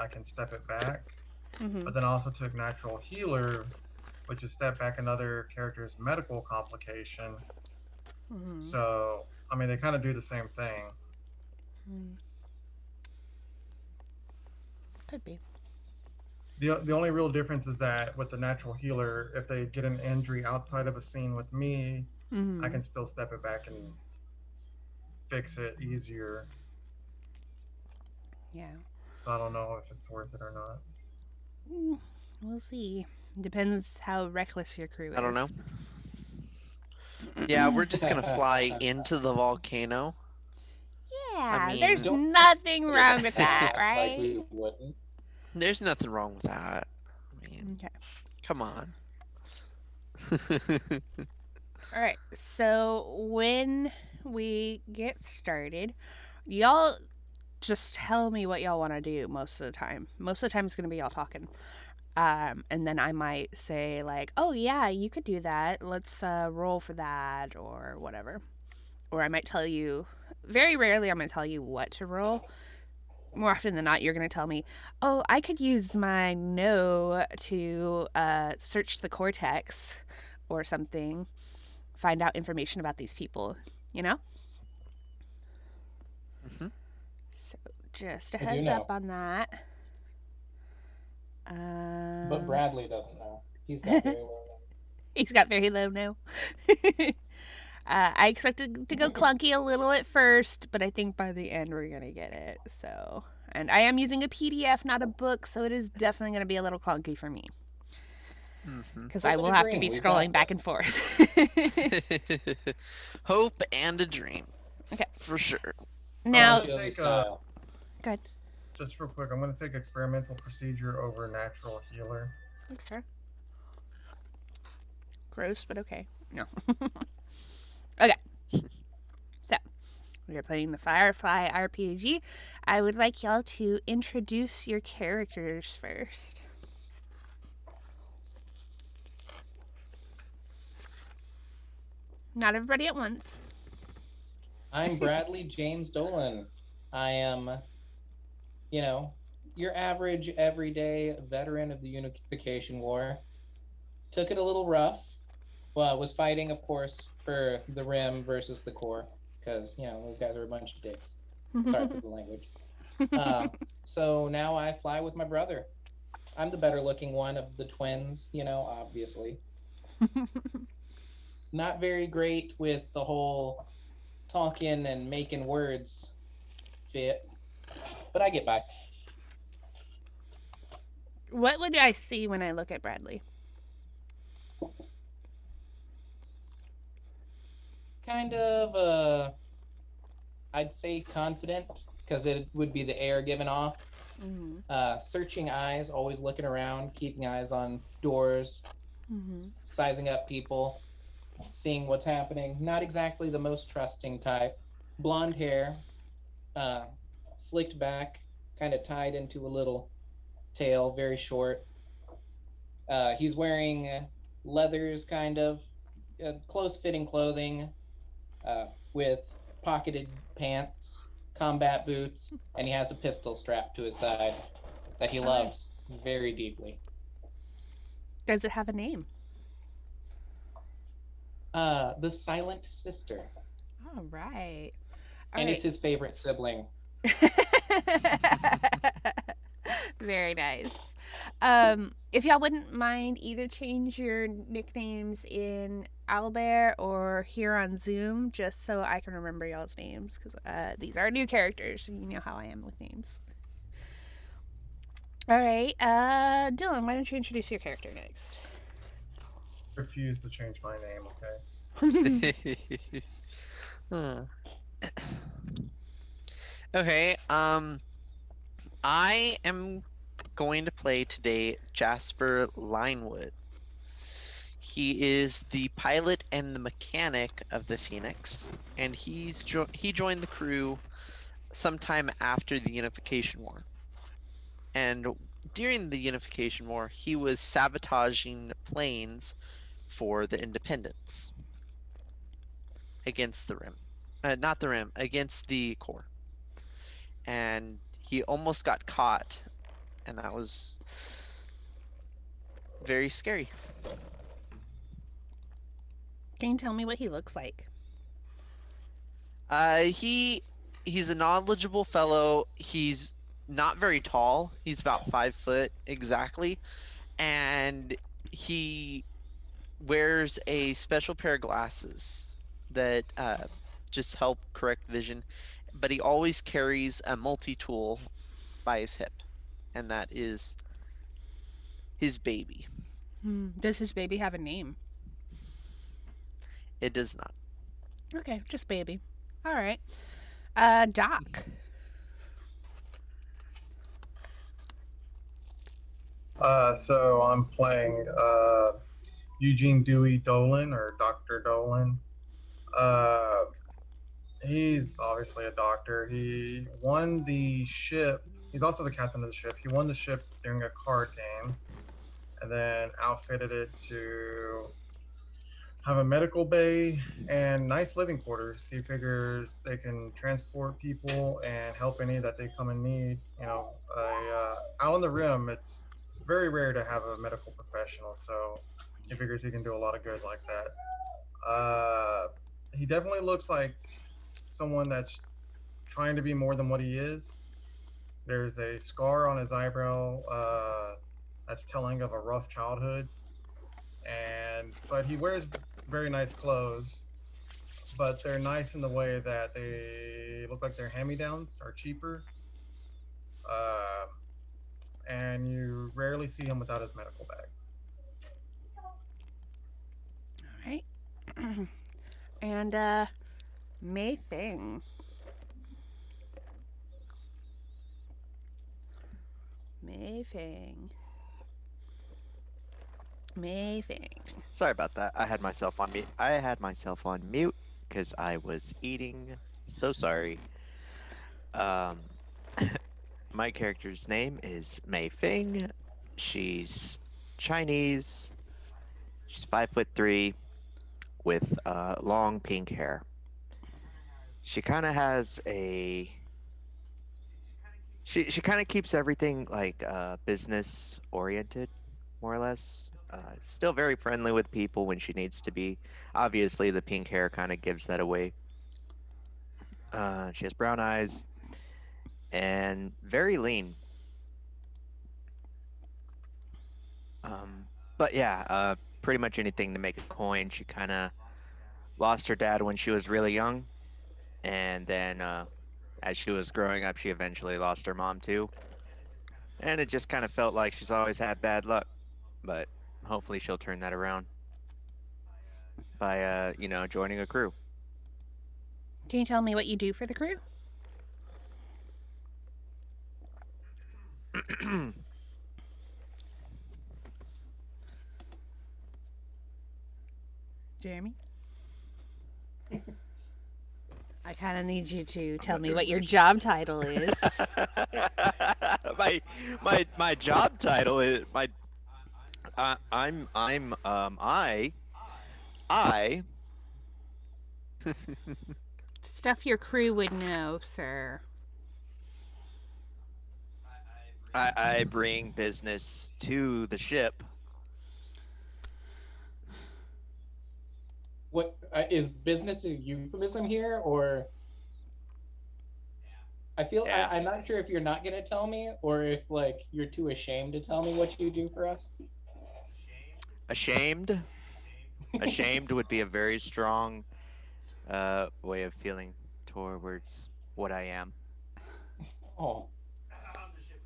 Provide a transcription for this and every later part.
I can step it back. Mm-hmm. But then I also took natural healer, which is step back another character's medical complication. Mm-hmm. So I mean, they kind of do the same thing. Mm, could be. The only real difference is that with the natural healer, if they get an injury outside of a scene with me, I Mm-hmm. can still step it back and fix it easier. Yeah. So I don't know if it's worth it or not. Mm, we'll see. Depends how reckless your crew I don't know. is. Yeah, we're just gonna fly into the volcano. I Yeah, mean, there's Don't nothing put it wrong with that, that like right? we wouldn't. there's nothing wrong with that. I mean, Okay. come on. All right. So when we get started, y'all just tell me what y'all want to do most of the time. Most of the time, it's going to be y'all talking. And then I might say, like, oh, yeah, you could do that. Let's roll for that or whatever. Or I might tell you, very rarely, I'm going to tell you what to roll. More often than not, you're going to tell me, oh, I could use my no to search the cortex or something, find out information about these people, you know? Mhm. So just a I do heads up know, on that. but Um, Bradley doesn't know. He's got very low he's got very low no. I expected to go numbers. clunky a little at first, but I think by the end we're gonna get it. So, and I am using a PDF, not a book, so it is definitely gonna be a little clunky for me Mhm. because I Hope and will a have to be dream. We've got scrolling back this. and forth. Hope and a dream, Okay, for sure. I'm John now, gonna Josie take style. good. just real quick. I'm gonna take experimental procedure over natural healer. Okay, gross, but okay. No. Okay, so we're playing the Firefly RPG. I would like y'all to introduce your characters first. Not everybody at once. I'm Bradley James Dolan. I am, you know, your average everyday veteran of the Unification War. Took it a little rough. Well, was fighting, of course, for the Rim versus the Core, because those guys are a bunch of dicks. Sorry for the language. Um, so now I fly with my brother. I'm the better looking one of the twins, obviously. Not very great with the whole talking and making words fit, but I get by. What would I see when I look at Bradley? Kind of, I'd say confident, because it would be the air given off. Mm-hmm. Searching eyes, always looking around, keeping eyes on doors, Mm-hmm. sizing up people, seeing what's happening. Not exactly the most trusting type. Blonde hair, uh, slicked back, kind of tied into a little tail, very short. He's wearing leathers, kind of close fitting clothing, with pocketed pants, combat boots, and he has a pistol strapped to his side that he All right. loves very deeply. Does it have a name? The Silent Sister, All right. All and it's right. his favorite sibling. Very nice. If y'all wouldn't mind, either change your nicknames in Owlbear or here on Zoom, just so I can remember y'all's names, because these are new characters, and you know how I am with names. All right, Dylan, why don't you introduce your character next? I refuse to change my name. Okay. Huh. Okay, I am going to play today Jasper Linewood. He is the pilot and the mechanic of the Phoenix, and he joined the crew sometime after the Unification War. And during the Unification War, he was sabotaging planes for the Independence against the Rim. Not the Rim, against the Core. And he almost got caught and that was very scary. Can you tell me what he looks like? Uh, he he's a knowledgeable fellow. He's not very tall. He's about 5 foot exactly, and he wears a special pair of glasses that just help correct vision. But he always carries a multi-tool by his hip, and that is his baby. Does his baby have a name? It does not. Okay, just baby. All right. Doc. So I'm playing Eugene Dewey Dolan or Dr. Dolan. Uh, he's obviously a doctor. He won the ship. He's also the captain of the ship. He won the ship during a card game and then outfitted it to have a medical bay and nice living quarters. He figures they can transport people and help any that they come in need. Out on the rim, it's very rare to have a medical professional, so he figures he can do a lot of good like that. He definitely looks like someone that's trying to be more than what he is. There's a scar on his eyebrow that's telling of a rough childhood, and but he wears very nice clothes, but they're nice in the way that they look like their hand-me-downs are cheaper. Uh, and you rarely see him without his medical bag. All right. And Mei Feng. Mei Feng. Mei Feng. Sorry about that. I had myself on mute. Because I was eating. So sorry. Um, my character's name is Mei Fing. She's Chinese. She's 5'3" with long pink hair. She kind of has a. She kind of keeps everything like business oriented, more or less. Still very friendly with people when she needs to be. Obviously, the pink hair kind of gives that away. She has brown eyes and very lean. But yeah, pretty much anything to make a coin. She kind of lost her dad when she was really young, and then as she was growing up, she eventually lost her mom too. And it just kind of felt like she's always had bad luck. But hopefully, she'll turn that around by joining a crew. Can you tell me what you do for the crew? Jeremy? I kind of need you to tell me what your job title is. my job title is my I Stuff your crew would know, sir. I bring business to the ship. What is business a euphemism here, or I feel Yeah. I'm not sure if you're not gonna tell me, or if like you're too ashamed to tell me what you do for us. Ashamed. Ashamed would be a very strong way of feeling towards what I am. Oh,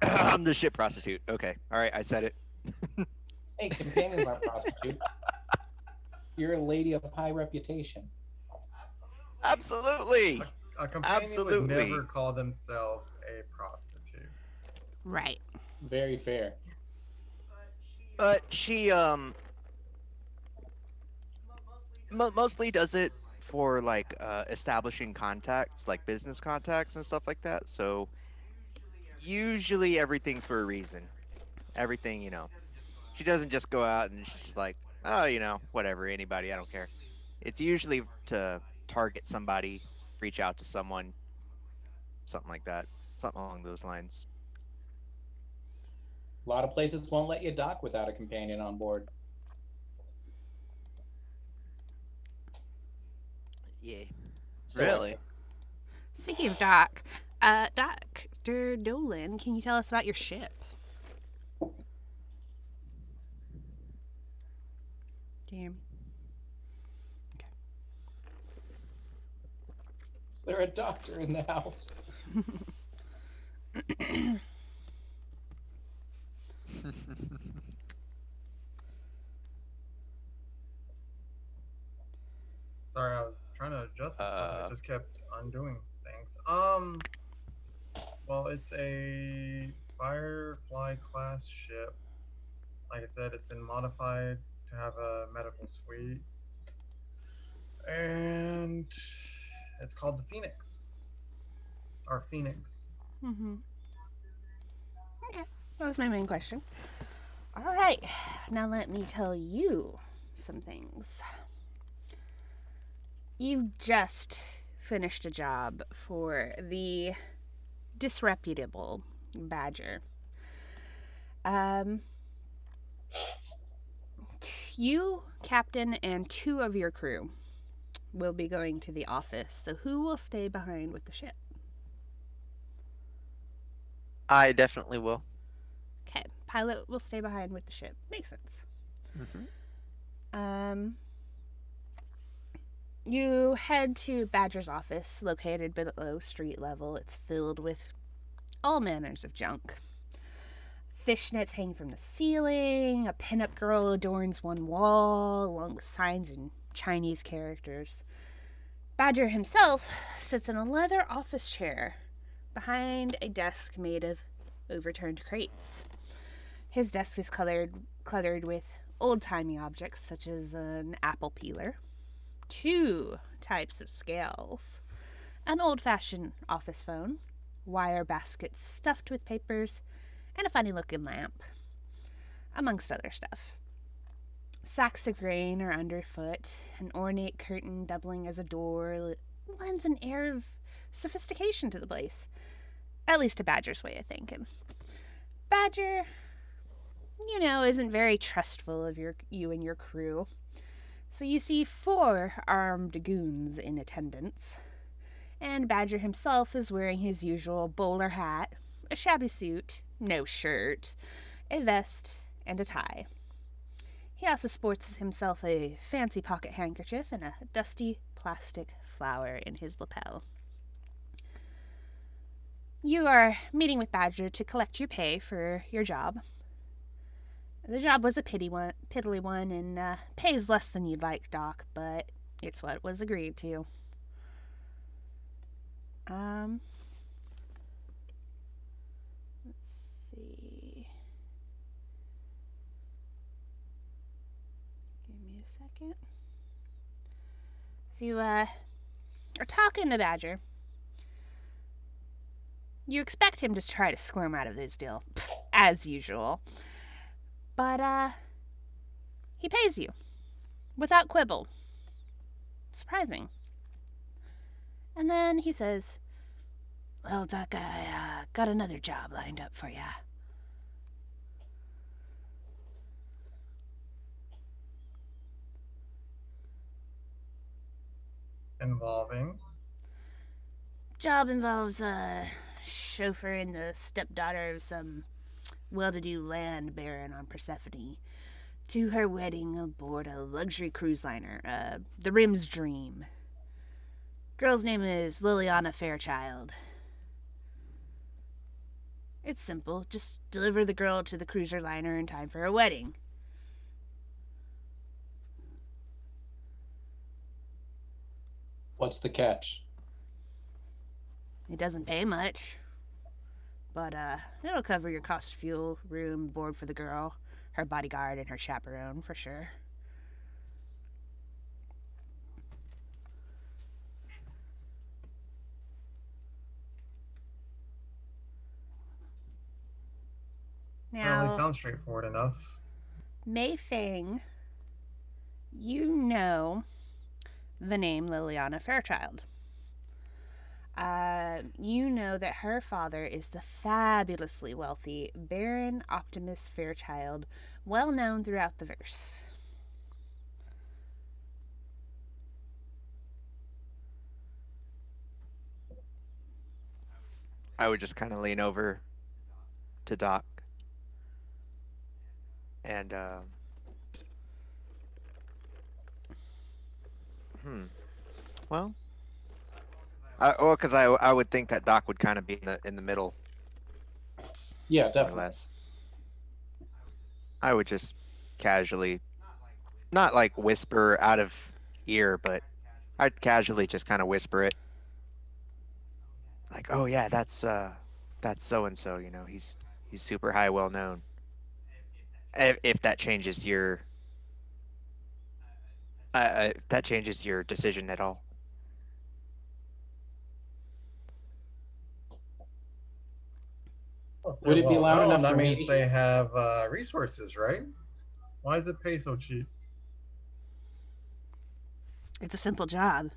I'm the ship prostitute. Okay. All right. I said it. hey, companions aren't prostitutes. You're a lady of high reputation. Absolutely. A companion would Absolutely. never call themselves a prostitute. Right. Very fair. But she mostly does it for like establishing contacts, like business contacts and stuff like that. So usually everything's for a reason. Everything, she doesn't just go out and she's just like, oh, whatever, anybody, I don't care. It's usually to target somebody, reach out to someone, something like that, something along those lines. A lot of places won't let you dock without a companion on board. Yeah. So Really? Speaking of Dr. Dolan, can you tell us about your ship? Do you hear me? Is there a doctor in the house? Sorry, I was trying to adjust some stuff. I just kept undoing things. Well, it's a Firefly class ship. Like I said, it's been modified to have a medical suite, and it's called the Phoenix, or Phoenix. Mm-hmm. Okay, that was my main question. All right, now let me tell you some things. You've just finished a job for the disreputable Badger. You, Captain, and 2 of your crew will be going to the office. So who will stay behind with the ship? I definitely will. Okay, pilot will stay behind with the ship. Makes sense. Mm-hmm. You head to Badger's office, located below street level. It's filled with all manners of junk. Fishnets hang from the ceiling, a pinup girl adorns one wall, along with signs in Chinese characters. Badger himself sits in a leather office chair behind a desk made of overturned crates. His desk is cluttered with old-timey objects such as an apple peeler, 2 types of scales, an old-fashioned office phone, wire baskets stuffed with papers, and a funny-looking lamp, amongst other stuff. Sacks of grain are underfoot. An ornate curtain doubling as a door lends an air of sophistication to the place. At least to Badger's way of thinking. Badger, isn't very trustful of you and your crew. So you see 4 armed goons in attendance. And Badger himself is wearing his usual bowler hat, a shabby suit, no shirt, a vest, and a tie. He also sports himself a fancy pocket handkerchief and a dusty plastic flower in his lapel. You are meeting with Badger to collect your pay for your job. The job was a piddly one, and pays less than you'd like, Doc, but it's what was agreed to. Let's see. Give me a second. So you are talking to Badger. You expect him to try to squirm out of this deal, as usual. But he pays you without quibble. Surprising. And then he says, "Well, Doc, I got another job lined up for ya." Involving. Job involves chauffeuring the stepdaughter of some well-to-do land baron on Persephone to her wedding aboard a luxury cruise liner, the Rim's Dream. Girl's name is Liliana Fairchild. It's simple. Just deliver the girl to the cruiser liner in time for her wedding. What's the catch? It doesn't pay much, but it'll cover your cost of fuel, room, board for the girl, her bodyguard, and her chaperone for sure. Apparently Now, sounds straightforward enough. Mei Fang, you know the name Liliana Fairchild. You know that her father is the fabulously wealthy Baron Optimus Fairchild, well known throughout the verse. I would just kind of lean over to Doc and well, because I would think that Doc would kind of be in the middle, Yeah, more or definitely. less. I would just casually, not like whisper out of ear, but I'd casually just kind of whisper it, like, "Oh yeah, that's so and so. You know, he's super high, well known." If that changes your decision at all. Well, if they're Would it be well loud known, enough that for me means to they hear? have resources, right? Why is it pay so cheap? It's a simple job.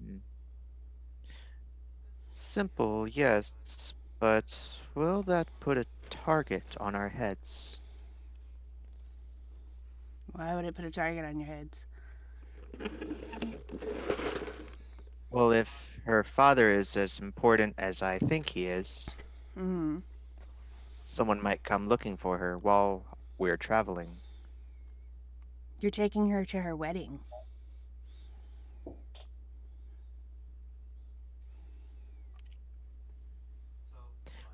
Mm. Simple, yes, but will that put a target on our heads? Why would it put a target on your heads? Well, if her father is as important as I think he is, Hmm. someone might come looking for her while we're traveling. You're taking her to her wedding.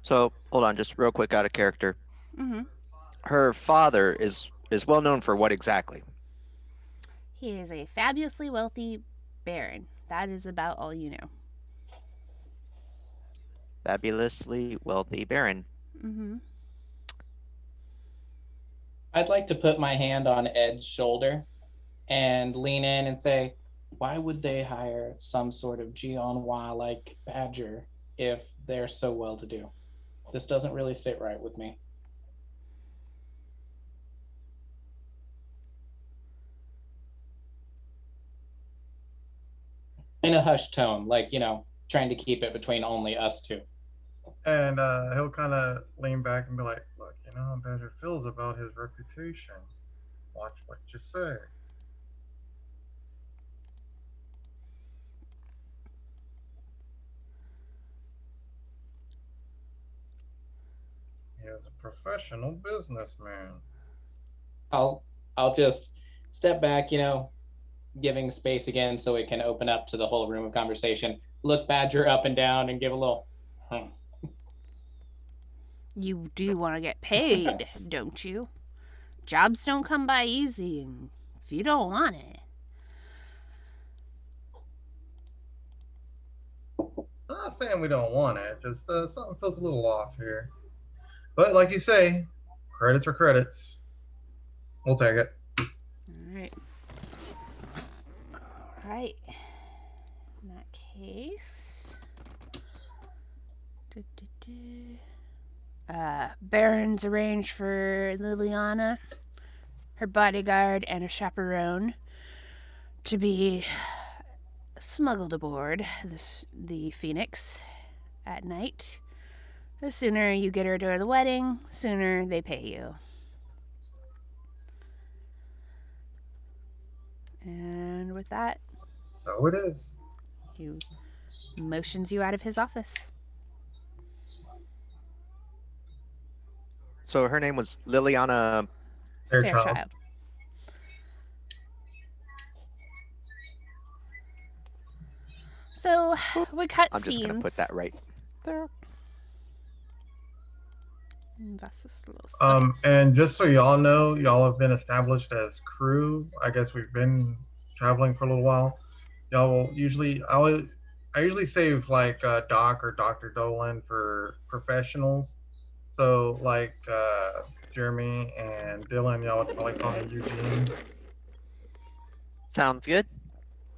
So, hold on, just real quick out of character. Hmm. Her father is well known for what exactly? He is a fabulously wealthy baron. That is about all you know. Fabulously wealthy baron. Mm-hmm. I'd like to put my hand on Ed's shoulder and lean in and say, why would they hire some sort of Genoa like badger if they're so well to do? This doesn't really sit right with me. In a hushed tone, like, trying to keep it between only us two. And he'll kind of lean back and be like, "Look, you know how Badger feels about his reputation. Watch what you say." He is a professional businessman. I'll I'll just step back, giving space again so it can open up to the whole room of conversation. Look Badger up and down and give a little You do want to get paid, don't you? Jobs don't come by easy, and if you don't want it. I'm not saying we don't want it, just something feels a little off here. But like you say, credits are credits. We'll take it. All right. All right. In that case. Barons arranged for Liliana, her bodyguard, and a chaperone to be smuggled aboard the Phoenix at night. The sooner you get her to the wedding, sooner they pay you. And with that, So it is. he motions you out of his office. So her name was Liliana. Fairchild. Fairchild. So we cut I'm just gonna scenes. put that right there. That's a slow And just so y'all know, y'all have been established as crew. I guess we've been traveling for a little while. Y'all will usually, I usually save like Doc or Dr. Dolan for professionals. So like Jeremy and Dylan, y'all would probably call me Eugene. Sounds good.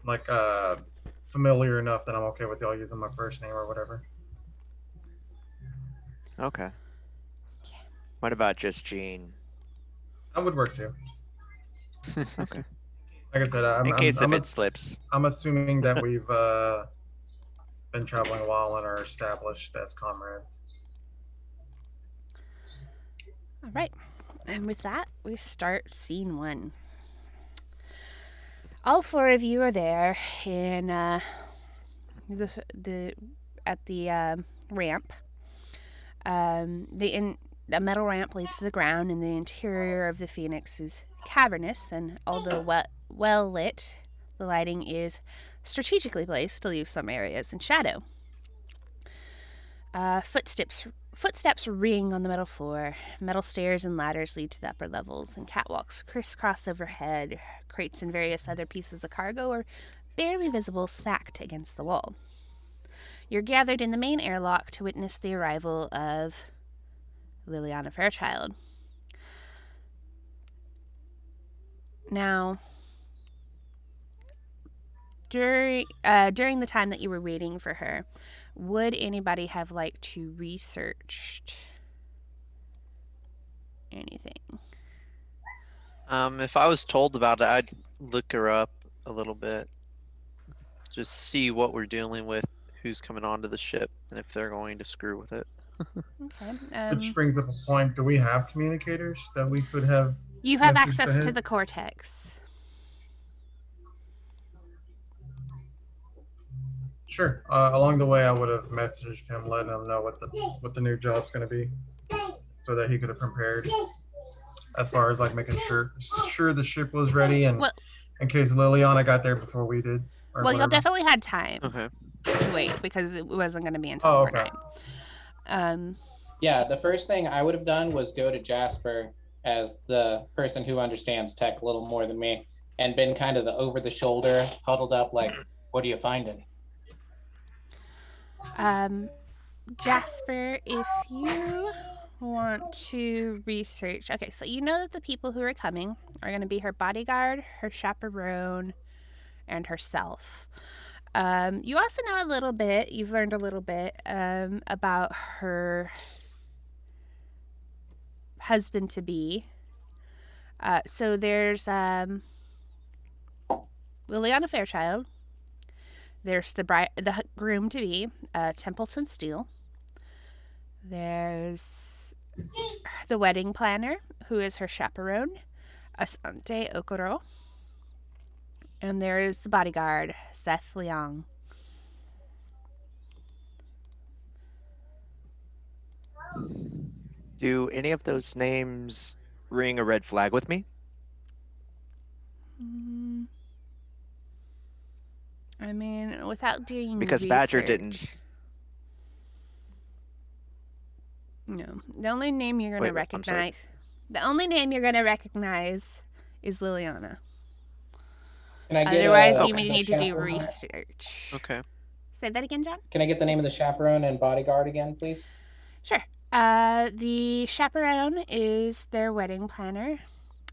Like familiar enough that I'm okay with y'all using my first name or whatever. Okay. What about just Gene? That would work too. Okay. Like I said, In case if it slips. I'm assuming that we've been traveling a while and are established as comrades. All right. And with that, we start scene 1. All 4 of you are there in the at the ramp. A metal ramp leads to the ground, and the interior of the Phoenix is cavernous. And although well lit, the lighting is strategically placed to leave some areas in shadow. Footsteps ring on the metal floor. Metal stairs and ladders lead to the upper levels, and catwalks crisscross overhead. Crates and various other pieces of cargo are barely visible, stacked against the wall. You're gathered in the main airlock to witness the arrival of Liliana Fairchild. Now, during the time that you were waiting for her, would anybody have liked to researched anything? If I was told about it, I'd look her up a little bit. Just see what we're dealing with, who's coming onto the ship, and if they're going to screw with it. Okay. Which brings up a point. Do we have communicators that we could have? You have messaged access to ahead? the cortex. Sure. Along the way, I would have messaged him, letting him know what the new job's going to be, so that he could have prepared. As far as like making sure the ship was ready, and Well- in case Liliana got there before we did. Or Well, you'll whatever. definitely had time Okay. to wait because it wasn't going to be until Oh, okay. overnight. Yeah, the first thing I would have done was go to Jasper as the person who understands tech a little more than me, and been kind of the over the shoulder, huddled up, like, what are you finding? Jasper, if you want to research, okay, so you know that the people who are coming are going to be her bodyguard, her chaperone, and herself. You also know a little bit, you've learned a little bit about her husband to be. So there's Liliana Fairchild. There's the groom to be, Templeton Steele. There's the wedding planner, who is her chaperone, Asante Okoro. And there is the bodyguard, Seth Liang. Do any of those names ring a red flag with me? I mean, without doing Because research, Badger didn't. No, the only name you're going to Wait, I'm sorry. recognize. The only name you're going to recognize is Liliana. Can I get Otherwise, a, you may the need to do chaperone? research. Okay. Say that again, John? Can I get the name of the chaperone and bodyguard again, please? Sure. The chaperone is their wedding planner,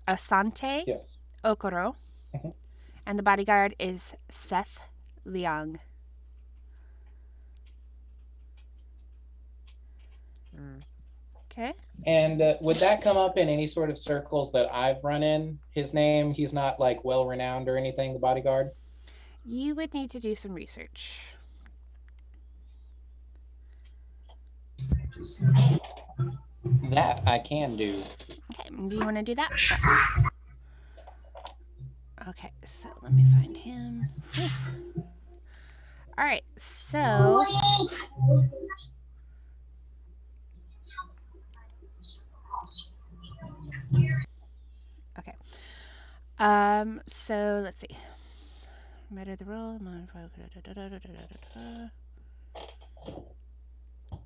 Asante Yes. Okoro. Mhm. And the bodyguard is Seth Liang. Okay. And would that come up in any sort of circles that I've run in? His name, he's not like well renowned or anything, the bodyguard? You would need to do some research. That I can do. Okay, do you want to do that? Okay, so let me find him. All right, so okay. So let's see. Better the roll.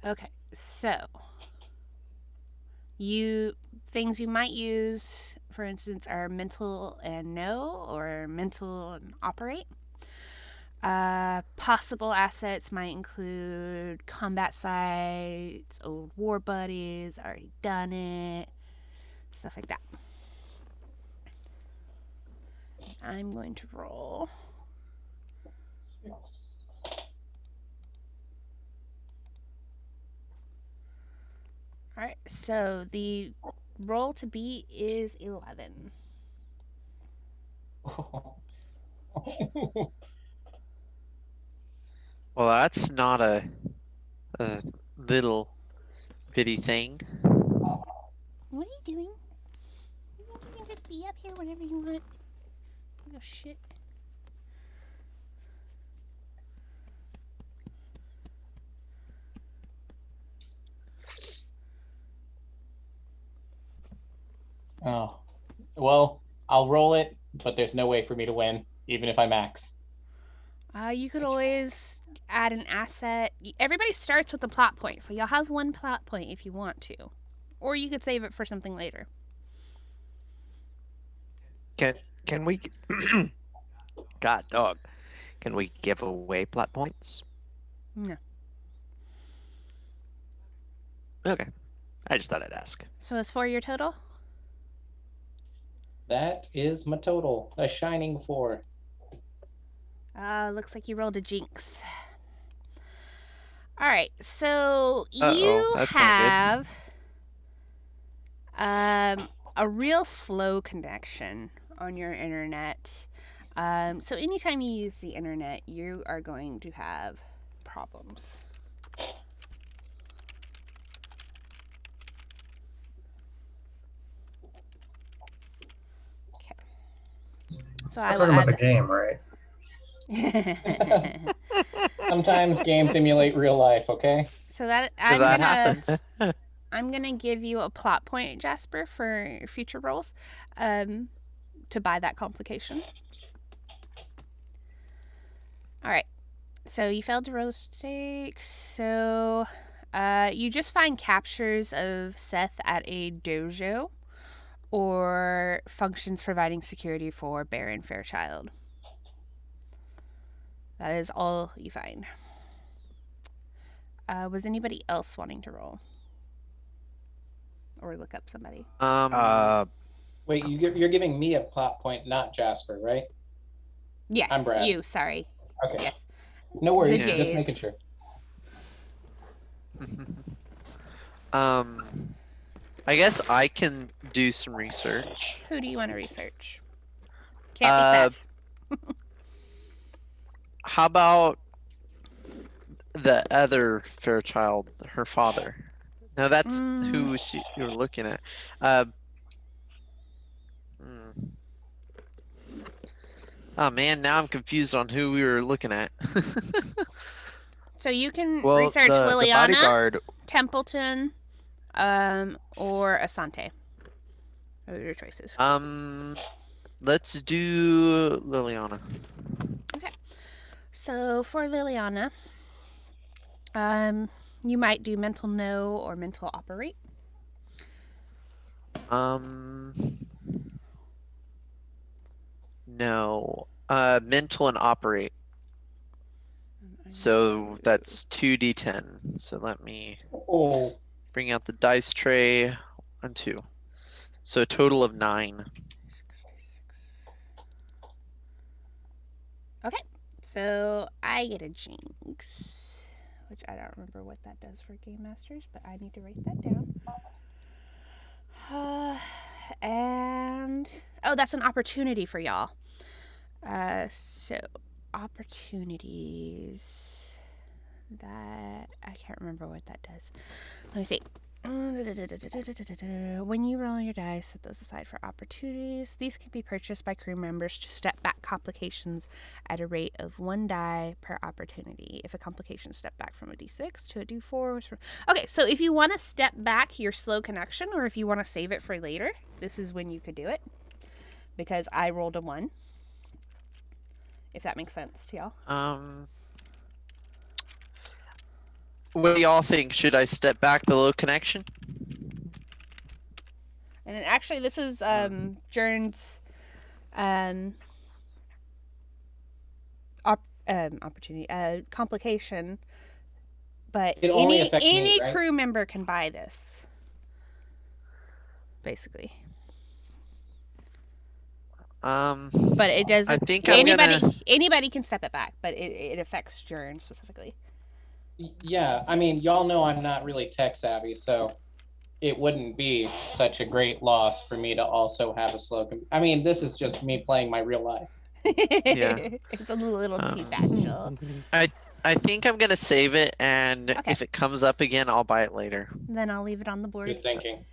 Okay, so things you might use, for instance, are mental and know or mental and operate. Possible assets might include combat sites, old war buddies, already done it, stuff like that. I'm going to roll. Alright, so the roll to beat is 11. Well, that's not a little bitty thing. What are you doing? You can just be up here whenever you want. Oh shit. Oh, well, I'll roll it, but there's no way for me to win, even if I max. You could always add an asset. Everybody starts with a plot point, so you'll have one plot point if you want to. Or you could save it for something later. Can we? God, dog. Can we give away plot points? No. Okay, I just thought I'd ask. So is 4 your total? That is my total. A shining 4. Looks like you rolled a jinx. Alright, so Uh-oh, you that's not have a real slow connection on your internet. So anytime you use the internet, you are going to have problems. Okay. So I I'm will talking about add. the game, right? Sometimes games simulate real life, okay? So that happens. I'm gonna give you a plot point, Jasper, for future roles, to buy that complication. All right. So you failed to roll stakes. So you just find captures of Seth at a dojo, or functions providing security for Baron Fairchild. That is all you find. Was anybody else wanting to roll? Or look up somebody? Wait, you're giving me a plot point, not Jasper, right? Yes, I'm Brad. you. Sorry. Okay. Yes. No worries, The just Jays. making sure. I guess I can do some research. Who do you want to research? Can't be Seth. How about the other Fairchild, her father? Now that's who you're looking at. Oh man, now I'm confused on who we were looking at. So you can Well, research the Liliana, bodyguard. Templeton, or Asante. Those are your choices. Let's do Liliana. Okay. So for Liliana, you might do mental know or mental operate. No. Mental and operate. So that's 2d10. So let me bring out the dice tray. 1, 2. So a total of 9. Okay. So I get a jinx, which I don't remember what that does for Game Masters, but I need to write that down. And that's an opportunity for y'all. So opportunities. That I can't remember what that does. Let me see. When you roll your dice, set those aside for opportunities. These can be purchased by crew members to step back complications at a rate of 1 die per opportunity. If a complication step back from a d6 to a d4. Okay, so if you want to step back your slow connection, or if you want to save it for later, this is when you could do it. Because I rolled a 1. If that makes sense to y'all. What do y'all think? Should I step back the low connection? And actually, this is Jern's opportunity, complication. But It only affects any me, right? crew member can buy this, basically. But it doesn't. I think anybody can step it back, but it affects Jern specifically. Yeah, I mean, y'all know I'm not really tech savvy, so it wouldn't be such a great loss for me to also have a slow. I mean, this is just me playing my real life. It's a little too factual. I think I'm gonna save it, and Okay. if it comes up again, I'll buy it later. Then I'll leave it on the board. Good thinking.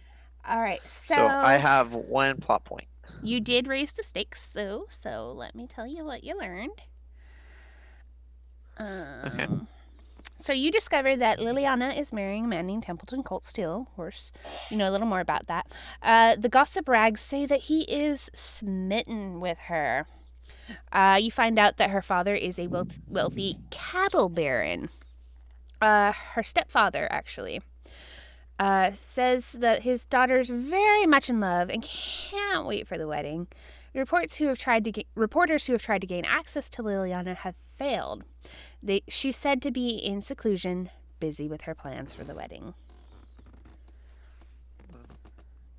All right. So I have 1 plot point. You did raise the stakes, though, so let me tell you what you learned. Okay. So you discovered that Liliana is marrying a man named Templeton Colt Steele. Of course, you know a little more about that. The gossip rags say that he is smitten with her. You find out that her father is a wealthy cattle baron. Her stepfather, actually, says that his daughter's very much in love and can't wait for the wedding. Reporters who have tried to gain access to Liliana have failed. She's said to be in seclusion, busy with her plans for the wedding.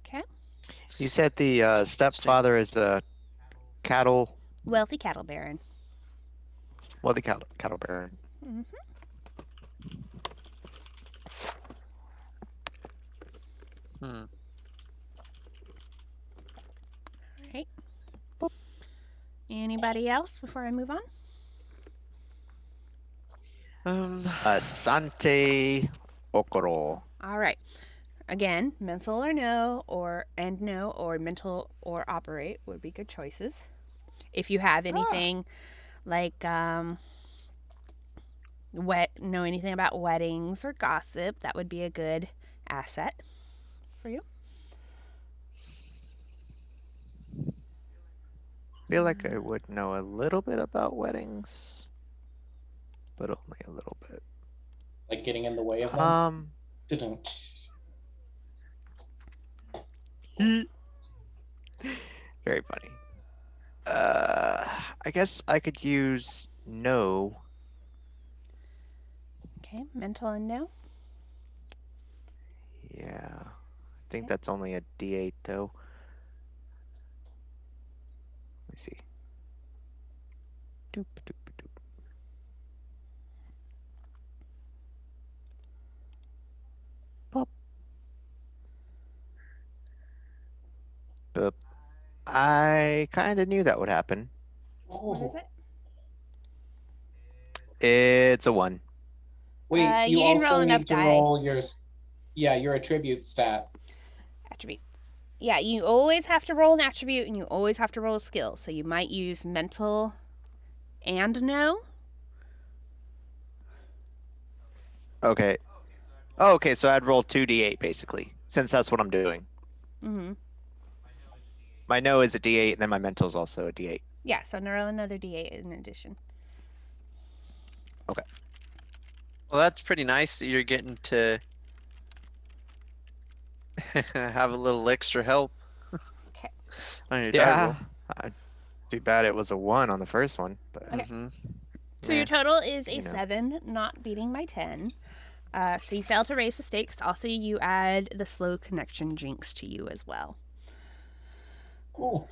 Okay. You said the stepfather is a Wealthy cattle baron. the cattle baron. Mm-hmm. Hmm. All right. Anybody else before I move on? Sante Okoro. All right. Again, mental or no, or mental or operate would be good choices. If you have anything like know anything about weddings or gossip, that would be a good asset for you. Feel like I would know a little bit about weddings, but only a little bit. Like getting in the way of them. Very funny. I guess I could use no. Okay, mental and no. Yeah, I think that's only a D8 though. Let me see. Doop, doop, doop. Pop. Boop. I kind of knew that would happen. What is it? It's a 1. Wait, you you didn't roll also enough need to die. roll your attribute stat. Attributes. Yeah, you always have to roll an attribute and you always have to roll a skill. So you might use mental and no. Okay. Oh, okay, so I'd roll 2d8 basically, since that's what I'm doing. Mm-hmm. My no is a d8, and then my mental is also a d8. Yeah, so roll another d8 in addition. Okay. Well, that's pretty nice that you're getting to have a little extra help. Okay. On your die roll. Too bad it was a 1 on the first one. But Okay. Mm-hmm. So your total is a you know. 7, not beating my 10. So you fail to raise the stakes. Also, you add the slow connection jinx to you as well. Ooh.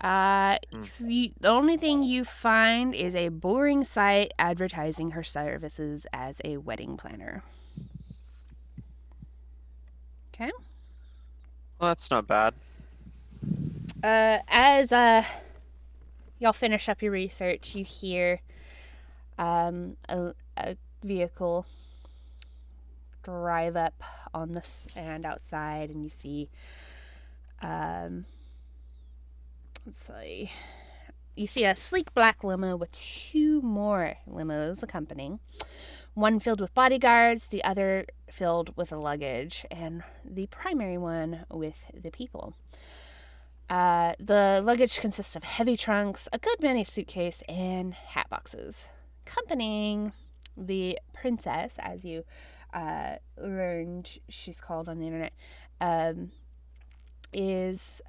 The only thing you find is a boring site advertising her services as a wedding planner. Okay. Well, that's not bad. As y'all finish up your research, you hear a vehicle drive up on the stand outside, and you see let's see. You see a sleek black limo with 2 more limos accompanying. One filled with bodyguards, the other filled with luggage, and the primary one with the people. The luggage consists of heavy trunks, a good many suitcases, and hat boxes. Accompanying the princess, as you learned she's called on the internet, is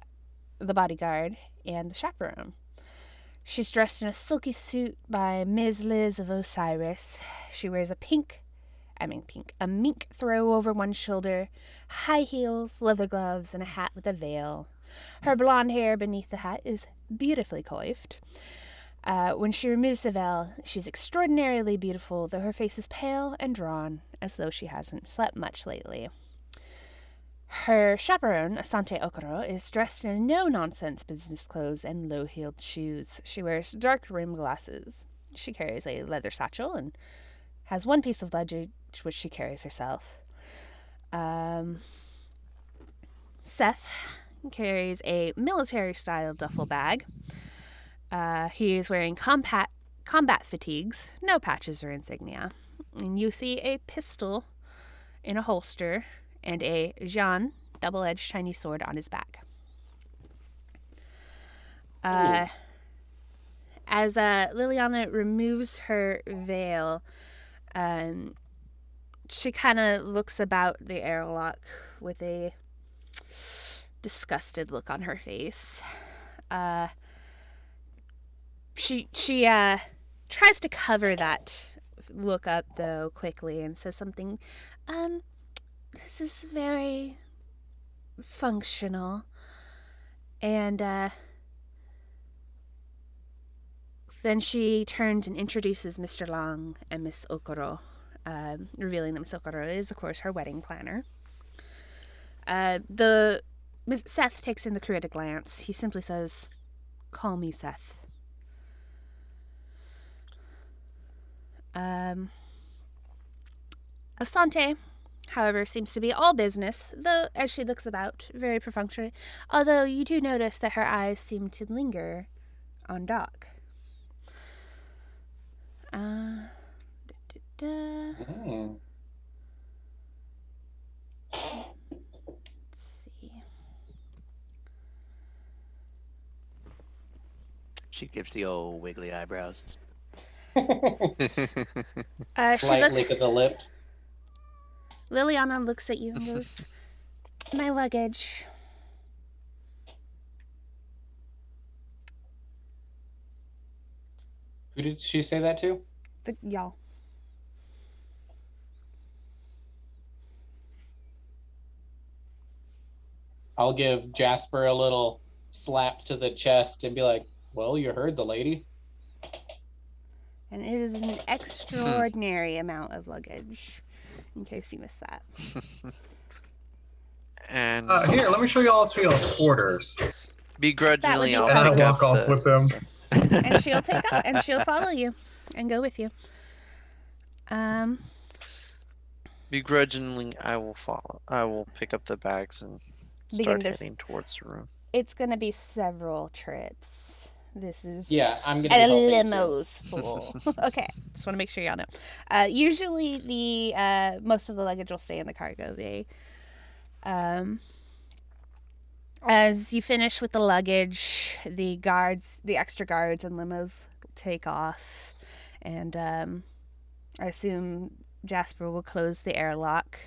the bodyguard and the chaperone. She's dressed in a silky suit by Ms. Liz of Osiris. She wears a mink throw over one shoulder, high heels, leather gloves, and a hat with a veil. Her blonde hair beneath the hat is beautifully coiffed. When she removes the veil, she's extraordinarily beautiful, though her face is pale and drawn, as though she hasn't slept much lately. Her chaperone, Asante Okoro, is dressed in no-nonsense business clothes and low-heeled shoes. She wears dark rimmed glasses. She carries a leather satchel and has one piece of luggage which she carries herself. Seth carries a military-style duffel bag. He is wearing combat fatigues, no patches or insignia. And you see a pistol in a holster and a Jean double-edged Chinese sword on his back. As Liliana removes her veil, she kind of looks about the airlock with a disgusted look on her face. She tries to cover that look up, though, quickly and says something, this is very functional. And then she turns and introduces Mr. Long and Miss Okoro, revealing that Miss Okoro is, of course, her wedding planner. Seth takes in the crew at a glance. He simply says, "Call me Seth." Asante, however, seems to be all business, though as she looks about, very perfunctory, although you do notice that her eyes seem to linger on Doc. Mm. Let's see. She gives the old wiggly eyebrows. Slightly to the lips. Liliana looks at you and goes, "My luggage." Who did she say that to? Y'all. I'll give Jasper a little slap to the chest and be like, "Well, you heard the lady." And it is an extraordinary amount of luggage, in case you missed that. And Here, let me show you all to y'all's quarters. begrudgingly, be I'll And I pick walk up off with them. And she'll she'll follow you and go with you. Begrudgingly, I will follow. I will pick up the bags and start heading towards the room. It's gonna be several trips. This is I'm gonna and be a helping limo's full. Okay, just want to make sure y'all know. Usually, the most of the luggage will stay in the cargo bay. As you finish with the luggage, the extra guards and limos take off, and I assume Jasper will close the airlock.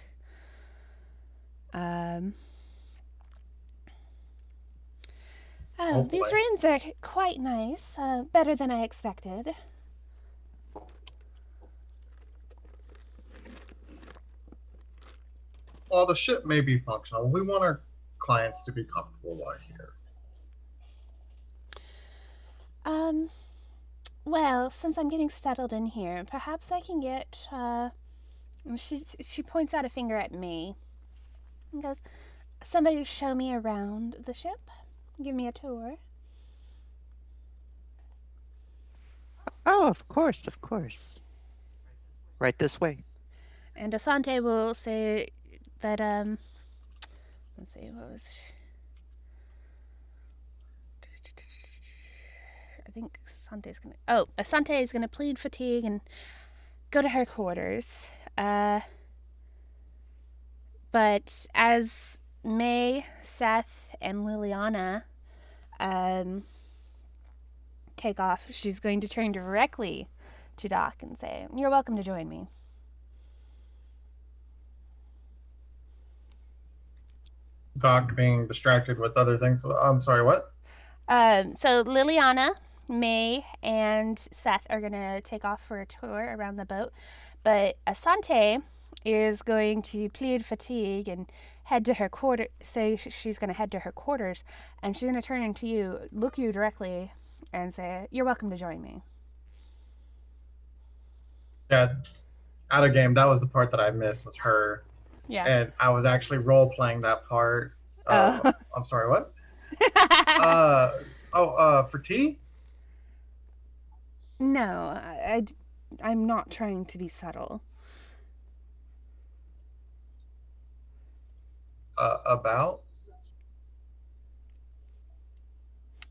These rooms are quite nice. Better than I expected. While the ship may be functional, we want our clients to be comfortable while here. Well, since I'm getting settled in here, perhaps I can get, she points out a finger at me and goes, "Somebody to show me around the ship? Give me a tour." Oh, of course, of course. Right this way. And Asante will say that, let's see, what was... I think Asante is gonna plead fatigue and go to her quarters. But as May, Seth, and Liliana take off, she's going to turn directly to Doc and say, "You're welcome to join me." Doc being distracted with other things. I'm sorry, what? So Liliana, May, and Seth are going to take off for a tour around the boat. But Asante is going to plead fatigue and head to her quarters. Say she's going to head to her quarters, and she's going to turn into you, look you directly, and say, "You're welcome to join me." Yeah, out of game. That was the part that I missed. Was her Yeah. and I was actually role playing that part. Oh. I'm sorry, what? For tea? No, I'm not trying to be subtle. About?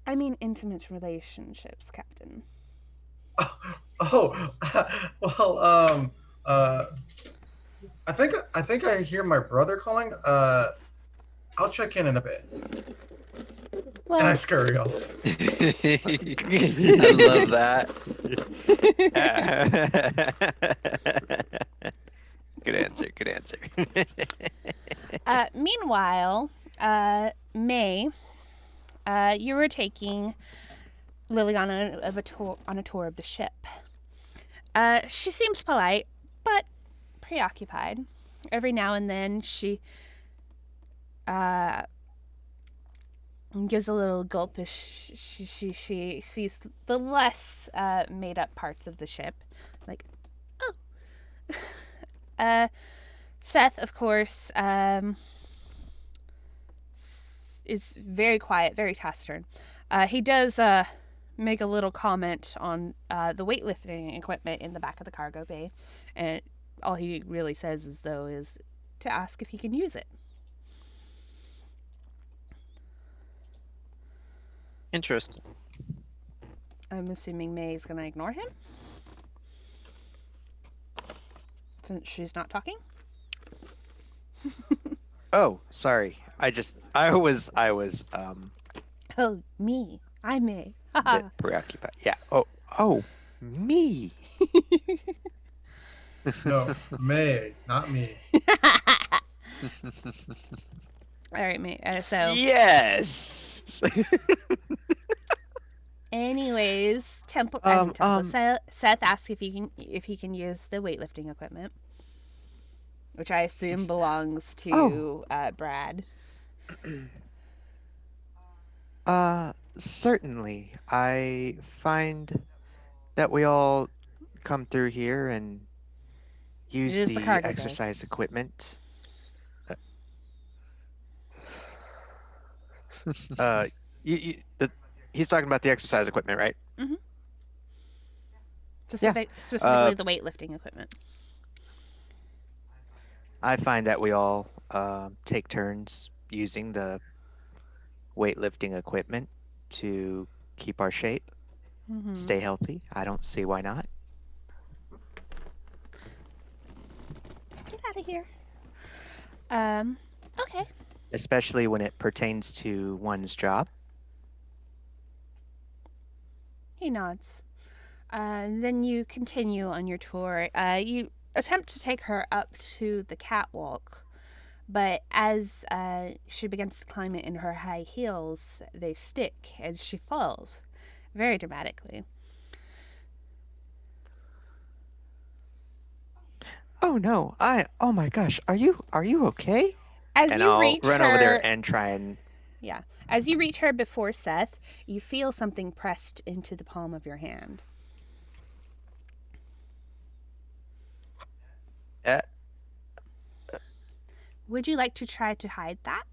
I mean intimate relationships, Captain. Oh, well, I think I hear my brother calling. I'll check in a bit, Well, and I scurry off. I love that. Good answer. Good answer. meanwhile, May, you were taking Liliana on a tour of the ship. She seems polite, but preoccupied. Every now and then, she gives a little gulp as she sees the less made up parts of the ship. Like, oh. Seth, of course, is very quiet, very taciturn. He does make a little comment on the weightlifting equipment in the back of the cargo bay, and all he really says is to ask if he can use it. Interesting. I'm assuming May is going to ignore him since she's not talking. Oh, sorry. I was Oh, me. I'm May. a bit preoccupied. Yeah. Oh, me. No, May, not me. All right, May. So, Yes. anyways, Seth asks if he can use the weightlifting equipment, which I assume belongs to Brad. Certainly. I find that we all come through here and use is the the cargo bay. exercise equipment. He's talking about the exercise equipment, right? Mm-hmm. Yeah. Specifically the weightlifting equipment. I find that we all take turns using the weightlifting equipment to keep our shape, Mm-hmm. stay healthy. I don't see why not. Get out of here. Okay. Especially when it pertains to one's job. He nods. Then you continue on your tour. You attempt to take her up to the catwalk, but as she begins to climb it in her high heels, they stick and she falls very dramatically. Oh no! Oh my gosh! Are you okay? As And you I'll reach run her, over there and try and. Yeah. As you reach her before Seth, you feel something pressed into the palm of your hand. Would you like to try to hide that?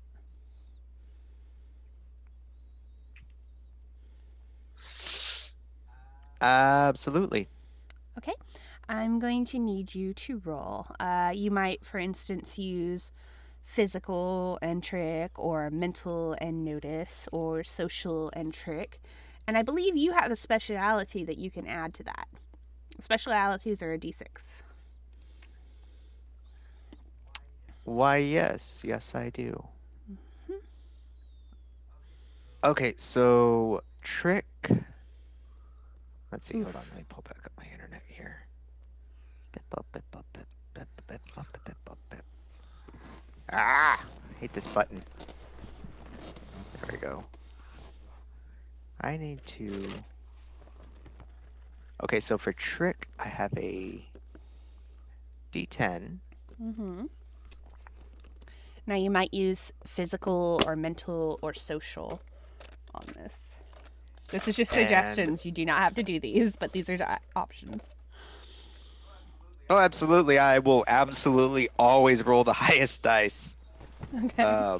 Absolutely. Okay. I'm going to need you to roll. You might, for instance, use physical and trick, or mental and notice, or social and trick. And I believe you have a speciality that you can add to that. Specialities are a d6. Why, yes, I do. Mm-hmm. Okay, so trick. Let's see. Hold on. Let me pull back up my internet here. Ah, I hate this button. There we go. I need to. Okay, so for trick, I have a D10. Mm-hmm. Now you might use physical or mental or social on this. This is just suggestions. You do not have to do these, but these are options. Oh, absolutely. I will absolutely always roll the highest dice. Okay.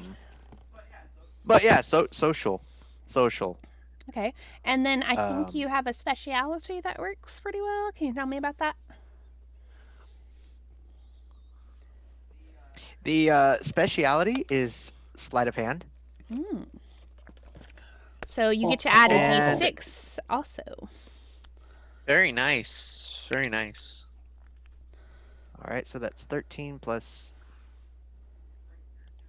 But yeah, social. Okay. And then I think Um, you have a speciality that works pretty well. Can you tell me about that? the speciality is sleight of hand, Mm. So you get to add a and d6 also. Very nice. Very nice. all right, so that's 13 plus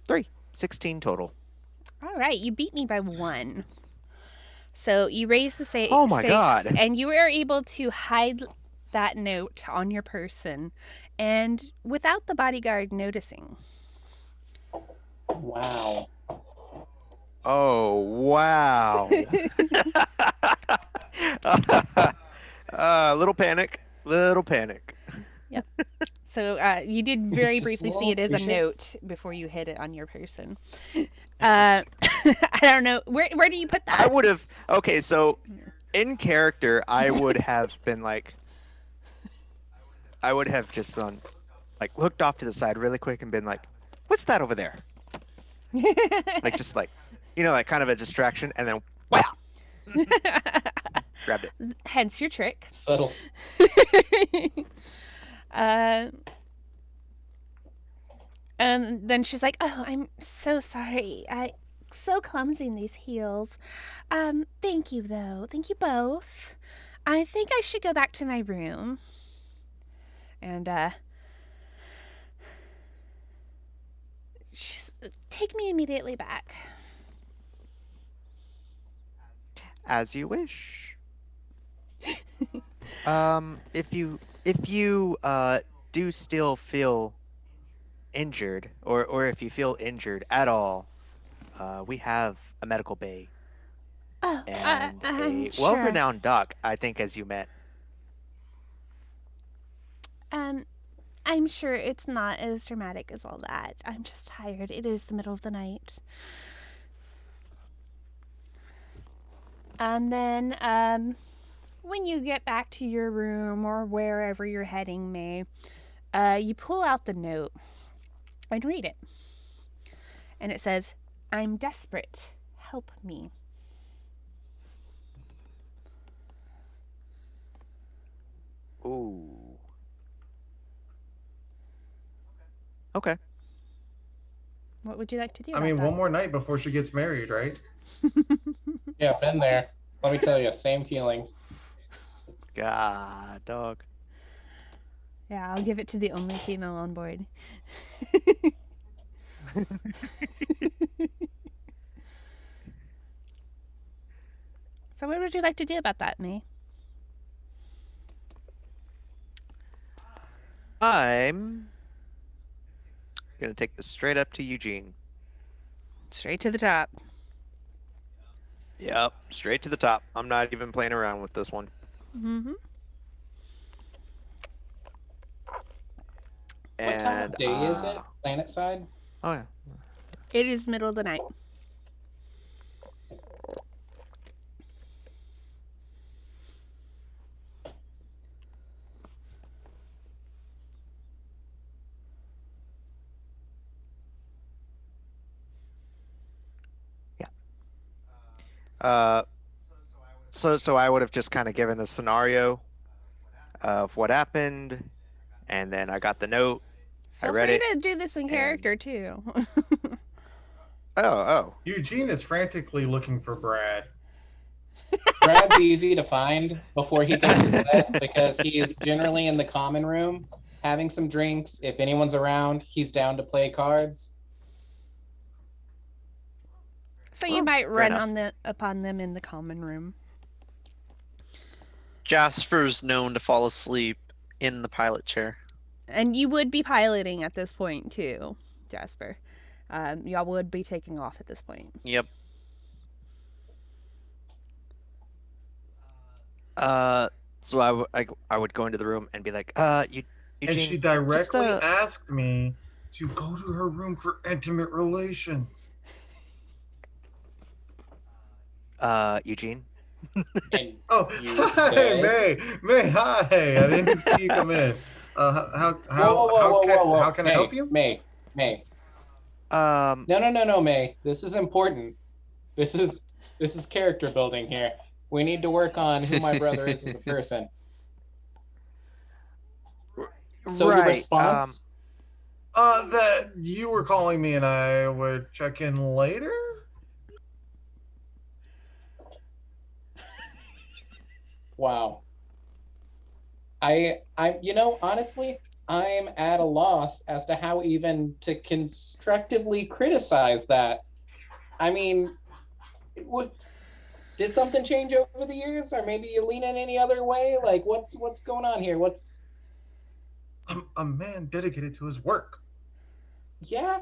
3, 16 total. All right, you beat me by 1. So you raise the Oh my stakes, God. and you are able to hide that note on your person, and without the bodyguard noticing. Wow. Oh, wow. Little panic. Yep. So you did very Just briefly see roll, it as a appreciate- note before you hid it on your person. I don't know. Where do you put that? I would have, okay, so in character, I would have been like, I would have just looked off to the side really quick and been like, what's that over there? Like, just like, like kind of a distraction, and then, wow, grabbed it. Hence your trick. Subtle. And then she's like, "Oh, I'm so sorry. I so clumsy in these heels. Thank you though. Thank you both. I think I should go back to my room." And she's take me immediately back. As you wish. If you do still feel injured, or if you feel injured at all, we have a medical bay Oh, and I'm a sure. well-renowned doc, I think, as you met. I'm sure it's not as dramatic as all that. I'm just tired. It is the middle of the night. And then, when you get back to your room or wherever you're heading, May, you pull out the note and read it. And it says, "I'm desperate. Help me." Ooh. Okay. What would you like to do? I mean, about one more night before she gets married, right? Yeah, been there. Let me tell you, same feelings. God, dog. Yeah, I'll give it to the only female on board. So what would you like to do about that, May? I'm gonna take this straight up to Eugene. Straight to the top. Yep, straight to the top. I'm not even playing around with this one. Mm-hmm. What time And of day is it? Planet side? oh yeah. It is middle of the night. So I would have just kind of given the scenario of what happened, and then I got the note. Feel read free it, to do this in and- character too. Oh. Eugene is frantically looking for Brad. Brad's easy to find before he goes to bed because he is generally in the common room having some drinks. If anyone's around, he's down to play cards. So you Oh, might fair run enough. upon them in the common room. Jasper's known to fall asleep in the pilot chair. And you would be piloting at this point too, Jasper. Y'all would be taking off at this point. Yep. So I would go into the room and be like, Eugene, And she directly just, asked me to go to her room for intimate relations. Eugene. And Oh, You hi, said- May, hi. I didn't see you come in. Whoa. how can I help you? May. Um, No, May. This is important. This is character building here. We need to work on who my brother is as a person. So your right. response? That you were calling me and I would check in later. Wow. Honestly, I'm at a loss as to how even to constructively criticize that. I mean, did something change over the years, or maybe you lean in any other way? Like, what's going on here? I'm a man dedicated to his work. Yeah.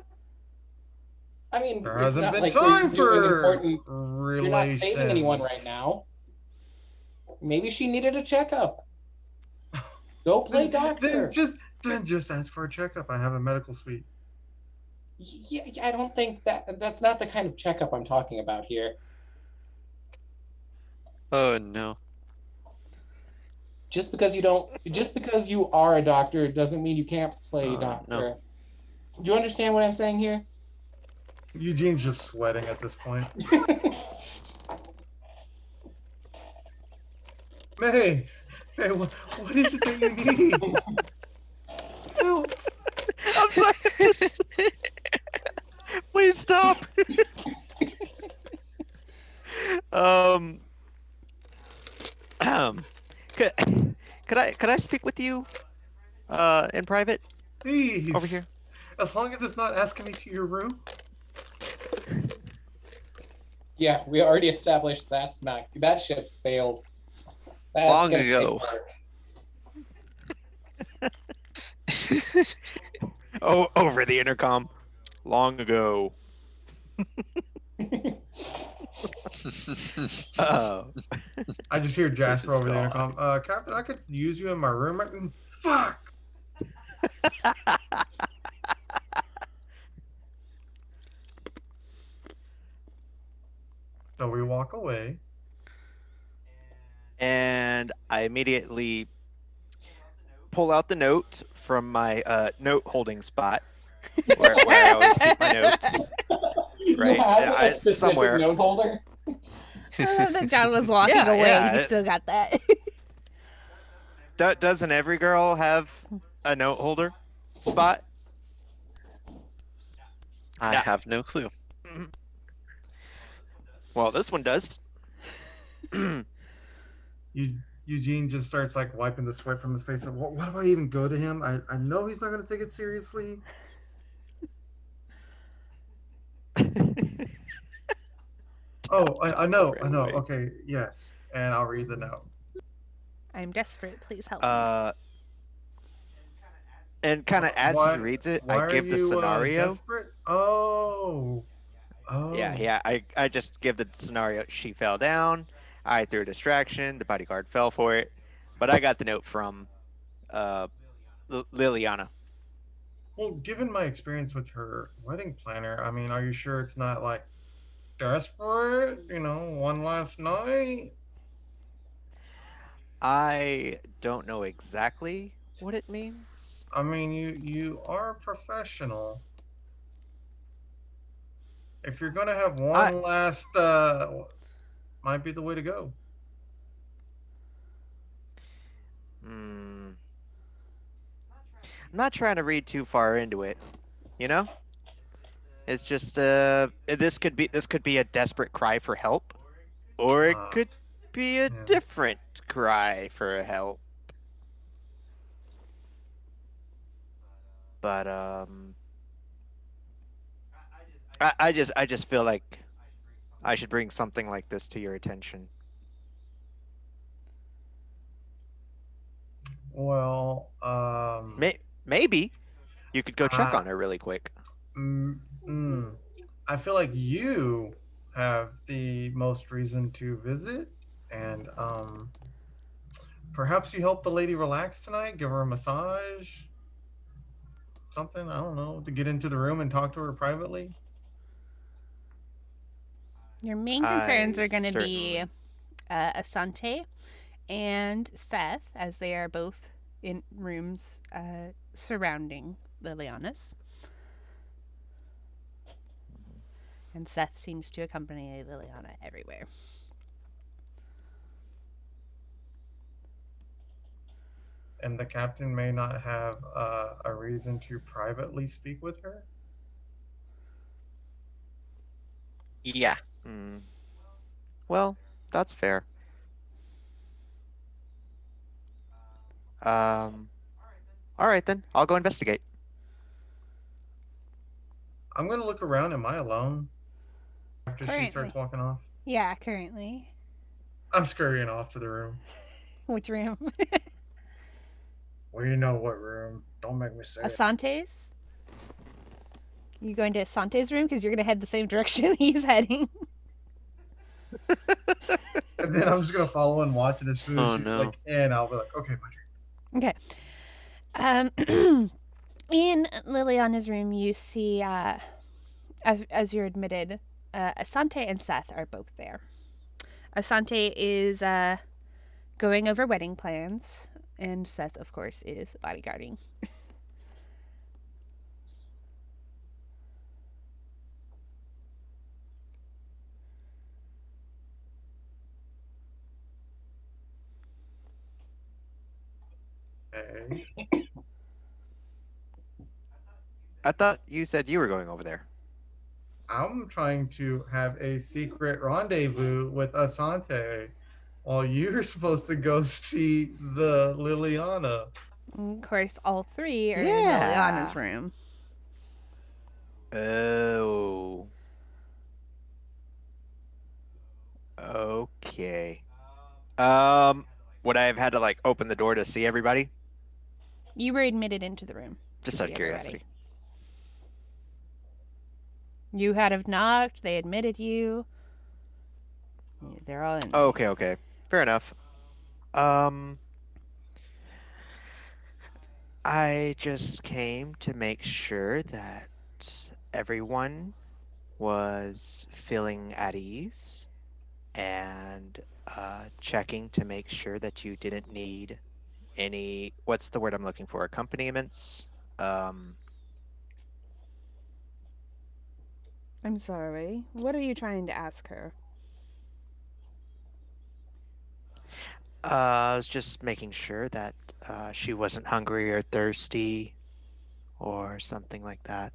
I mean, There it's hasn't not been like time you're doing for important. relations. You're not saving anyone right now. Maybe she needed a checkup. Go play doctor. Then just ask for a checkup. I have a medical suite. Yeah, I don't think that's not the kind of checkup I'm talking about here. Oh no. Just because you are a doctor doesn't mean you can't play doctor. No. Do you understand what I'm saying here? Eugene's just sweating at this point. May, what is it that you need? Help. I'm sorry. Please stop. Could I speak with you in private Please. over here? As long as it's not asking me to your room. Yeah, we already established that ship sailed. That's Long gonna ago. Oh, over the intercom. Long ago. Oh. I just hear Jasper is over the gone. intercom. Captain, I could use you in my room. Fuck. So we walk away. And I immediately pull out the note from my note holding spot where I always keep my notes. Right? You have a specific somewhere. note holder. That John was walking Yeah, away and yeah. he still got that. Doesn't every girl have a note holder spot? I Yeah. have no clue. Well, this one does. Eugene just starts like wiping the sweat from his face. Like, why do I even go to him? I know he's not going to take it seriously. Oh, I know. Okay, yes. And I'll read the note. I'm desperate. Please help me. And kind of as he reads it, I give the scenario. Desperate? Oh. Yeah. I just give the scenario. She fell down. I threw a distraction. The bodyguard fell for it. But I got the note from Liliana. Well, given my experience with her wedding planner, I mean, are you sure it's not like desperate? One last night? I don't know exactly what it means. I mean, you are a professional. If you're gonna have one last, might be the way to go. I'm not trying to read too far into it, It's just this could be a desperate cry for help, or it could be a different cry for help. But I just feel like I should bring something like this to your attention. Well, maybe you could go check on her really quick. I feel like you have the most reason to visit, and perhaps you help the lady relax tonight. Give her a massage, something. I don't know, to get into the room and talk to her privately. Your main concerns are going to be Asante and Seth, as they are both in rooms surrounding Liliana's. And Seth seems to accompany Liliana everywhere. And the captain may not have a reason to privately speak with her. Yeah. Hmm. Well, that's fair. All right then. I'll go investigate. I'm gonna look around. Am I alone? After she starts Currently. walking off, Yeah, currently. I'm scurrying off to the room. Which room? Well, you know what room. Don't make me say it. Asante's? You going to Asante's room? Because you're going to head the same direction he's heading. And then I'm just gonna follow and watch it. As soon as Oh, she's no. like in, I'll be like, okay, my turn. Okay. In Liliana's room, you see, as you're admitted, Asante and Seth are both there. Asante is going over wedding plans, and Seth, of course, is bodyguarding. Okay. I thought you said you were going over there. I'm trying to have a secret rendezvous with Asante while you're supposed to go see the Liliana. And of course, all three are in Yeah. Liliana's room. Oh. Okay. Would I have had to like open the door to see everybody? You were admitted into the room. Just to out see of everybody. curiosity. You had have knocked. They admitted you. They're all in. Oh, okay. Fair enough. I just came to make sure that everyone was feeling at ease and checking to make sure that you didn't need any, what's the word I'm looking for? Accompaniments? I'm sorry. What are you trying to ask her? I was just making sure that she wasn't hungry or thirsty or something like that.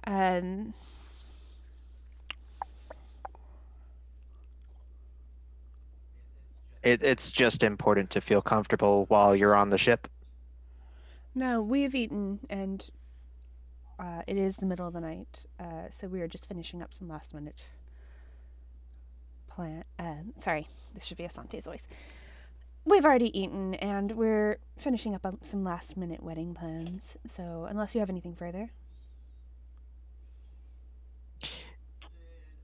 Um. It's just important to feel comfortable while you're on the ship. No, we've eaten, and it is the middle of the night, so we are just finishing up some last minute plan. Sorry, this should be Asante's voice. We've already eaten, and we're finishing up some last minute wedding plans. So, unless you have anything further.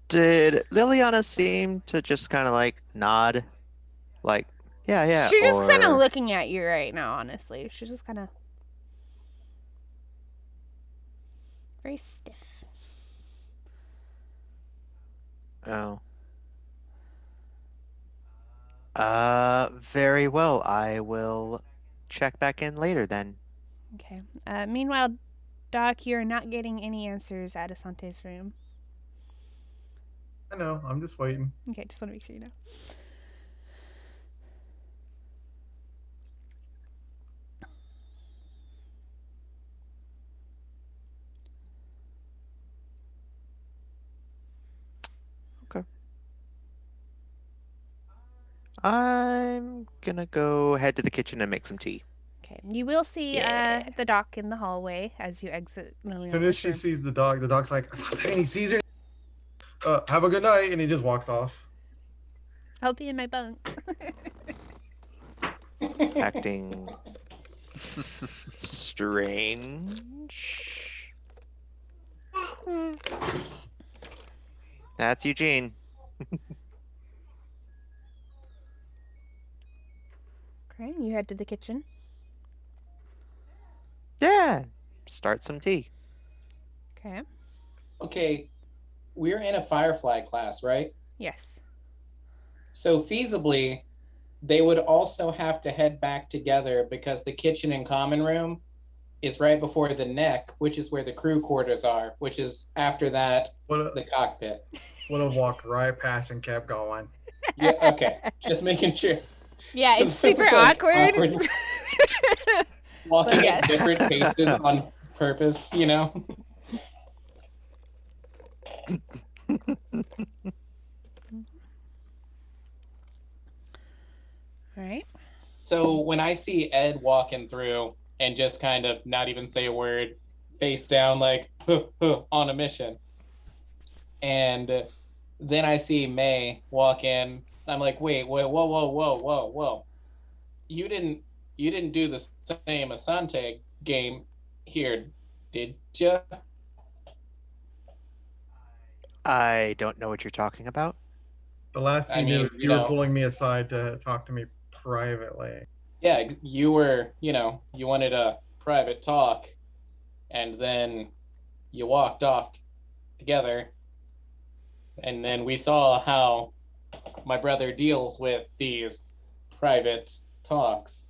Did Liliana seem to just kind of like nod? Like, yeah, She's just kind of or- looking at you right now, honestly. She's just kind of very stiff. Oh. Very well. I will check back in later then. Okay. Meanwhile, Doc, you're not getting any answers at Asante's room. I know. I'm just waiting. Okay, just want to make sure you know. I'm gonna go head to the kitchen and make some tea. Okay. You will see Yeah. the Doc in the hallway as you exit Liliana's As soon as she room. sees the dog's like, Asante, and he sees her. Have a good night, and he just walks off. I'll be in my bunk. Acting strange. That's Eugene. Okay, you head to the kitchen. Yeah. Start some tea. Okay. Okay, we're in a Firefly class, right? Yes. So feasibly, they would also have to head back together because the kitchen and common room is right before the neck, which is where the crew quarters are, which is after that, the cockpit. Would have walked right past and kept going. Yeah, okay. Just making sure. Yeah, it's 'Cause it super was, like, awkward. Walking But at different paces on purpose, you know? All right. So when I see Ed walking through and just kind of not even say a word, face down, like, on a mission. And then I see May walk in. I'm like, wait, whoa, whoa, whoa, whoa, whoa, whoa. You didn't do the same Asante game here, did you? I don't know what you're talking about. The last I you knew mean, is you were pulling me aside to talk to me privately. Yeah, you were, you wanted a private talk, and then you walked off together, and then we saw how my brother deals with these private talks.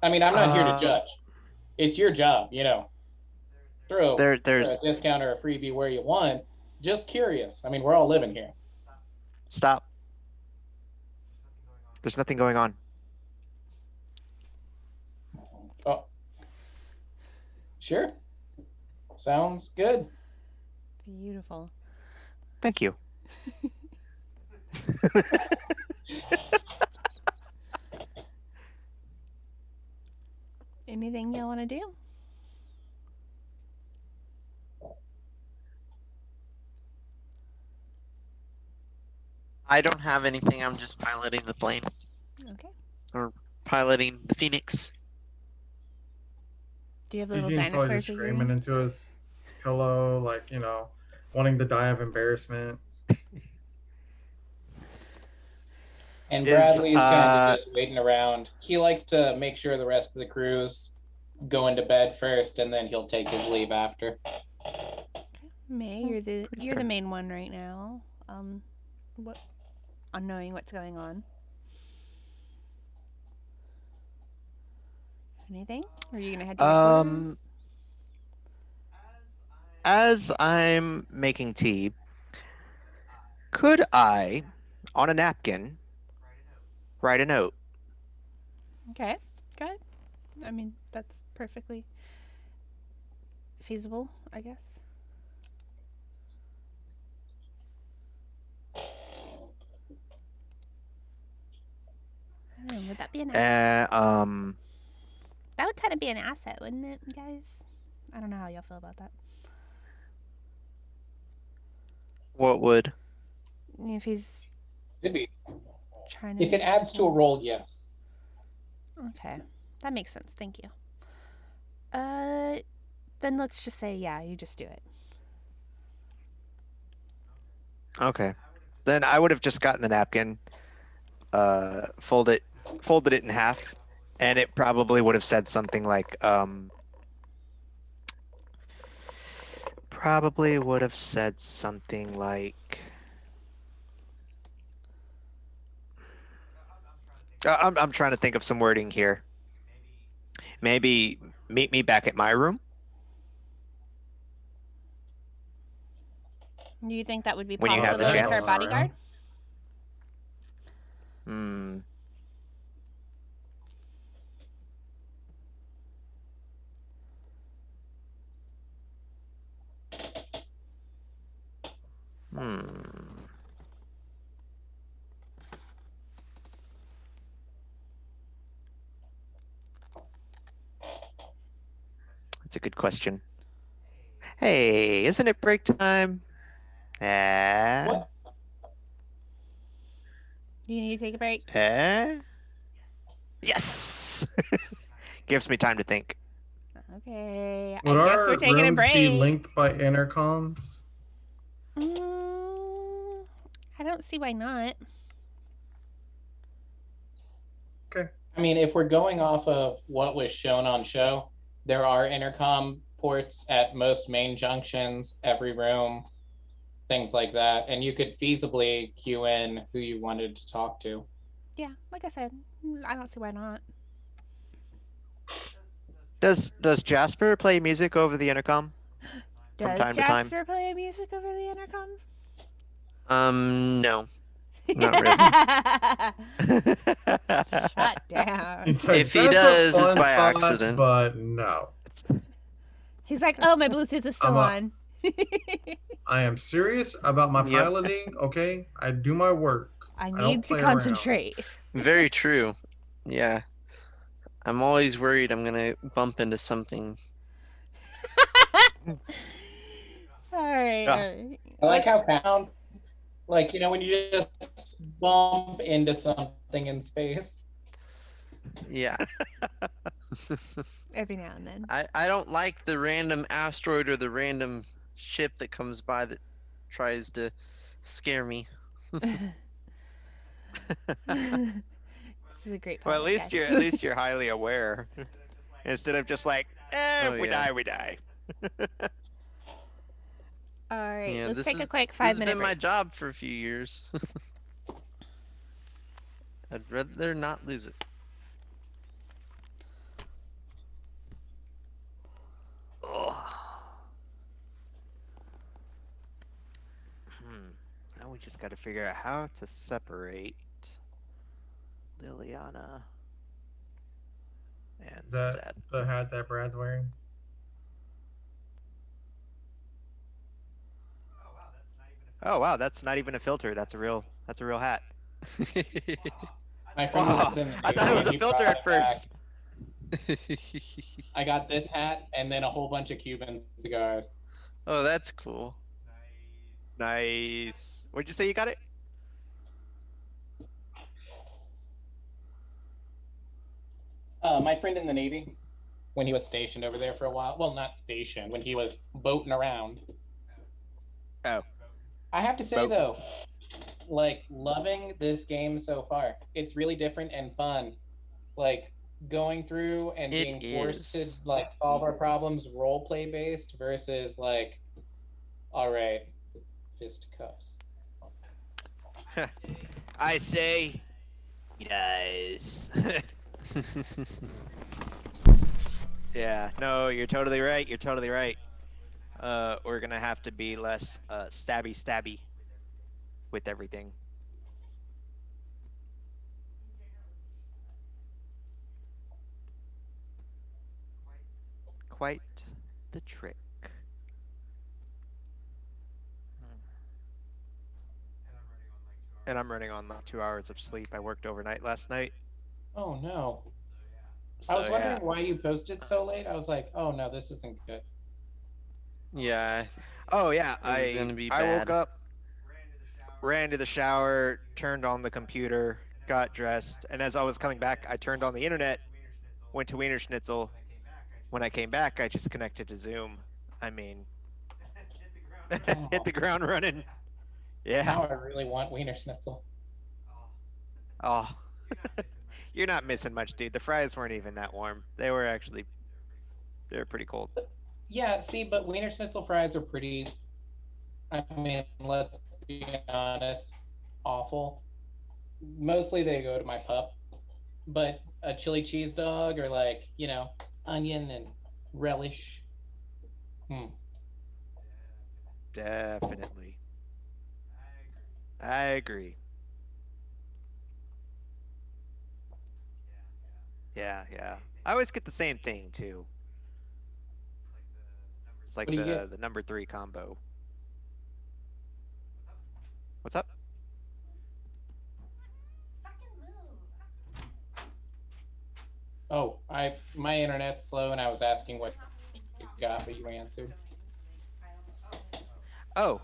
I mean, I'm not here to judge. It's your job, throw There's a discount or a freebie where you want. Just curious. I mean, we're all living here. Stop. There's nothing going on. Oh, sure. Sounds good. Beautiful. Thank you. Anything you want to do? I don't have anything. I'm just piloting the plane. Okay. Or piloting the Phoenix. Do you have little Eugene's probably dinosaurs just that you're screaming in? into his pillow, like, wanting to die of embarrassment. And Bradley's kind of just waiting around. He likes to make sure the rest of the crew's going to bed first, and then he'll take his leave after. May, you're the main one right now. What on knowing what's going on? Anything? Or are you gonna head to your quarters? As I'm making tea, could I, on a napkin, write a note? Okay. Go ahead. I mean, that's perfectly feasible, I guess. I don't know, would that be an asset? That would kind of be an asset, wouldn't it, guys? I don't know how y'all feel about that. What would? If he's Could be. trying to If it adds to a roll, yes. Okay. That makes sense. Thank you. Then let's just say, yeah, you just do it. Okay. Then I would have just gotten the napkin, folded it in half, and it probably would have said something like, I'm trying to think of some wording here. Maybe meet me back at my room. Do you think that would be When you have the possible with our chance. bodyguard? Hmm. That's a good question. Hey, isn't it break time? What? Do you need to take a break? Yes. Gives me time to think. Okay. Would I guess our we're taking a rooms break. be linked by intercoms? I don't see why not. Okay. I mean, if we're going off of what was shown on show, there are intercom ports at most main junctions, every room. things like that, and you could feasibly queue in who you wanted to talk to. Yeah, like I said, I don't see why not. Does Jasper play music over the intercom from Does time to time? Jasper play music over the intercom? No, not really. Shut down. He's like, If he that's a does, it's fun by thought, accident. but no. He's like, oh, my Bluetooth is still on. I am serious about my Yep. piloting, okay? I do my work. I don't need to play around. concentrate. Very true. Yeah. I'm always worried I'm gonna bump into something. All right. Yeah. All right. I like Let's- how pounds, like, when you just bump into something in space. Yeah. every now and then. I don't like the random asteroid or the random ship that comes by that tries to scare me. This is a great. Well, Podcast. at least you're highly aware, instead of just like, Oh, if we yeah. die, we die. All right. Yeah, Let's this take a is- quick This 5 has minute been my break. job for a few years. I'd rather not lose it. Now we just got to figure out how to separate Liliana and Is that Seth. the hat that Brad's wearing? Oh wow, that's not even a filter. That's a real hat. My friend Wow. was in the I thought it was a Navy, filter brought at it back. first. I got this hat and then a whole bunch of Cuban cigars. Oh, that's cool. Nice. What'd you say you got it? My friend in the Navy, when he was stationed over there for a while. Well, not stationed, when he was boating around. Oh. I have to say, Boat. though, like, loving this game so far. It's really different and fun. Like, going through and It being forced is. to, like, solve our problems role play based versus, like, all right, fisticuffs. I say, he dies. Yeah, no, you're totally right. You're totally right. We're gonna have to be less stabby with everything. Quite the trick. And I'm running on like 2 hours of sleep. I worked overnight last night. Oh, no. So I was wondering yeah. why you posted so late. I was like, oh, no, this isn't good. Yeah, Oh yeah, it was gonna be I woke bad. up, ran to the shower, turned on the computer, got dressed, and as I was coming back, I turned on the internet, went to Wiener Schnitzel. When I came back, I just connected to Zoom. I mean, hit the ground running. Yeah. Now I really want Wiener Schnitzel. Oh, you're not missing much, dude. The fries weren't even that warm. They were pretty cold. Yeah, see, but Wiener Schnitzel fries are pretty, I mean, let's be honest, awful. Mostly they go to my pup, but a chili cheese dog or like, onion and relish. Definitely. I agree. Yeah. I always get the same thing too. It's like What do you get? the number 3 combo. What's up? Oh, my internet's slow and I was asking what you got, but you answered. Oh.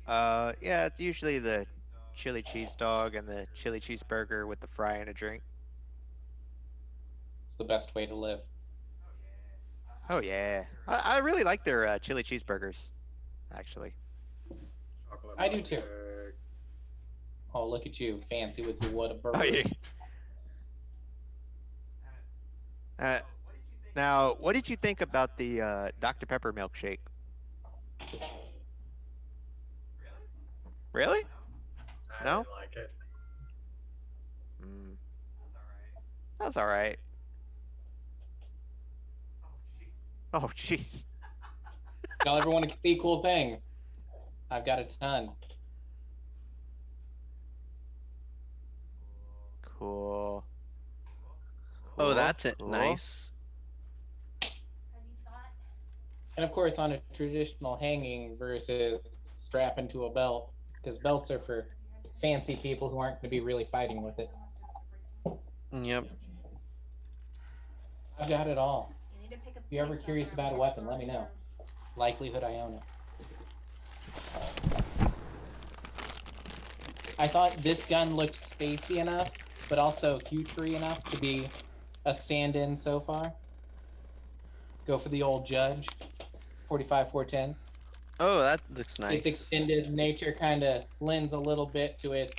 Yeah, it's usually the chili cheese dog and the chili cheeseburger with the fry and a drink. It's the best way to live. Oh yeah, I really like their chili cheeseburgers, actually. Chocolate I do too. milkshake. Oh, look at you, fancy with your Whataburger. Oh yeah. Now, what did you think about the Dr. Pepper milkshake? Really? I No? didn't like it. Mm. That's all right. Oh, jeez. Y'all ever want to see cool things? I've got a ton. Cool. Oh, that's it. cool. Nice. And of course, on a traditional hanging versus strapping to a belt, because belts are for fancy people who aren't going to be really fighting with it. Yep. I've got it all. If you're ever curious about a weapon, let me know. Likelihood I own it. I thought this gun looked spacey enough, but also futury enough to be a stand-in so far. Go for the old Judge, 45-410. Oh, that looks Its nice. extended nature kind of lends a little bit to its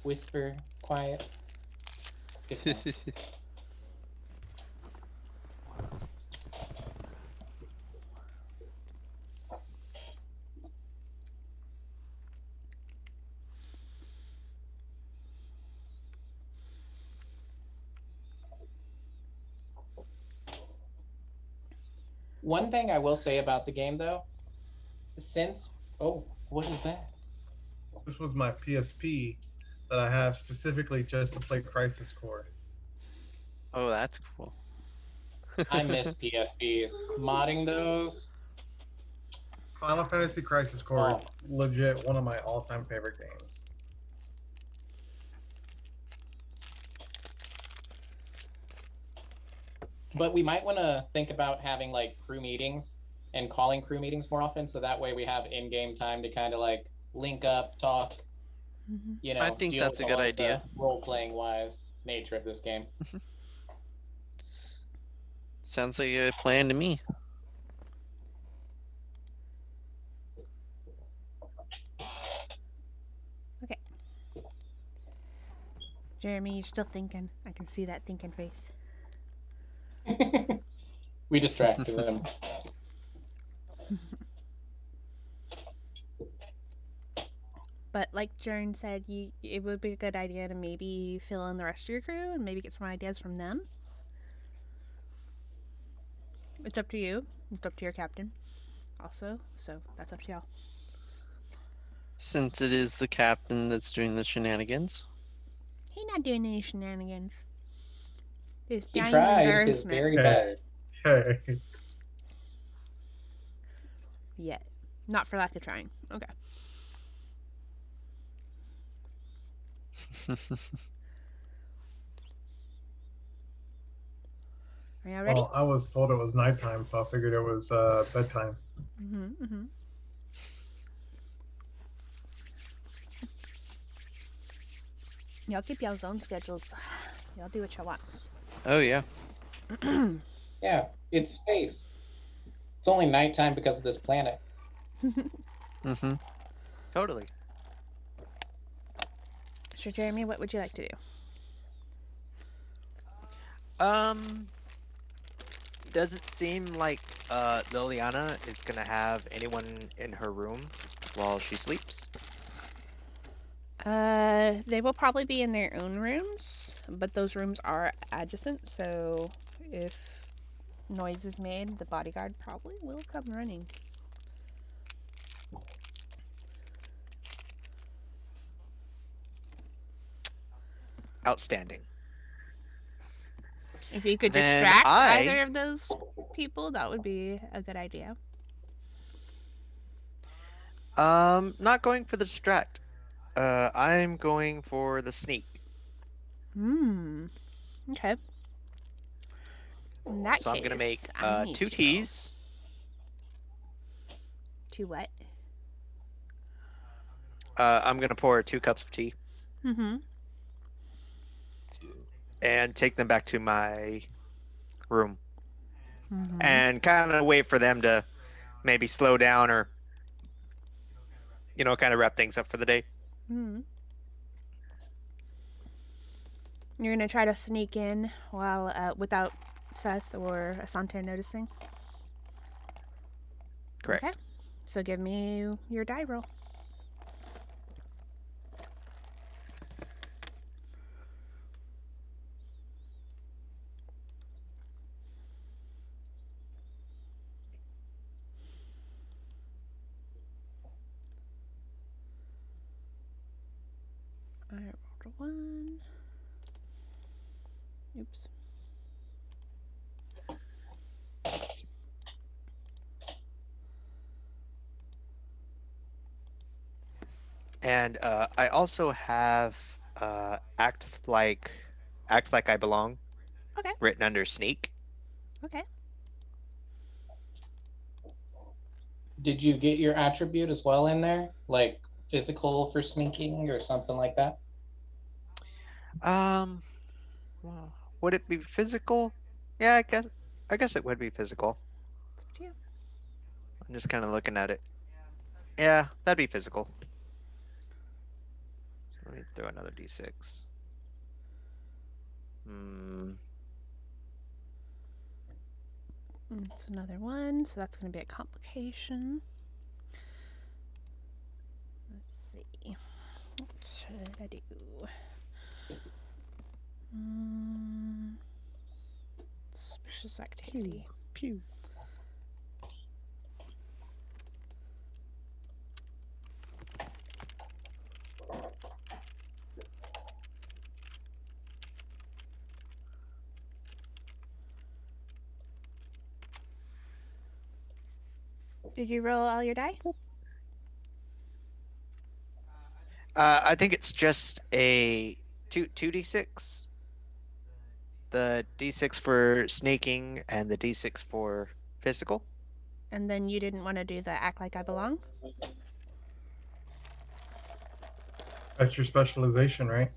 whisper, quiet. Good times. One thing I will say about the game, though, what is that? This was my PSP that I have specifically just to play Crisis Core. Oh, that's cool. I miss PSPs. Modding those. Final Fantasy Crisis Core is legit one of my all-time favorite games. But we might want to think about having like crew meetings and calling crew meetings more often, so that way we have in-game time to kind of like link up, talk. Mm-hmm. You know, I think deal that's with a good all of the idea. role-playing wise nature of this game. Sounds like a plan to me. Okay. Jeremy, you're still thinking. I can see that thinking face. We distracted him. But like Jern said, it would be a good idea to maybe fill in the rest of your crew and maybe get some ideas from them. It's up to you. It's up to your captain also. So that's up to y'all. Since it is the captain that's doing the shenanigans. He's not doing any shenanigans. It's He dying tried his embarrassment. very best. Hey. Yet. Not for lack of trying. Okay. Are y'all ready? Well, I was told it was nighttime, so I figured it was bedtime. Mm-hmm, mm-hmm. Y'all keep y'all's own schedules. Y'all do what y'all want. Oh, yeah. Yeah, it's space. It's only nighttime because of this planet. Mm-hmm. Totally. So, Jeremy, what would you like to do? Does it seem like Liliana is gonna have anyone in her room while she sleeps? They will probably be in their own rooms, but those rooms are adjacent, so if noise is made, the bodyguard probably will come running. Outstanding. If you could Then distract I- either of those people, that would be a good idea. Not going for the distract. I'm going for the sneak. Okay. In that So I'm case, gonna make I need 2 to roll. teas. To what? I'm gonna pour 2 cups of tea Mm-hmm. and take them back to my room Mm-hmm. and kind of wait for them to maybe slow down or kind of wrap things up for the day. Mm-hmm. You're gonna try to sneak in while without Seth or Asante noticing. Correct. Okay. So give me your die roll. Rolled a 1. Oops. And I also have act like I belong Okay. written under sneak. Okay. Did you get your attribute as well in there? Like physical for sneaking or something like that? Well, would it be physical? Yeah, I guess it would be physical. It's up to you. I'm just kind of looking at it. Yeah, that'd be physical. So let me throw another d6. It's another 1, so that's going to be a complication. Let's see. What should I do? Suspicious activity. Pew. Did you roll all your die? I think it's just a 2d6. The d6 for sneaking and the d6 for physical. And then you didn't want to do the act like I belong? That's your specialization, right?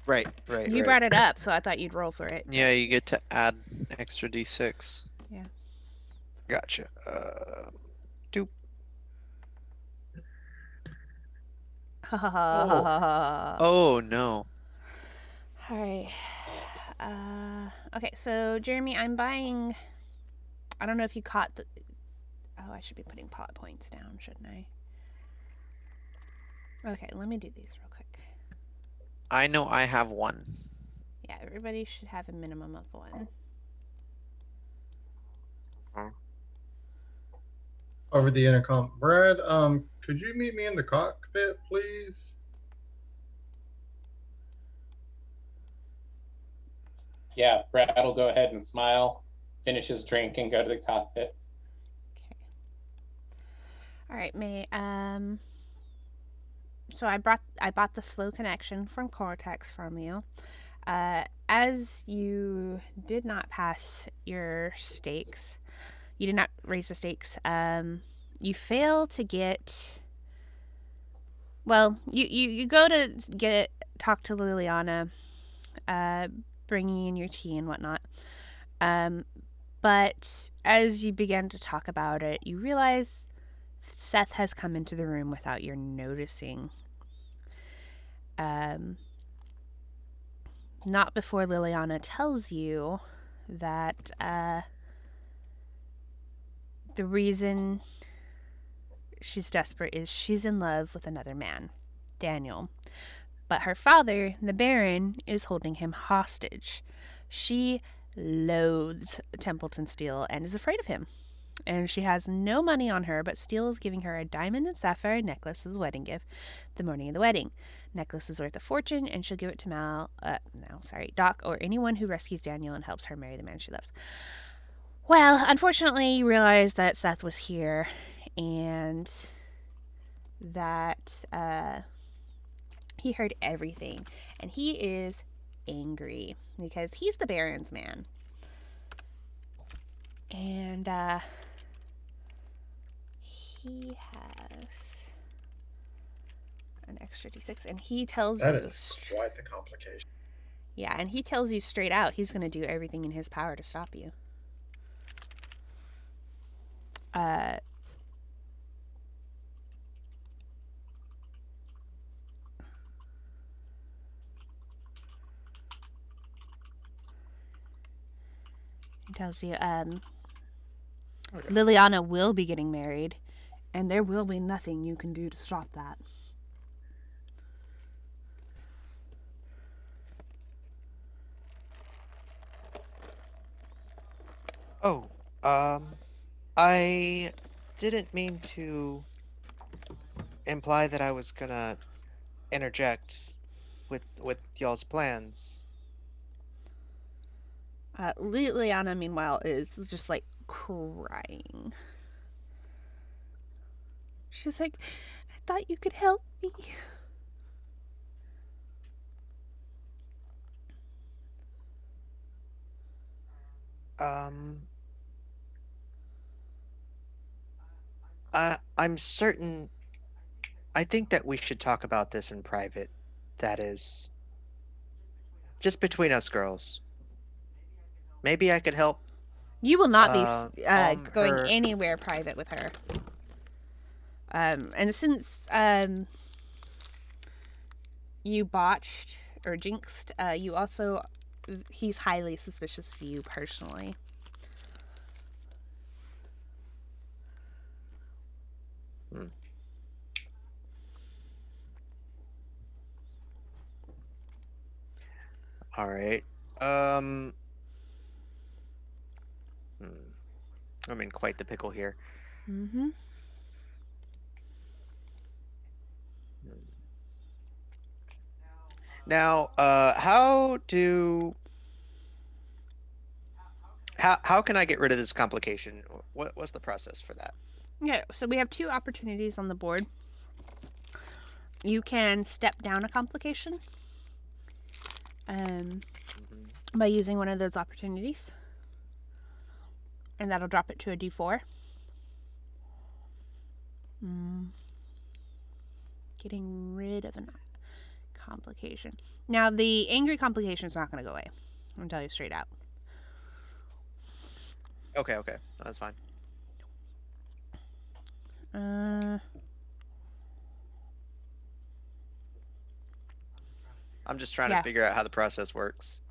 Right. You brought it up, so I thought you'd roll for it. Yeah, you get to add extra d6. Gotcha. Oh no. Alright. Okay, so Jeremy, I'm buying. I don't know if you caught the. Oh, I should be putting plot points down, shouldn't I? Okay, let me do these real quick. I know I have 1. Yeah, everybody should have a minimum of 1. Over the intercom. Brad, could you meet me in the cockpit, please? Yeah, Brad will go ahead and smile, finish his drink, and go to the cockpit. Okay. All right, May. So I bought the slow connection from Cortex from you. As you did not pass your stakes, you did not raise the stakes. You fail to get. Well, you go to talk to Liliana, bringing in your tea and whatnot. But as you begin to talk about it, you realize Seth has come into the room without your noticing. Not before Liliana tells you that the reason she's desperate is she's in love with another man, Daniel. But her father, the Baron, is holding him hostage. She loathes Templeton Steele and is afraid of him. And she has no money on her, but Steele is giving her a diamond and sapphire necklace as a wedding gift the morning of the wedding. Necklace is worth a fortune, and she'll give it to Doc, or anyone who rescues Daniel and helps her marry the man she loves. Well, unfortunately, you realize that Seth was here, and that he heard everything, and he is angry because he's the Baron's man. And he has an extra d6, and he tells That you. That is quite the complication. Yeah, and he tells you straight out he's going to do everything in his power to stop you. He tells you, Liliana will be getting married, and there will be nothing you can do to stop that. Oh, I didn't mean to imply that I was gonna interject with y'all's plans. Liana, meanwhile, is just like crying. She's like, I thought you could help me. Um, I'm certain. I think that we should talk about this in private. That is, just between us girls. Maybe I could help You will not be going her. anywhere private with her. And since you botched or jinxed, you also, he's highly suspicious of you personally. Hmm. All right. Um. I'm in quite the pickle here. Mm-hmm. Now, how can I get rid of this complication? What's the process for that? Yeah, so we have 2 opportunities on the board. You can step down a complication by using one of those opportunities, and that'll drop it to a D4. Getting rid of a complication. Now, the angry complication is not going to go away. I'm going to tell you straight out. Okay, that's fine. I'm just trying to figure out how the process works.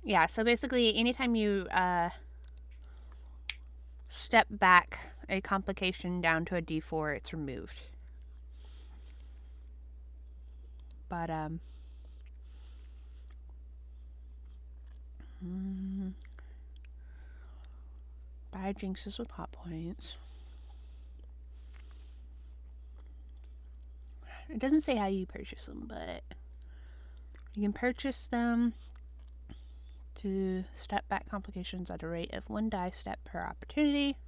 Yeah, so basically, anytime you step back a complication down to a D4, it's removed. But, buy jinxes with hot points. It doesn't say how you purchase them, but you can purchase them to step back complications at a rate of 1 die step per opportunity.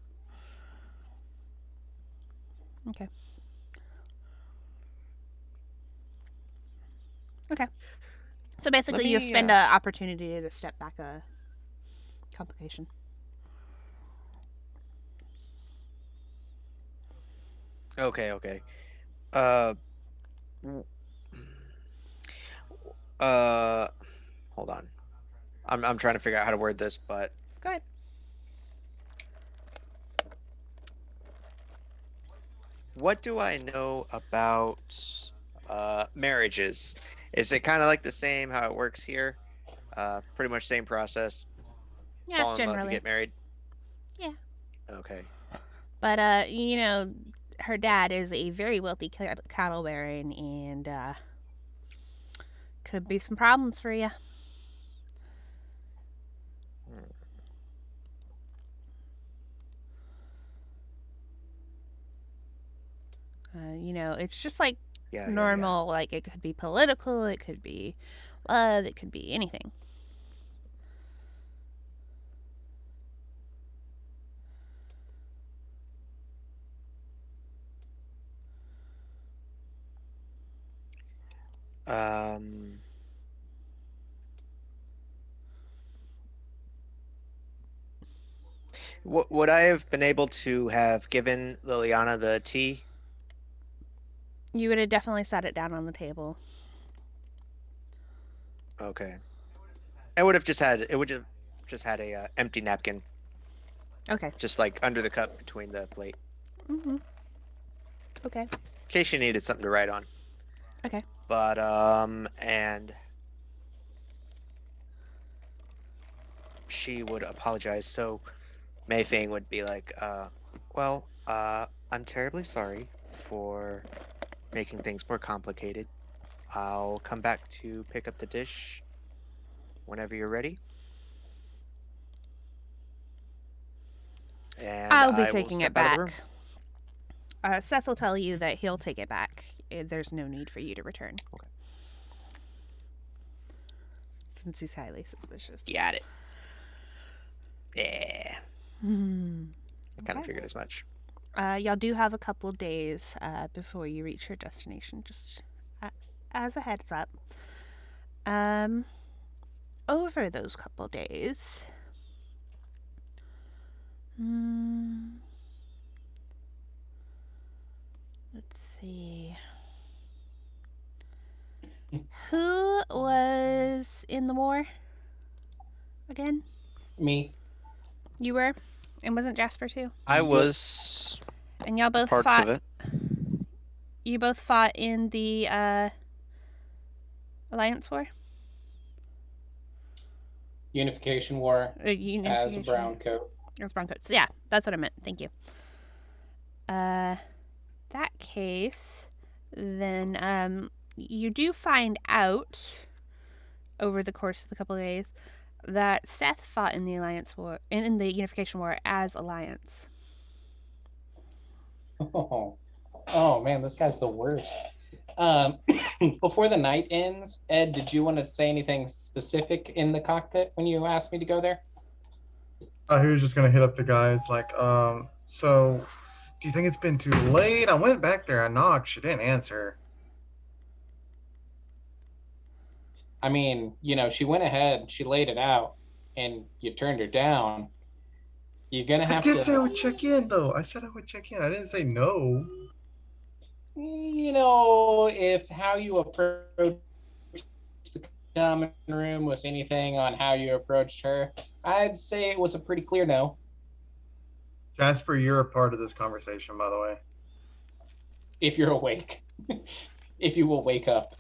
Okay. So basically, you spend an opportunity to step back a complication. Okay. Hold on. I'm trying to figure out how to word this, but Go ahead. what do I know about marriages? Is it kind of like the same how it works here? Pretty much same process. Yeah, Fall in love, you generally. get married. Yeah. Okay. But her dad is a very wealthy cattle baron, and could be some problems for you. It's just like normal. Like, it could be political, it could be love, it could be anything. Would I have been able to have given Liliana the tea? You would have definitely set it down on the table. Okay. It would have just had a empty napkin. Okay. Just like under the cup between the plate. Mm-hmm. Okay. In case she needed something to write on. Okay. But and she would apologize. So Mayfang would be like, I'm terribly sorry for making things more complicated. I'll come back to pick up the dish whenever you're ready. And I'll be I taking will it step out of back. the room. Seth will tell you that he'll take it back. There's no need for you to return. Okay. since he's highly suspicious. Got it. Yeah. I kind of Okay. figured as much. Y'all do have a couple days before you reach your destination, just as a heads up. Over those couple days, let's see. Who was in the war again? Me. You were? And wasn't Jasper too? I Yep. was And y'all both parts fought. of it. You both fought in the Alliance War? Unification War as a Unification. brown coat. As brown coats. Yeah, that's what I meant. Thank you. That case, then you do find out over the course of the couple of days that Seth fought in the Alliance War, in the Unification War as Alliance. Oh man, this guy's the worst. Before the night ends, Ed, did you want to say anything specific in the cockpit when you asked me to go there? He was just gonna hit up the guys like, so do you think it's been too late? I went back there, I knocked, she didn't answer. I mean, she went ahead, she laid it out, and you turned her down. You're gonna I have did to. say I would check in though. I said I would check in. I didn't say no. If how you approach the common room was anything on how you approached her, I'd say it was a pretty clear no. Jasper, you're a part of this conversation, by the way. If you're awake. If you will wake up.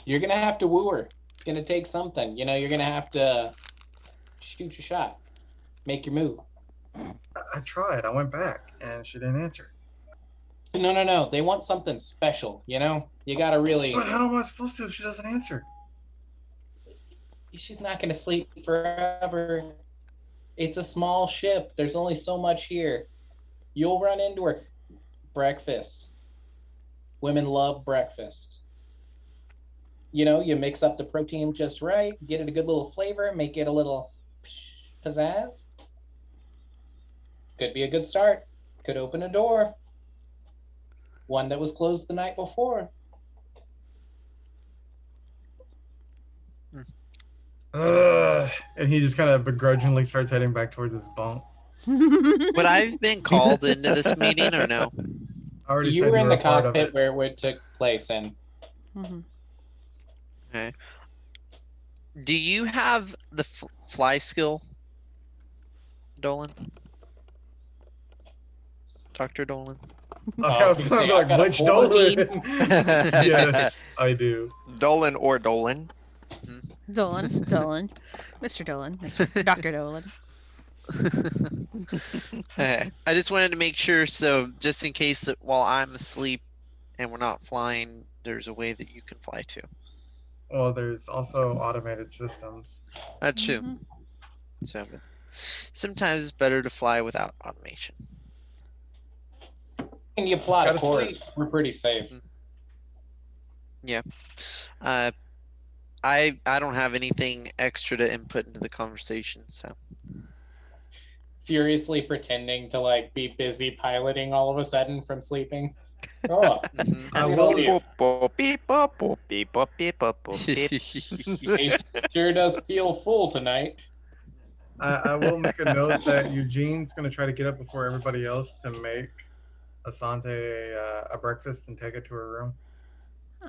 You're gonna have to woo her. It's gonna take something. You're gonna have to shoot your shot. Make your move. I tried. I went back, and she didn't answer. No. They want something special, You gotta really. But how am I supposed to if she doesn't answer? She's not gonna sleep forever. It's a small ship. There's only so much here. You'll run into her. Breakfast. Women love breakfast. You mix up the protein just right, get it a good little flavor, make it a little pizzazz. Could be a good start. Could open a door. One that was closed the night before. And he just kind of begrudgingly starts heading back towards his bunk. Would I've been called into this meeting or no? I already You said were you in were the a part of cockpit it. where it took place, and Okay. Do you have the fly skill, Dolan? Dr. Dolan? Okay, I was gonna be I've like, got a which full Dolan? Yes, I do. Dolan or Dolan. Dolan. Mr. Dolan. Dr. Dolan. Okay. I just wanted to make sure, so just in case that while I'm asleep and we're not flying, there's a way that you can fly too. Well, there's also automated systems. That's true. So, but sometimes it's better to fly without automation. and you plot a gotta course. sleep. We're pretty safe. Yeah. I don't have anything extra to input into the conversation, so. Furiously pretending to be busy piloting all of a sudden from sleeping. Oh, I look at will- all these. Boop, beep, boop, boop, beep, boop, beep, boop, boop, beep. It sure does feel full tonight. I will make a note that Eugene's gonna try to get up before everybody else to make Asante a breakfast and take it to her room.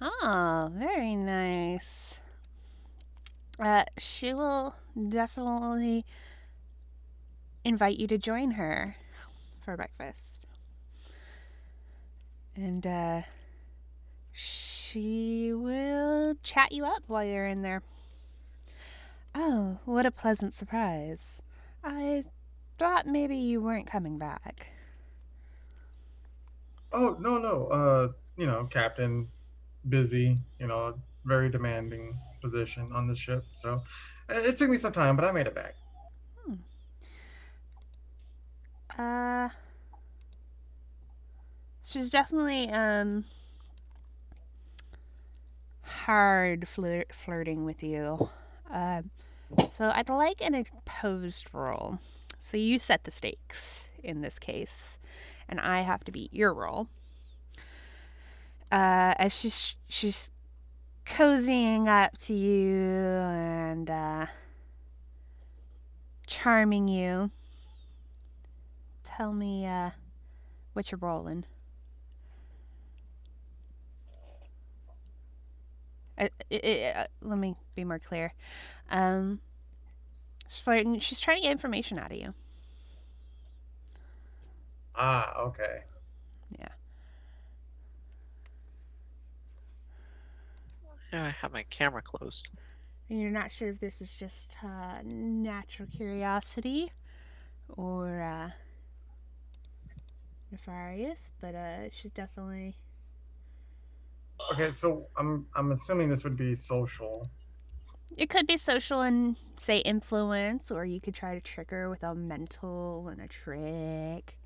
Oh, very nice. She will definitely invite you to join her for breakfast. And she will chat you up while you're in there. Oh, what a pleasant surprise. I thought maybe you weren't coming back. Oh no, captain, busy, very demanding position on the ship. So it took me some time, but I made it back. She's definitely hard flirting with you. So I'd like an opposed roll. So you set the stakes in this case, and I have to beat your roll. As she's cozying up to you and charming you. Tell me what you're rolling. Let me be more clear. She's trying to get information out of you. Ah, okay. Yeah. Yeah, I have my camera closed. And you're not sure if this is just natural curiosity or nefarious, but she's definitely. Okay, so I'm assuming this would be social. It could be social and say influence, or you could try to trick her with a mental and a trick.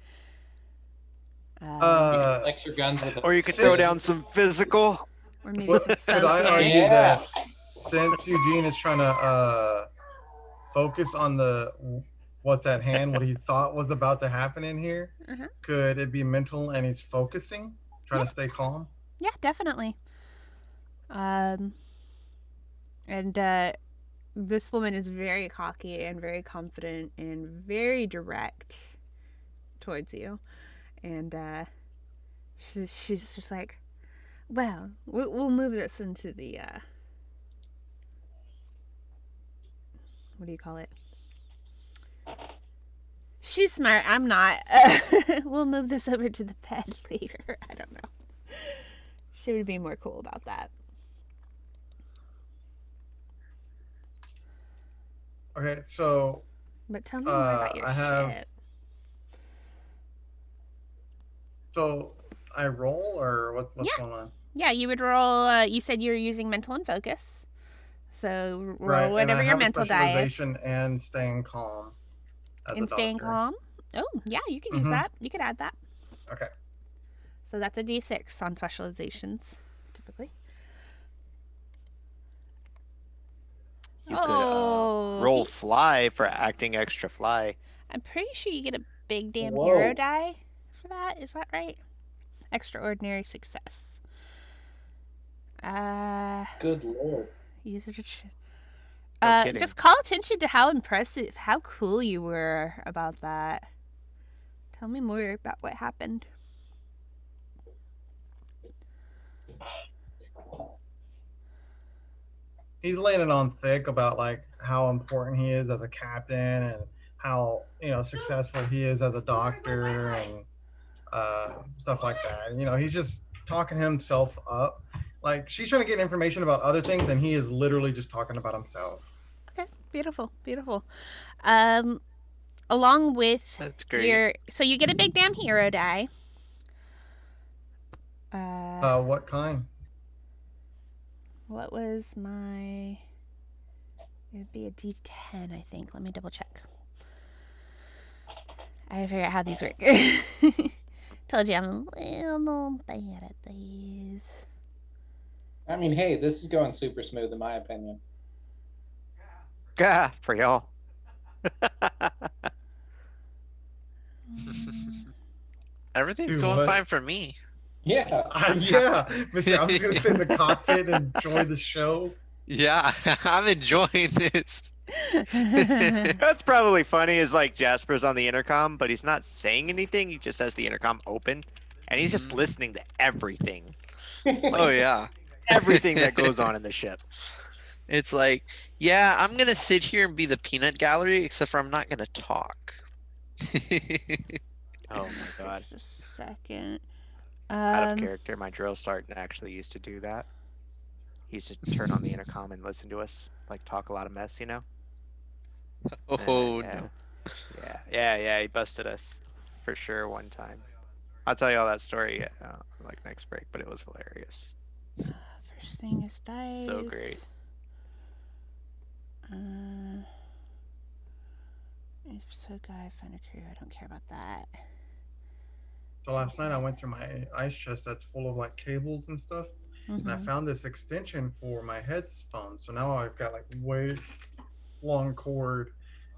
Flex your guns with Or you could throw down some physical. Or maybe Well, some could I focus. argue Yeah. that since Eugene is trying to focus on what's at hand, what he thought was about to happen in here, Uh-huh. could it be mental and he's focusing, trying to stay calm? Yeah, definitely. And this woman is very cocky and very confident and very direct towards you. And she's just like, well, we'll move this into the, what do you call it? She's smart. I'm not. We'll move this over to the bed later. I don't know. She would be more cool about that. Okay, so But tell me more about your I have- shit. so I roll or what's Yeah. going on? Yeah, you would roll. You said you're using mental and focus. So roll Right, and whatever I your have a mental die is. specialization and staying calm. As And a staying doctor. calm. Oh, yeah, you can use Mhm. that. You could add that. Okay. So that's a D6 on specializations, typically. You Oh, could roll fly for acting extra fly. I'm pretty sure you get a big damn Whoa. hero die for that. Is that right? Extraordinary success. Good lord. Use it. No kidding. Just call attention to how impressive, how cool you were about that. Tell me more about what happened. He's laying it on thick about like how important he is as a captain and how successful he is as a doctor and stuff like that. He's just talking himself up. Like she's trying to get information about other things, and he is literally just talking about himself. Okay, beautiful, beautiful. Along with That's great. so you get a big damn hero die. What kind? What was my? It would be a D10, I think. Let me double check. I gotta figure out how these work. Told you I'm a little bad at these. I mean, hey, this is going super smooth in my opinion. Gah, for y'all. Everything's Dude, going what? fine for me. Yeah. Yeah, Mr. I was gonna sit in the cockpit and enjoy the show. Yeah, I'm enjoying this. That's probably funny is like Jasper's on the intercom, but he's not saying anything. He just has the intercom open and he's just Mhm. listening to everything. Oh yeah. Everything that goes on in the ship. It's like, yeah, I'm gonna sit here and be the peanut gallery, except for I'm not gonna talk. Oh my god. Just a second. Out of character, my drill sergeant actually used to do that. He used to turn on the intercom and listen to us, like talk a lot of mess, you know? Oh yeah. no. Yeah, he busted us for sure one time. I'll tell you all that story like next break, but it was hilarious. First thing is dice. So great. If so, guy, find a crew. I don't care about that. So last night I went through my ice chest that's full of like cables and stuff, and I found this extension for my headphones. So now I've got like way long cord,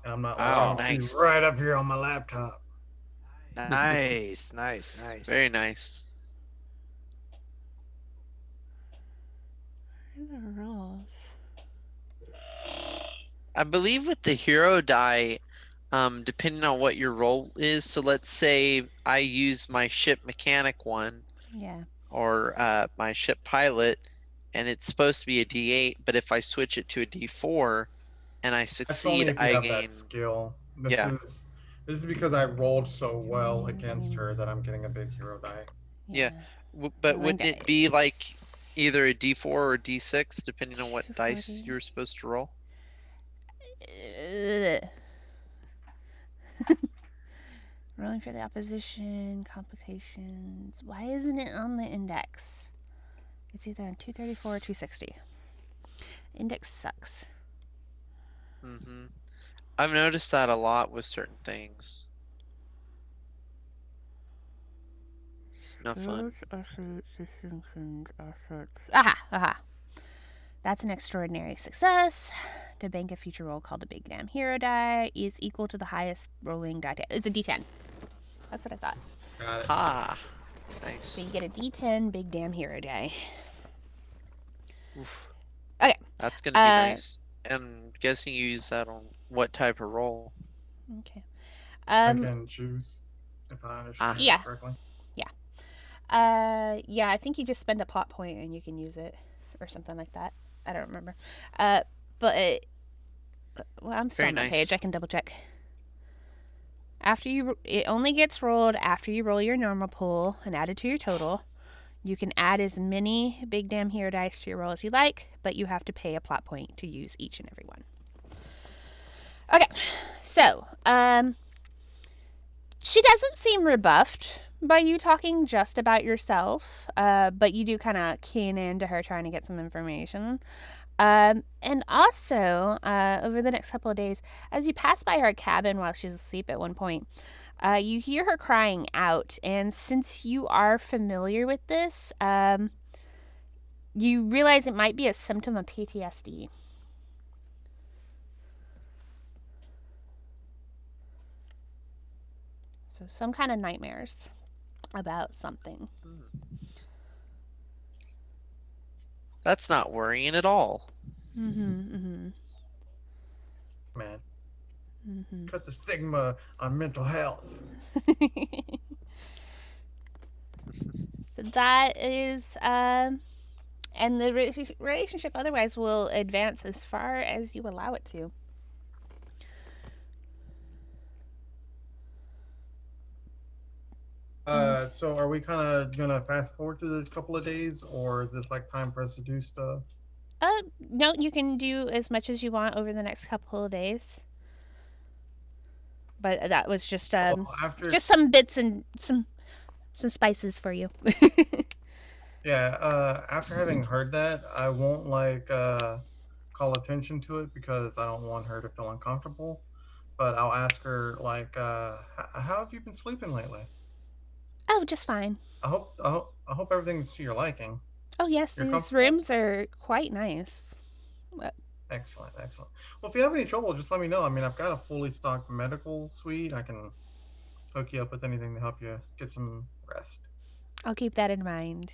and I'm not Oh, like be nice. right up here on my laptop. Nice, nice, nice. Very nice. What are the rules? I believe with the hero die, depending on what your role is. So let's say I use my ship mechanic one Yeah. or my ship pilot, and it's supposed to be a D8, but if I switch it to a D4 and I That's only succeed, if you I have gain. that skill. Yeah. This is because I rolled so well against her that I'm getting a big hero die. Yeah. But Rolling wouldn't it be dice. like either a D4 or a D6, depending on what 240. dice you're supposed to roll? Rolling for the opposition, complications. Why isn't it on the index? It's either on 234 or 260. Index sucks. Mm-hmm. I've noticed that a lot with certain things. It's not fun. Aha! That's an extraordinary success. To bank a future roll called a big damn hero die is equal to the highest rolling die. It's a D10. That's what I thought. Got it. Ah, So you nice. get a D10 big damn hero die. Oof. Okay. That's gonna be nice. And guessing you use that on what type of roll? Okay. I can choose if I understand Yeah. correctly. Yeah, I think you just spend a plot point and you can use it or something like that. I don't remember. But I'm still Very on that nice. page. I can double check. It only gets rolled after you roll your normal pool and add it to your total. You can add as many big damn hero dice to your roll as you like, but you have to pay a plot point to use each and every one. Okay, so she doesn't seem rebuffed by you talking just about yourself, but you do kind of keen into her trying to get some information. And also, over the next couple of days, as you pass by her cabin while she's asleep at one point, you hear her crying out. And since you are familiar with this, you realize it might be a symptom of PTSD. So some kind of nightmares about something. That's not worrying at all. Man, cut the stigma on mental health. So that is, and the relationship otherwise will advance as far as you allow it to. So are we kind of gonna fast forward to the couple of days, or is this like time for us to do stuff? No, you can do as much as you want over the next couple of days. But that was just just some bits and some spices for you. Yeah, after having heard that, I won't like call attention to it because I don't want her to feel uncomfortable. But I'll ask her like, how have you been sleeping lately? Oh, just fine. I hope everything's to your liking. Oh yes, You're these rooms are quite nice. Excellent. Well, if you have any trouble, just let me know. I mean, I've got a fully stocked medical suite. I can hook you up with anything to help you get some rest. I'll keep that in mind.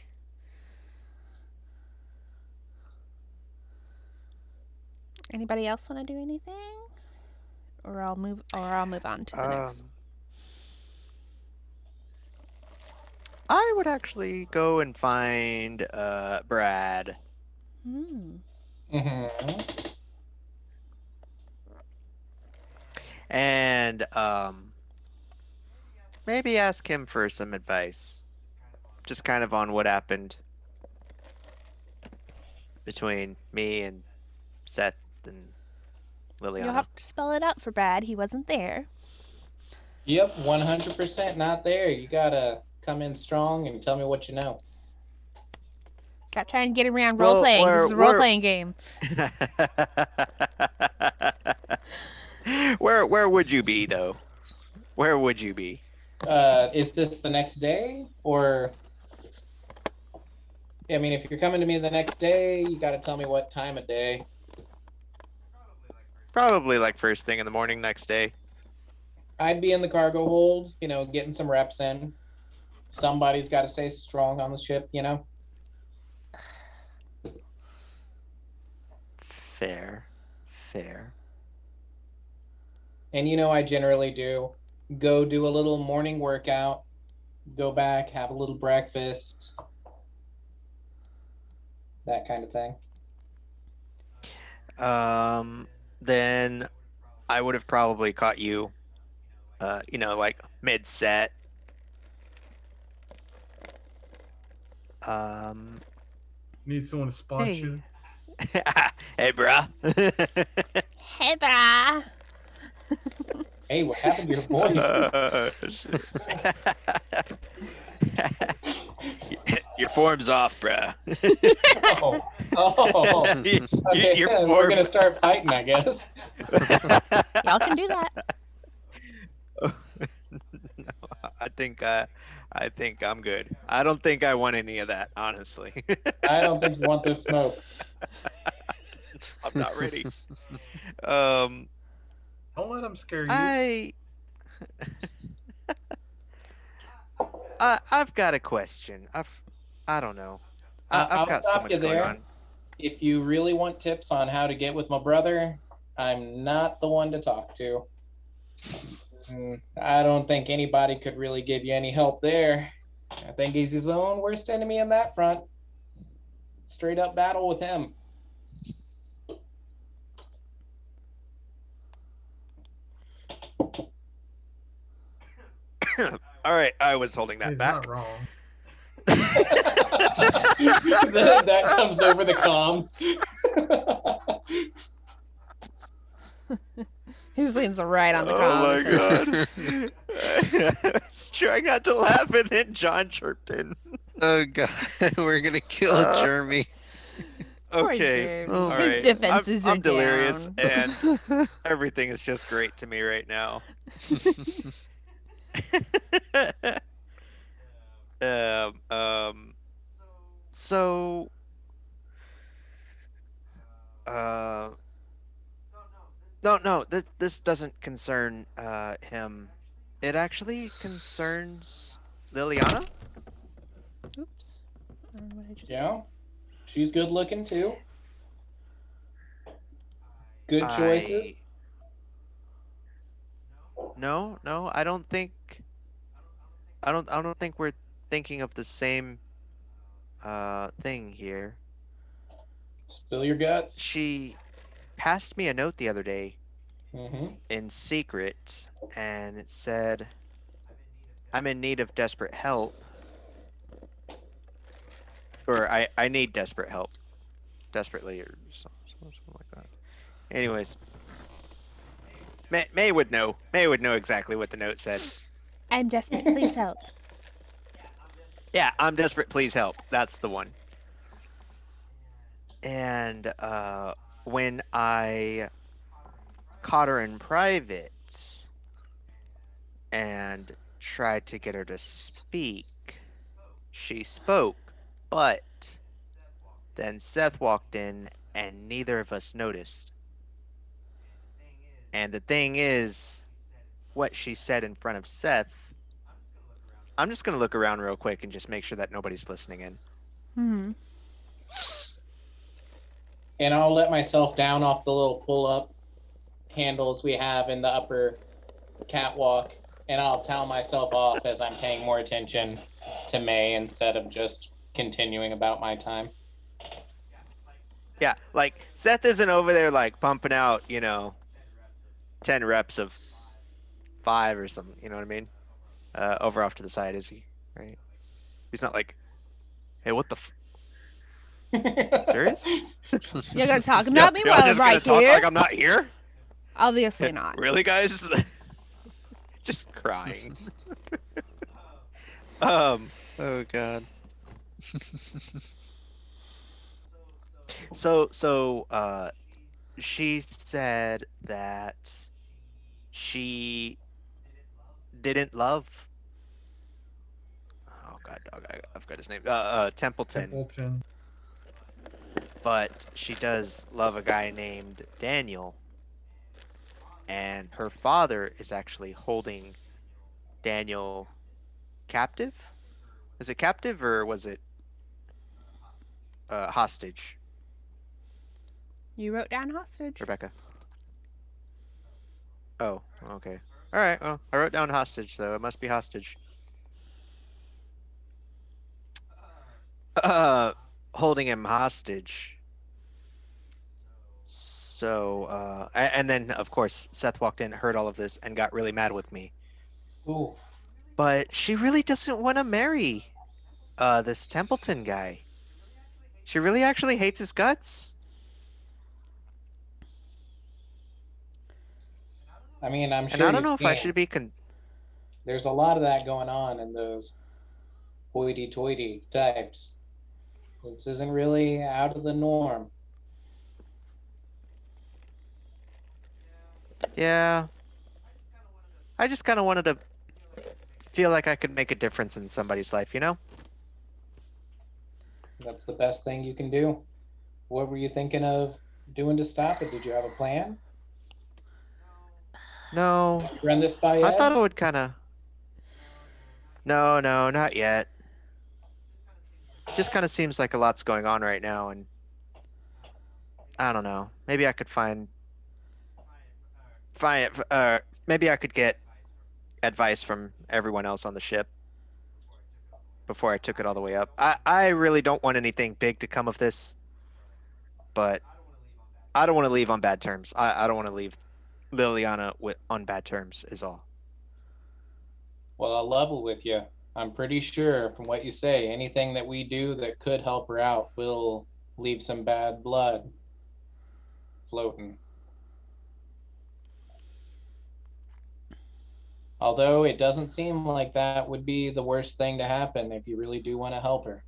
Anybody else want to do anything? Or I'll move on to the next. I would actually go and find Brad. And maybe ask him for some advice. Just kind of on what happened between me and Seth and Liliana. You'll have to spell it out for Brad. He wasn't there. Yep, 100% not there. You gotta come in strong and tell me what you know. Stop trying to get around role playing. This is a role playing game. Where would you be though? Where would you be? Is this the next day or? I mean, if you're coming to me the next day, you got to tell me what time of day. Probably like first thing in the morning next day. I'd be in the cargo hold, getting some reps in. Somebody's got to stay strong on the ship. Fair. Fair. And I generally do go do a little morning workout, go back, have a little breakfast, that kind of thing. Then I would have probably caught you, like mid-set. Need someone to spot Hey. you. Hey, bruh. Hey, brah. Hey, what happened to your voice? Your form's off, bruh. Oh. Okay, Your we're form- gonna start fighting, I guess. Y'all can do that. No, I think I'm good. I don't think I want any of that, honestly. I don't think you want this smoke. I'm not ready. Don't let them scare you. I've got a question. I don't know. I've I'll got so stop much you going there. on. If you really want tips on how to get with my brother, I'm not the one to talk to. I don't think anybody could really give you any help there. I think he's his own worst enemy in that front. Straight up battle with him. All right, I was holding that He's back. not wrong. that comes over the comms. He leans right on the Oh comms. my god. I was trying not to laugh and then John chirped in. Oh god, we're gonna kill Jeremy. Poor Okay. Jeremy. Oh. All His right. defenses I'm are delirious down. and everything is just great to me right now. So no, this doesn't concern him. It actually concerns Liliana. Oops. What I just Yeah. She's good looking too. Good choices. No, I don't think we're thinking of the same thing here. Spill your guts. She passed me a note the other day Mm-hmm. in secret, and it said, "I'm in need of desperate help," or I need desperate help, desperately, or something like that. Anyways, May would know. May would know exactly what the note said. I'm desperate. Please help. Yeah, I'm desperate. Please help. That's the one. And when I caught her in private and tried to get her to speak, she spoke, but then Seth walked in and neither of us noticed. And the thing is, what she said in front of Seth, I'm just going to look around real quick and just make sure that nobody's listening in. Hmm. And I'll let myself down off the little pull-up handles we have in the upper catwalk, and I'll towel myself off as I'm paying more attention to May instead of just continuing about my time. Yeah, like Seth isn't over there like pumping out, 10 reps of 5 or something, you know what I mean? Over off to the side, is he? Right? He's not like, hey, what the serious? You're gonna talk about me Y'all while I'm just gonna right talk here? like I'm not here? Obviously not. Really, guys? Just crying. um. Oh god. So, she said that she didn't love. Oh dog, I've got his name. Templeton. Templeton. But she does love a guy named Daniel, and her father is actually holding Daniel captive. Is it captive or was it hostage, You wrote down hostage. Rebecca? Oh, okay. All right. Well, I wrote down hostage, so it must be hostage. Holding him hostage. So, and then of course Seth walked in, heard all of this, and got really mad with me. Ooh. But she really doesn't want to marry this Templeton guy. She really actually hates his guts. I mean, I'm And sure I don't you've know if I seen should be there's a lot of that going on in those hoity-toity types. This isn't really out of the norm. Yeah. I just kind of wanted to feel like I could make a difference in somebody's life, you know? That's the best thing you can do. What were you thinking of doing to stop it? Did you have a plan? No. Run this by I Ed? thought it would kind of... No, not yet. Just kind of seems like a lot's going on right now, and I don't know. Maybe I could maybe I could get advice from everyone else on the ship before I took it all the way up. I really don't want anything big to come of this, but I don't want to leave on bad terms. I don't want to leave Liliana on bad terms is all. Well, I'll level with you. I'm pretty sure from what you say, anything that we do that could help her out will leave some bad blood floating. Although it doesn't seem like that would be the worst thing to happen if you really do want to help her.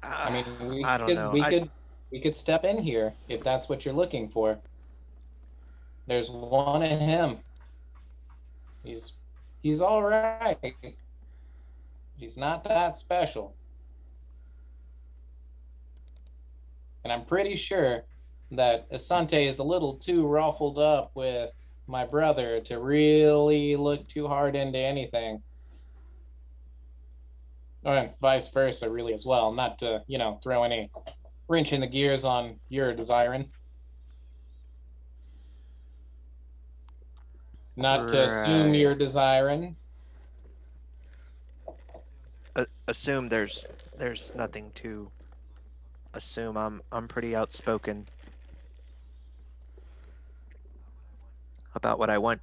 I mean, I don't know. We could step in here if that's what you're looking for. There's one of him. He's all right. He's not that special. And I'm pretty sure that Asante is a little too ruffled up with my brother to really look too hard into anything. And vice versa, really, as well. Not to, throw any wrench in the gears on your desiring. Not to assume Right. you're desiring. Assume there's nothing to assume. I'm pretty outspoken about what I want.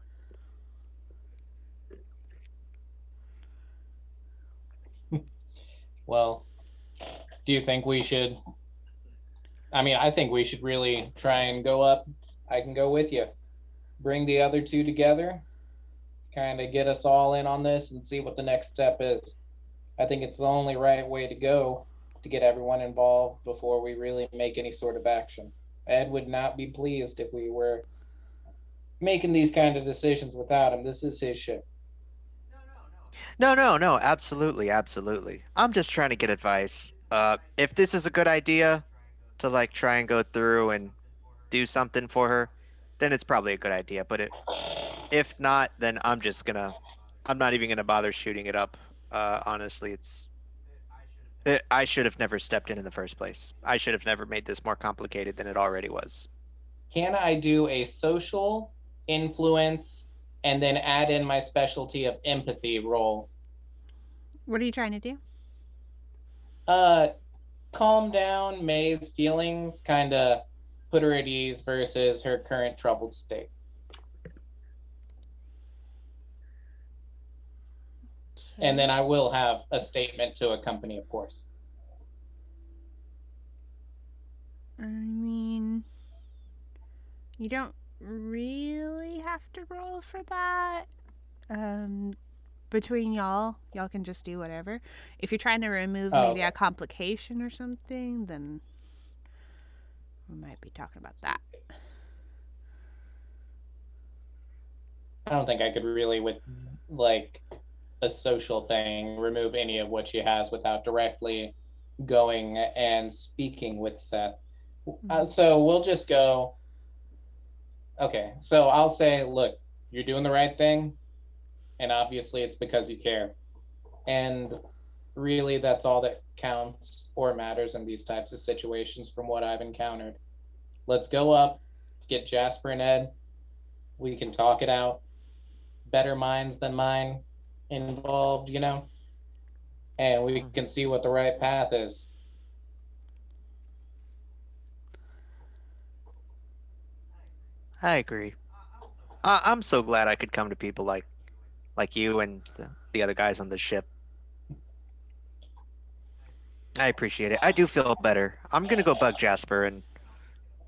Well, do you think we should? I mean, I think we should really try and go up. I can go with you. Bring the other two together, kind of get us all in on this and see what the next step is. I think it's the only right way to go to get everyone involved before we really make any sort of action. Ed would not be pleased if we were making these kind of decisions without him. This is his ship. No, absolutely. I'm just trying to get advice. If this is a good idea to like try and go through and do something for her, then it's probably a good idea. But if not, then I'm not even gonna bother shooting it up. Honestly, I should have never stepped in the first place. I should have never made this more complicated than it already was. Can I do a social influence and then add in my specialty of empathy roll? What are you trying to do? Calm down May's feelings, kind of put her at ease versus her current troubled state. Okay. And then I will have a statement to accompany, of course. I mean, you don't really have to roll for that. Between y'all can just do whatever. If you're trying to remove maybe okay. a complication or something, then we might be talking about that. I don't think I could really, with like a social thing, remove any of what she has without directly going and speaking with Seth. So we'll just go. Okay, so I'll say, look, you're doing the right thing, and obviously it's because you care. And really, that's all that counts or matters in these types of situations from what I've encountered. Let's go up, let's get Jasper and Ed. We can talk it out. Better minds than mine involved, and we can see what the right path is. I agree. I'm so glad I could come to people like you and the other guys on the ship. I appreciate it. I do feel better. I'm gonna go bug Jasper and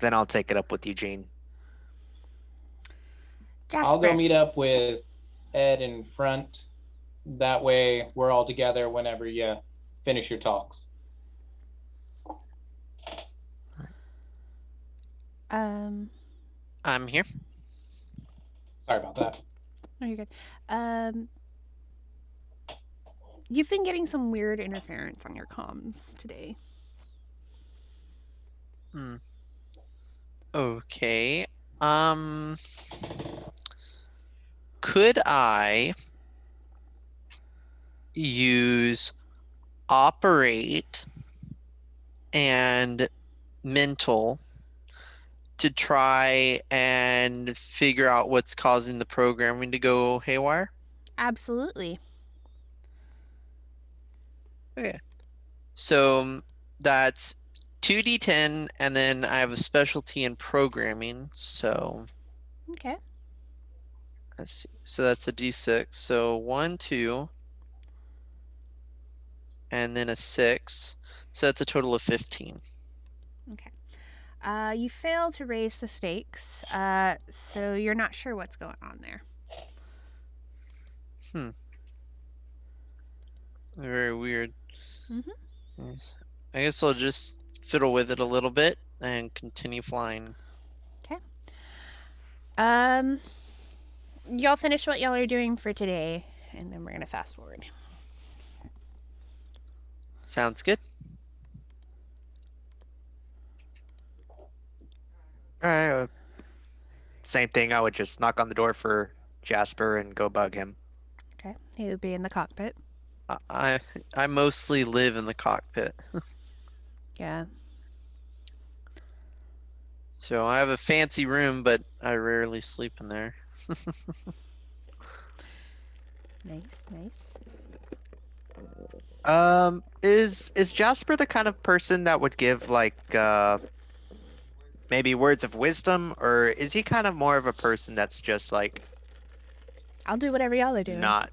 then I'll take it up with Eugene. Jasper. I'll go meet up with Ed in front. That way, we're all together whenever you finish your talks. I'm here. Sorry about that. Oh, you're good. You've been getting some weird interference on your comms today. Okay. Could I use operate and mental to try and figure out what's causing the programming to go haywire? Absolutely. Okay. So that's 2d10, and then I have a specialty in programming. So Okay. let's see. So that's a d6. So 1, 2, and then a 6. So that's a total of 15. Okay. You fail to raise the stakes, so you're not sure what's going on there. Very weird. Mm-hmm. I guess I'll just fiddle with it a little bit and continue flying. Okay. Y'all finish what y'all are doing for today, and then we're gonna fast forward. Sounds good. All right. Same thing. I would just knock on the door for Jasper and go bug him. Okay. He would be in the cockpit. I mostly live in the cockpit. Yeah. So I have a fancy room, but I rarely sleep in there. Nice. Is Jasper the kind of person that would give maybe words of wisdom, or is he kind of more of a person that's just like I'll do whatever y'all are doing. not?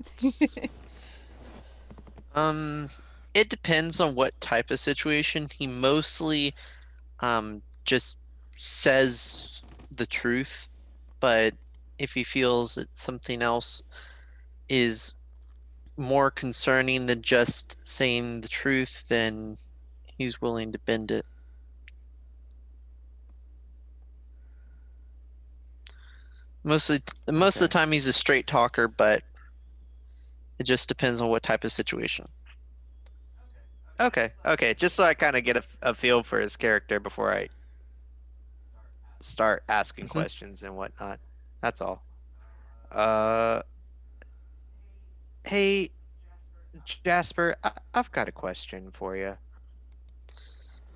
It depends on what type of situation. He mostly just says the truth, but if he feels that something else is more concerning than just saying the truth, then he's willing to bend it. Most of the time he's a straight talker, but it just depends on what type of situation. Okay. Just so I kind of get a feel for his character before I start asking questions and whatnot. That's all. Hey, Jasper, I've got a question for you.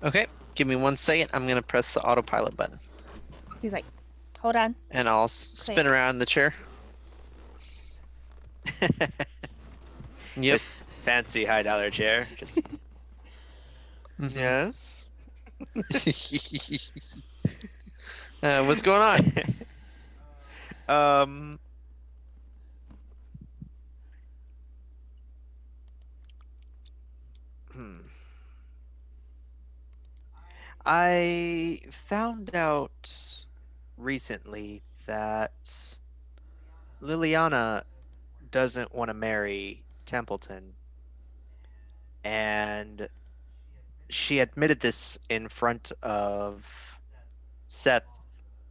Okay, give me 1 second. I'm gonna press the autopilot button. He's like, hold on. And I'll spin around in the chair. Yep. This fancy $1 chair. Just... Yes. What's going on? I found out recently that Liliana doesn't want to marry Templeton, and she admitted this in front of Seth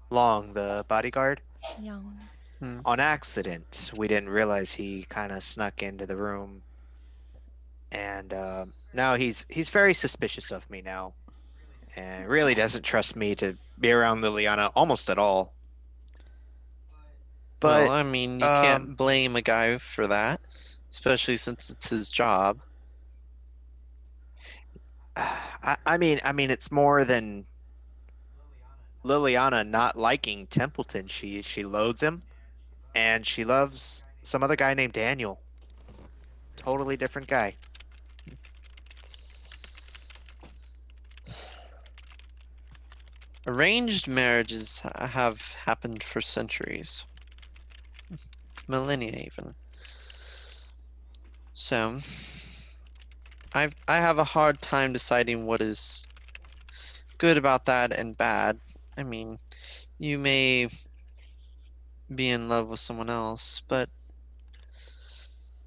Long, the bodyguard. Young. on accident. We didn't realize he kind of snuck into the room, and now he's very suspicious of me now, and really doesn't trust me to be around Liliana almost at all. Well, But I mean, you can't blame a guy for that, especially since it's his job. I mean, it's more than Liliana not liking Templeton. She loathes him, and she loves some other guy named Daniel. Totally different guy. Arranged marriages have happened for centuries, millennia even. So, I have a hard time deciding what is good about that and bad. I mean, you may be in love with someone else, but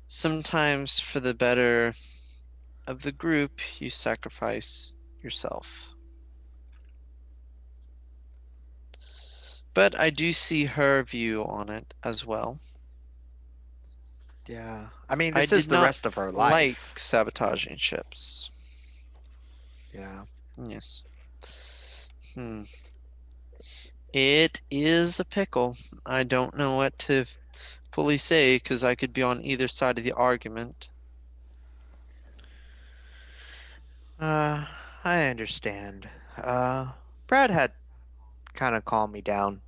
sometimes for the better of the group, you sacrifice yourself. But I do see her view on it as well. Yeah. I mean, I this is did the not rest of her like life. sabotaging ships. Yeah. Yes. It is a pickle. I don't know what to fully say because I could be on either side of the argument. Uh, I understand. Brad had kind of calmed me down.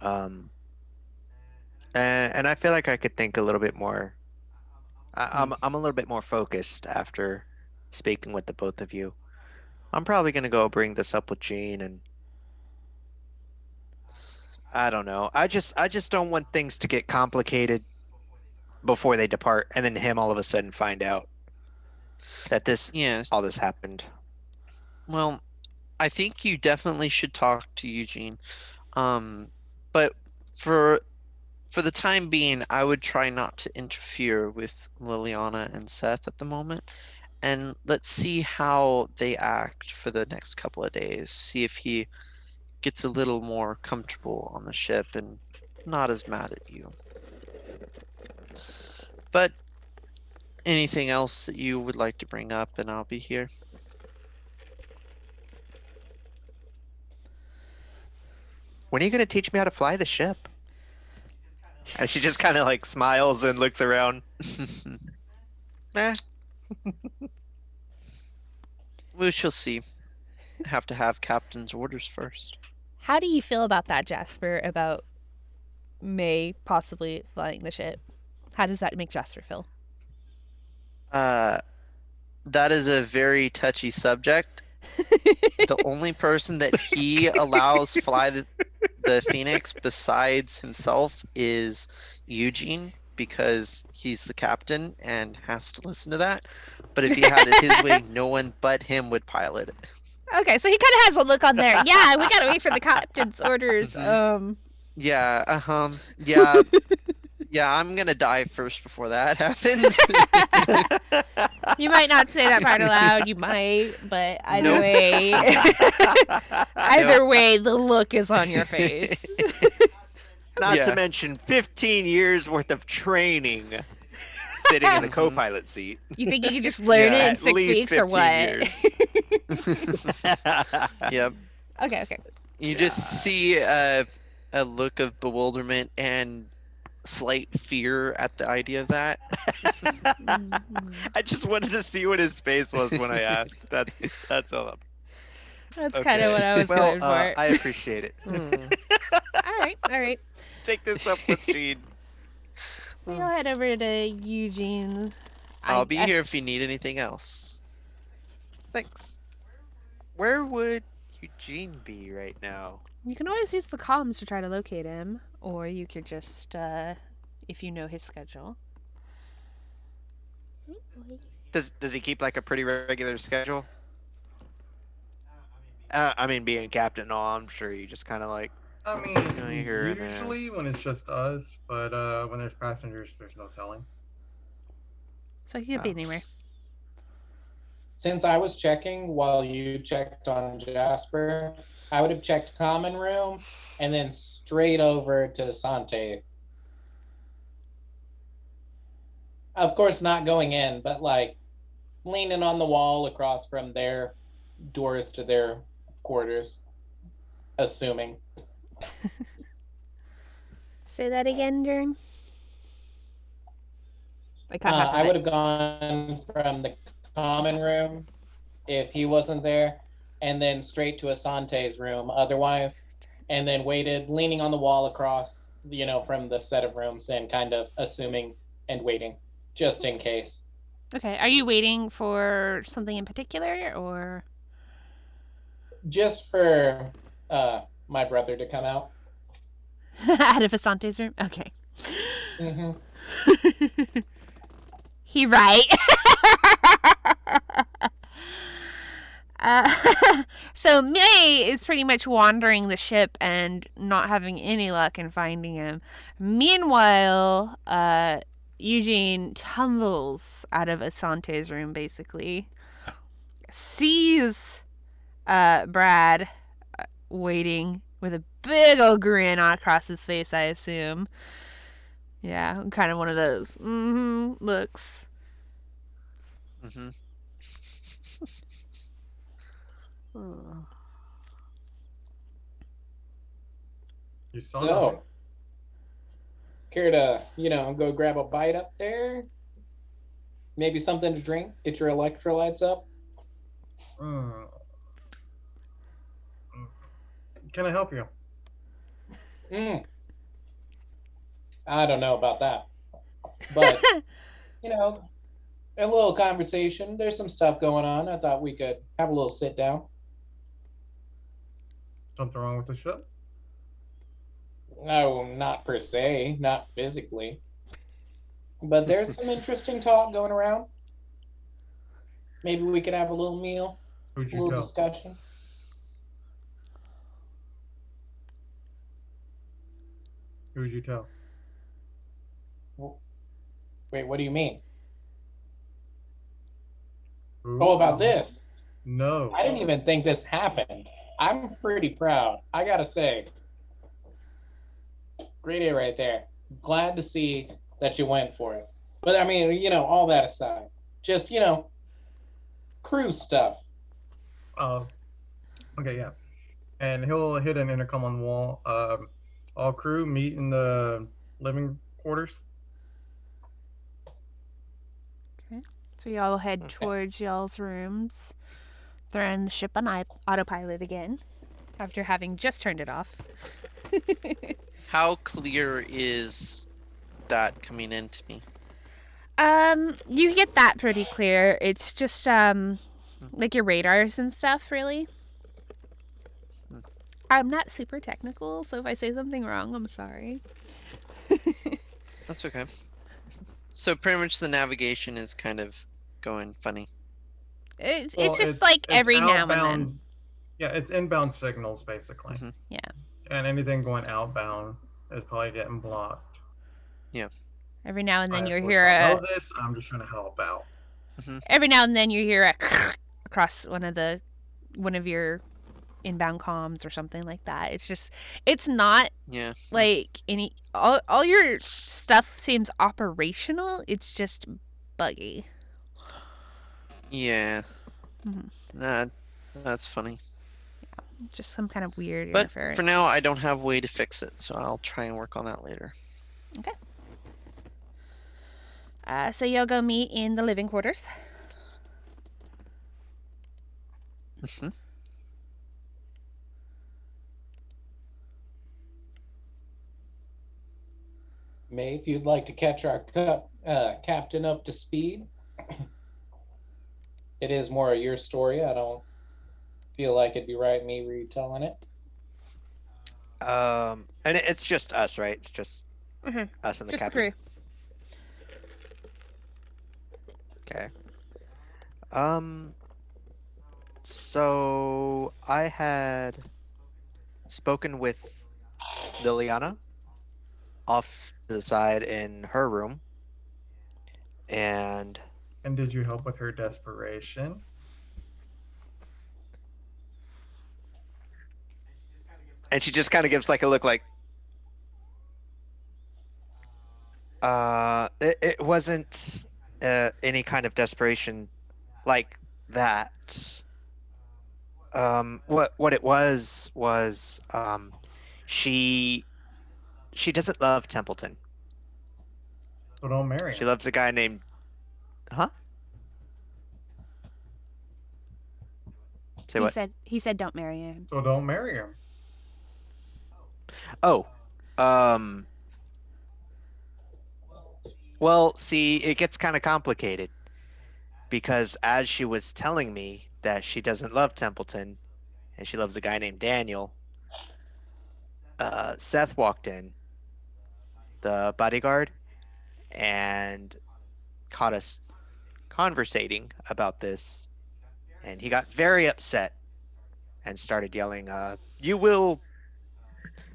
Um, and I feel like I could think a little bit more. I'm a little bit more focused after speaking with the both of you. I'm probably gonna go bring this up with Gene, and I don't know. I just don't want things to get complicated before they depart, and then him all of a sudden find out that Yes. all this happened. Well, I think you definitely should talk to Eugene. But for the time being, I would try not to interfere with Liliana and Seth at the moment. And let's see how they act for the next couple of days. See if he gets a little more comfortable on the ship and not as mad at you. But anything else that you would like to bring up, and I'll be here. When are you gonna teach me how to fly the ship? And she just kind of like smiles and looks around. Eh. We shall see. Have to have captain's orders first. How do you feel about that, Jasper, about May possibly flying the ship? How does that make Jasper feel? That is a very touchy subject. The only person that he allows fly the Phoenix besides himself is Eugene, because he's the captain and has to listen to that. But if he had it his way, no one but him would pilot it. Okay, so he kind of has a look on there. Yeah, we gotta wait for the captain's orders. Yeah, yeah, I'm gonna die first before that happens. You might not say that part aloud. You might, but either Nope. way, either way, the look is on your face. Not Yeah. to mention 15 years worth of training sitting in the Mhm. co-pilot seat. You think you can just learn Yeah, it in at 6 least weeks or 15 what? Yep. Okay. You just see a look of bewilderment and slight fear at the idea of that. I just wanted to see what his face was when I asked. That's all. That's kind of what I was well, going for. I appreciate it. All right. Take this up with Gene. We'll head over to Eugene. I'll be here if you need anything else. Thanks. Where would Eugene be right now? You can always use the comms to try to locate him, or you could just, if you know his schedule. Does he keep like a pretty regular schedule? I mean, being captain and all, I'm sure he just kind of like. I mean, Here and there. usually when it's just us, but when there's passengers, there's no telling. So he could be anywhere. Since I was checking while you checked on Jasper, I would have checked common room and then straight over to Sante Of course, not going in, but like leaning on the wall across from their doors to their quarters, assuming. Say that again, Jern. I caught half of I it. would have gone from the common room if he wasn't there, and then straight to Asante's room otherwise, and then waited, leaning on the wall across, from the set of rooms and kind of assuming and waiting, just in case. Okay, are you waiting for something in particular, or Just for my brother to come out. out of Asante's room? Okay. Mm-hmm. He right. So May is pretty much wandering the ship and not having any luck in finding him. Meanwhile, Eugene tumbles out of Asante's room, basically. Sees Brad waiting with a big old grin across his face, I assume. Yeah, kind of one of those looks. Mm-hmm. You saw nothing. So, care to, go grab a bite up there? Maybe something to drink? Get your electrolytes up? Mm. Can I help you? I don't know about that. But, a little conversation. There's some stuff going on. I thought we could have a little sit down. Something wrong with the ship? No, not per se, not physically. But there's some interesting talk going around. Maybe we could have a little meal, Who'd a you little tell? discussion. Who'd you tell? Wait, what do you mean? Who? Oh, about this? No. I didn't even think this happened. I'm pretty proud. I gotta say. Great A right there. Glad to see that you went for it. But I mean, all that aside, just, crew stuff. Okay, yeah. And he'll hit an intercom on the wall. All crew meet in the living quarters. Okay. So y'all head towards y'all's rooms. Throwing the ship on autopilot again after having just turned it off. How clear is that coming into me? You get that pretty clear. It's just like your radars and stuff, really. I'm not super technical, so if I say something wrong, I'm sorry. That's okay. So pretty much the navigation is kind of going funny. It's just like every now and then. Yeah, it's inbound signals basically. Mm-hmm. Yeah. And anything going outbound is probably getting blocked. Yeah. Every now and then I, you of course, hear don't a. know this. I'm just trying to help out. Mm-hmm. Every now and then you hear a across one of your inbound comms or something like that. It's not like any all your stuff seems operational. It's just buggy. Yeah. That's funny. Yeah, just some kind of weird but interference. For now, I don't have a way to fix it, so I'll try and work on that later. Okay. So you'll go meet in the living quarters. Mm-hmm. May, if you'd like to catch our captain up to speed. It is more of your story. I don't feel like it'd be right me retelling it. And it's just us, right? It's just us and the just captain. The crew. Okay. So I had spoken with Liliana off to the side in her room, and did you help with her desperation? And she just kind of gives like a look like, It wasn't any kind of desperation like that. What it was she doesn't love Templeton. So don't marry She him. loves a guy named, huh? Say what? He said don't marry him. So don't marry him. Oh, um, well, see, it gets kind of complicated because as she was telling me that she doesn't love Templeton and she loves a guy named Daniel, Seth walked in, the bodyguard, and caught us conversating about this, and he got very upset and started yelling, "You will,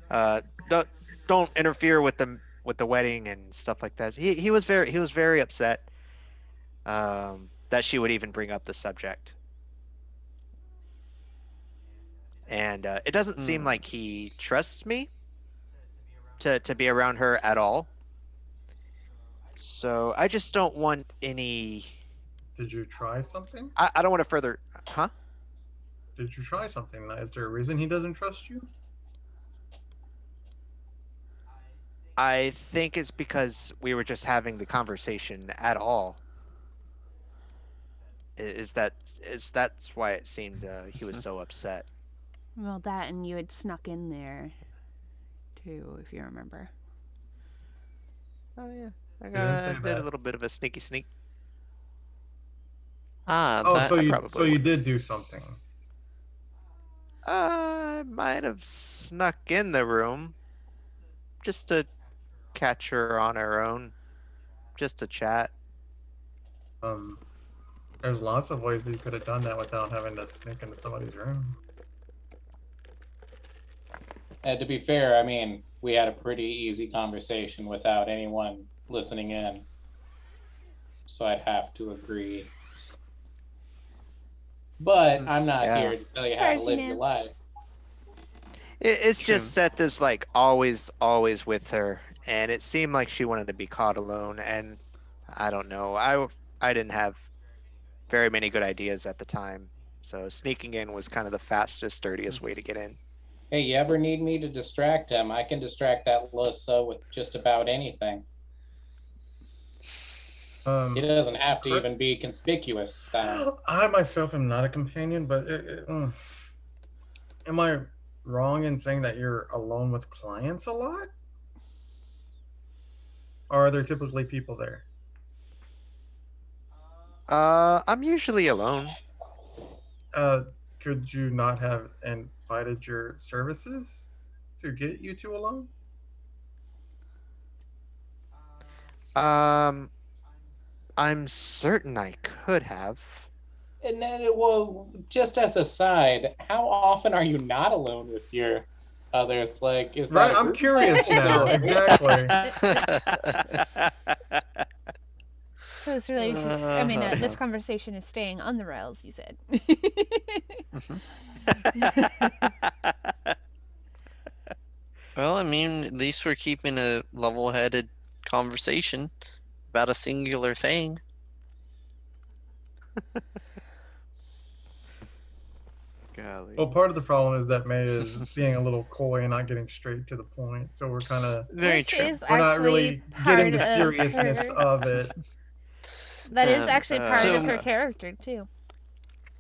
uh, don't don't interfere with the wedding and stuff like that." He was very upset that she would even bring up the subject, and it doesn't seem like he trusts me to be around her at all. So I just don't want any. Did you try something? I don't want to further, huh? Did you try something? Is there a reason he doesn't trust you? I think it's because we were just having the conversation at all. That's why it seemed he was so upset. Well, that and you had snuck in there too, if you remember. Oh yeah, didn't say did a that. little bit of a sneaky sneak. Oh, That so you probably did do something. I might have snuck in the room just to catch her on her own, just to chat. There's lots of ways that you could have done that without having to sneak into somebody's room. And to be fair, I mean, we had a pretty easy conversation without anyone listening in. So I'd have to agree. But I'm not Yeah. here to tell you As how far to as you live know. your life. It's True. just Seth is like always with her, and it seemed like she wanted to be caught alone. And I don't know, I didn't have very many good ideas at the time, so sneaking in was kind of the fastest, dirtiest way to get in. Hey, you ever need me to distract him? I can distract that Lissa with just about anything. He doesn't have to even be conspicuous. I myself am not a companion, but am I wrong in saying that you're alone with clients a lot? Or are there typically people there? I'm usually alone. Could you not have invited your services to get you two alone? I'm certain I could have. And then, well, just as a side, how often are you not alone with your others? Like, is Right, that a I'm group curious thing? Is there now. a- Exactly. So this relationship, I mean, this conversation is staying on the rails, you said. Well, I mean, at least we're keeping a level-headed conversation about a singular thing. Golly. Well, part of the problem is that May is being a little coy and not getting straight to the point. So we're kind of Very Which true. is we're not actually really part getting the of seriousness her. of it. That is actually part So- of her character too.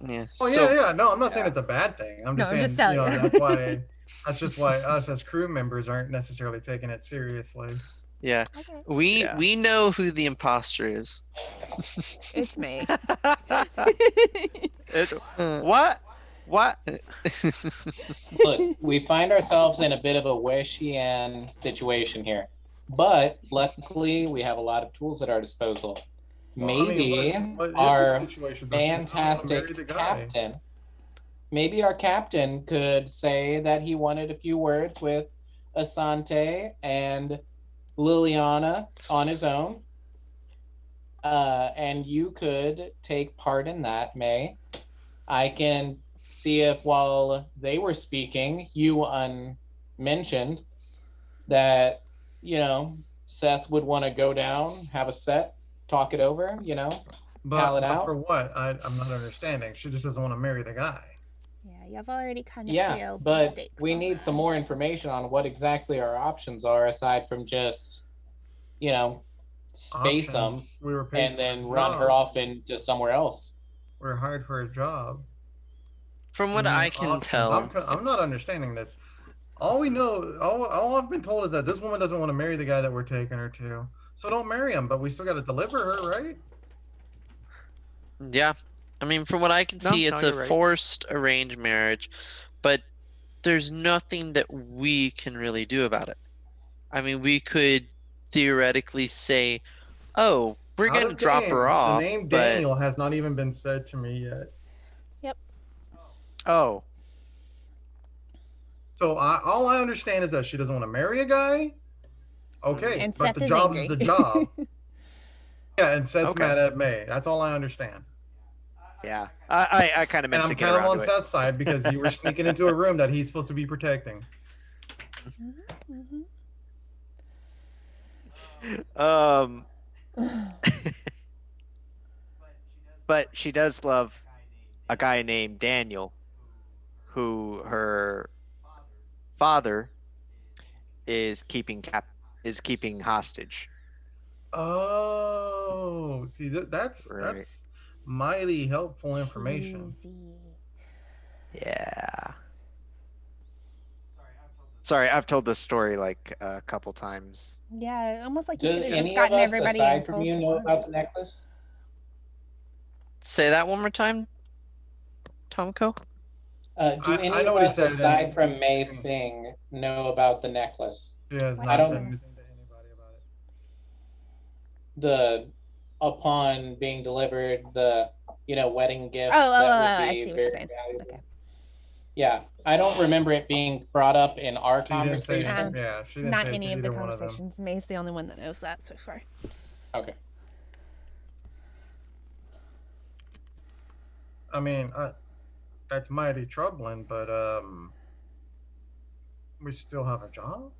Yeah. Oh so, yeah. No, I'm not saying it's a bad thing. I'm just No, I'm saying, just telling you. that's just why us as crew members aren't necessarily taking it seriously. yeah, Okay. we know who the imposter is. It's me. What? Look, we find ourselves in a bit of a wishy-and situation here. But luckily, we have a lot of tools at our disposal. Well, I mean, Maybe what is the our situation, though? She doesn't wanna marry the fantastic guy. captain, maybe our captain could say that he wanted a few words with Asante and Liliana on his own. And you could take part in that, May. I can see if while they were speaking, you unmentioned that, Seth would want to go down, have a set, talk it over, pal it But out. for what? I'm not understanding. She just doesn't want to marry the guy. Yeah, you've already kind of Yeah, failed the but stakes. we on need that. some more information on what exactly our options are aside from just, space them Options. We were paid and for a then run her job. off into somewhere else. We were hired for a job. From You what mean I can options? tell, I'm not understanding this. All we know, all I've been told is that this woman doesn't want to marry the guy that we're taking her to. So don't marry him, but we still got to deliver her, right? yeah. I mean, from what I can No, see, no, it's a you're right. forced arranged marriage, but there's nothing that we can really do about it. I mean, we could theoretically say, "Oh, we're Out gonna of drop her game, the off," name but Daniel has not even been said to me yet. Yep. Oh, So all I understand is that she doesn't want to marry a guy. Okay, And but Seth the is job's angry. the job. Yeah, and Seth's Okay. mad at May. That's all I understand. yeah. I kind of And meant to I'm get kind of around on to it. Seth's side because you were sneaking into a room that he's supposed to be protecting. Um, but she does love a guy named Daniel, who her father is keeping hostage. Oh, see that's Right. mighty helpful information. Cheesy. Yeah. Sorry, I've told this story like a couple times. Yeah, almost like you Does should have just any of gotten us, everybody and aside from told you, know one. about the necklace? say that one more time, Tomko. Do I any know of what he us, said. aside from May Fing, know about the necklace? She has What not don't- said necklace? anything to anybody about it. Upon being delivered, the wedding gift Oh, that would I be see what you're very saying. valuable. Okay. Yeah, I don't remember it being brought up in our She didn't say conversation. anything. Yeah, she didn't Not say it any to of the either one of them. conversations. May's the only one that knows that so far. Okay. I mean, that's mighty troubling, but we still have a job.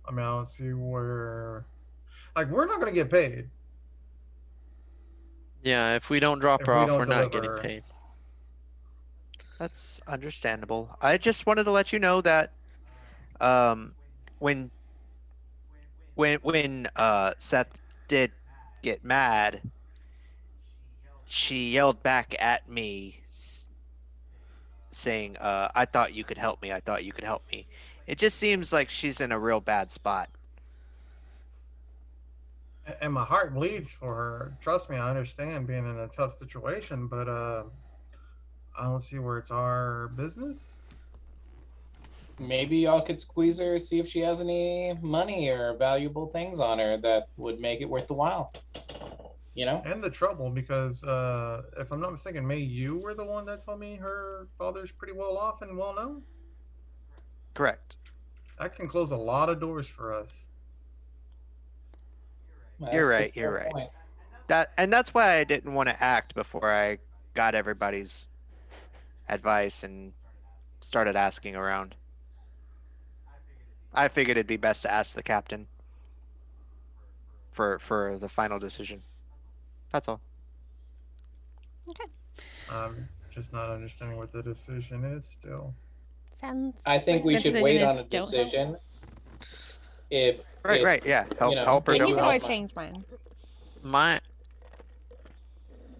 I mean, I don't see where, like, we're not gonna get paid Yeah, if we don't drop if her we off, don't we're not deliver getting her. paid. That's understandable. I just wanted to let you know that um when Seth did get mad, she yelled back at me saying, I thought you could help me. I thought you could help me. It just seems like she's in a real bad spot. And my heart bleeds for her. Trust me, I understand being in a tough situation, but I don't see where it's our business. Maybe y'all could squeeze her, see if she has any money or valuable things on her that would make it worth the while. And the trouble, because if I'm not mistaken, May, you were the one that told me her father's pretty well off and well known. Correct. That can close a lot of doors for us. You're That's a right. You're fair right. point. That's why I didn't want to act before I got everybody's advice and started asking around. I figured it'd be best to ask the captain for the final decision. That's all. Okay. I'm just not understanding what the decision is still. Sounds. I think like we the should decision wait is on a don't help. decision. If Right. Yeah. Help her. And don't you can Don't always help. change mine. My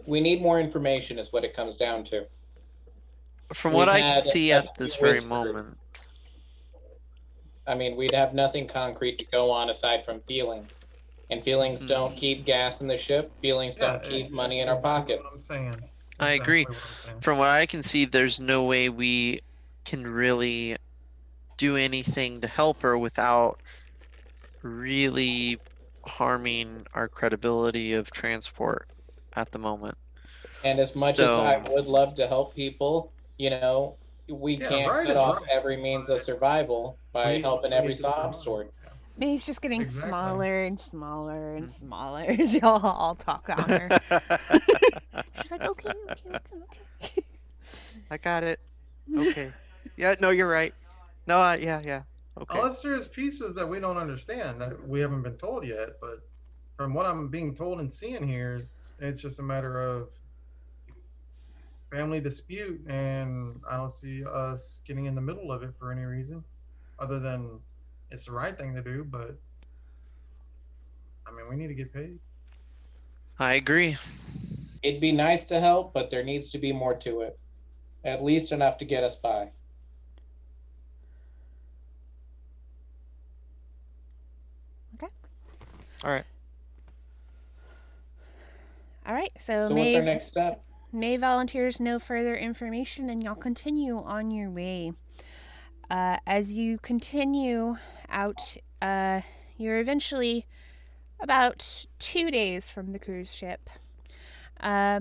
we need more information, is what it comes down to. from We've what I can had see a at this few very whispers. moment, I mean, we'd have nothing concrete to go on aside from feelings. And feelings Mhm. don't keep gas in the ship. Feelings don't keep money in our exactly pockets. What I'm saying. I agree. Exactly what I'm saying. From what I can see, there's no way we can really do anything to help her without really harming our credibility of transport at the moment. And as much as I So- would love to help people, we Yeah, can't right cut is off right, every means of survival by We helping also every need to sob survive. story. May's just getting Exactly. smaller and smaller and Mhm. smaller as y'all all talk on her. She's like, okay. I got it. Okay. Yeah. No, you're right. No. Yeah. Okay. Unless there's pieces that we don't understand that we haven't been told yet, but from what I'm being told and seeing here, it's just a matter of family dispute, and I don't see us getting in the middle of it for any reason, other than it's the right thing to do. But I mean, we need to get paid. I agree. It'd be nice to help, but there needs to be more to it. At least enough to get us by. All right. All right. So, So what's our next step? May volunteers no further information, and y'all continue on your way. As you continue out, you're eventually about 2 days from the cruise ship. I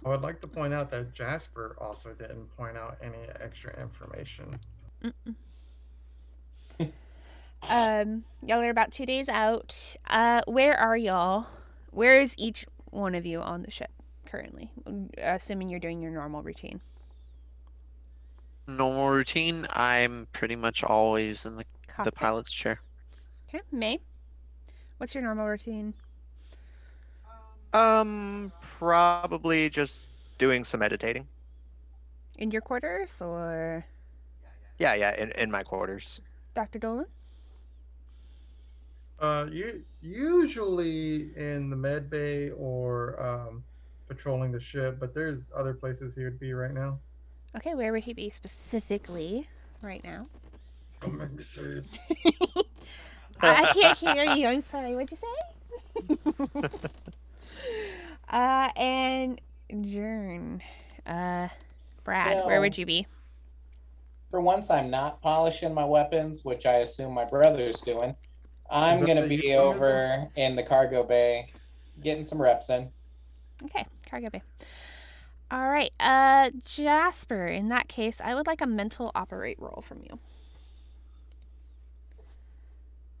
would like to point out that Jasper also didn't point out any extra information. Y'all are about 2 days out. Where are y'all? Where is each one of you on the ship currently? Assuming you're doing your normal routine. Normal routine, I'm pretty much always in the Cockpit. pilot's chair. Okay, May. What's your normal routine? Probably just doing some meditating. In your quarters or Yeah, in my quarters. Dr. Dolan? You usually in the med bay or patrolling the ship, but there's other places he would be right now. Okay, where would he be specifically right now? Don't make me say it. I can't hear you. I'm sorry. What'd you say? And Jern. Brad, where would you be? For once, I'm not polishing my weapons, which I assume my brother's doing. I'm going to be euphemism? over in the cargo bay, getting some reps in. Okay, cargo bay. All right, Jasper, in that case, I would like a mental operate roll from you.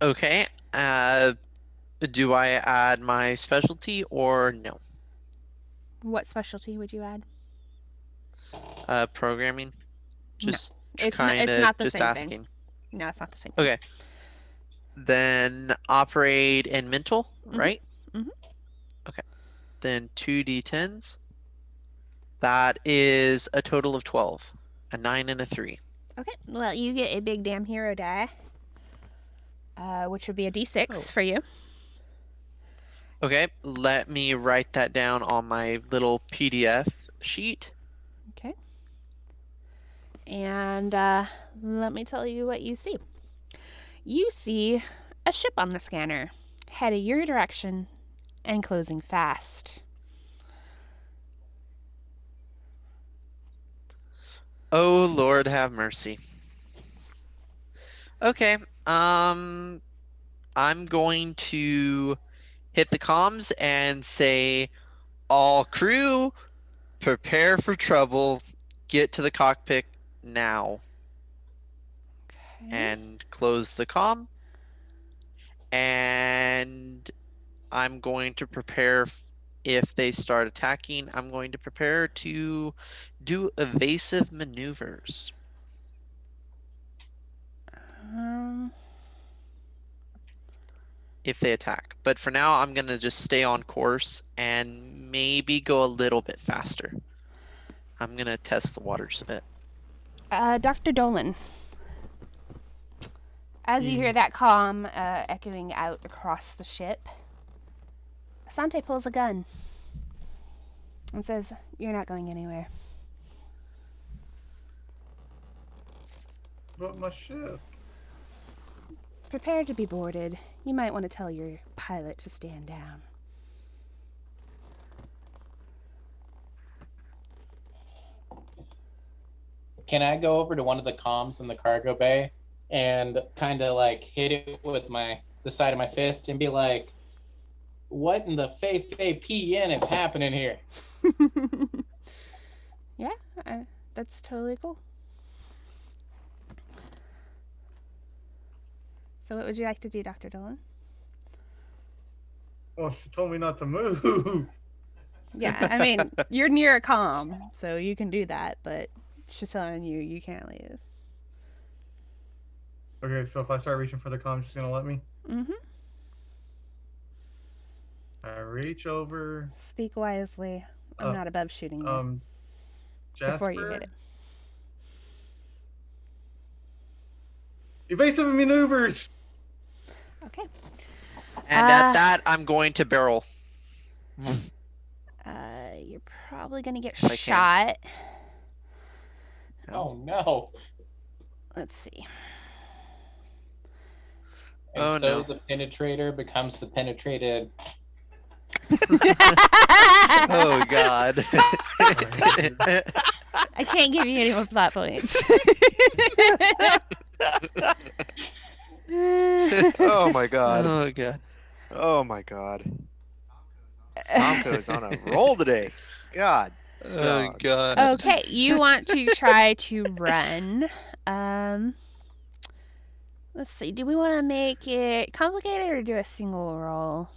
Okay. Do I add my specialty or no? What specialty would you add? Programming. Just It's kind of not the just same asking. thing. No, it's not the same thing. Okay. Then operate and mental, right? Mhm. Okay. Then 2d10s. That is a total of 12. A 9 and a 3. Okay, well, you get a big damn hero die, which would be a d6 for you. Okay, let me write that down on my little PDF sheet. Okay. And let me tell you what you see. You see a ship on the scanner, headed your direction and closing fast. Oh, Lord have mercy. Okay, I'm going to hit the comms and say, all crew, prepare for trouble. Get to the cockpit now. Okay. And close the comm. And I'm going to prepare, if they start attacking, I'm going to prepare to do evasive maneuvers. If they attack. But for now, I'm going to just stay on course and maybe go a little bit faster. I'm going to test the waters a bit. Dr. Dolan, as you hear that comm echoing out across the ship, Asante pulls a gun and says, "You're not going anywhere." But my ship. Prepare to be boarded. You might want to tell your pilot to stand down. Can I go over to one of the comms in the cargo bay and kind of like hit it with the side of my fist and be like, what in the Fei PN is happening here? Yeah, that's totally cool. So what would you like to do, Dr. Dolan? Well, she told me not to move. Yeah, I mean, you're near a comm, so you can do that, but it's just telling you can't leave. Okay, so if I start reaching for the comms, she's gonna let me. Mm-hmm. I reach over. Speak wisely. I'm Uh, not above shooting you Jasper. before you hit it. Evasive maneuvers. Okay. And at that, I'm going to barrel. You're probably gonna get If I can. shot. Oh no. Let's see. And Oh, so no. the penetrator becomes the penetrated. Oh, God. I can't give you any more plot points. Oh my god. Oh, God. Oh my god. Tomko's on a roll today. God. Oh, Dog. God. Okay, you want to try to run. Let's see. Do we want to make it complicated or do a single roll?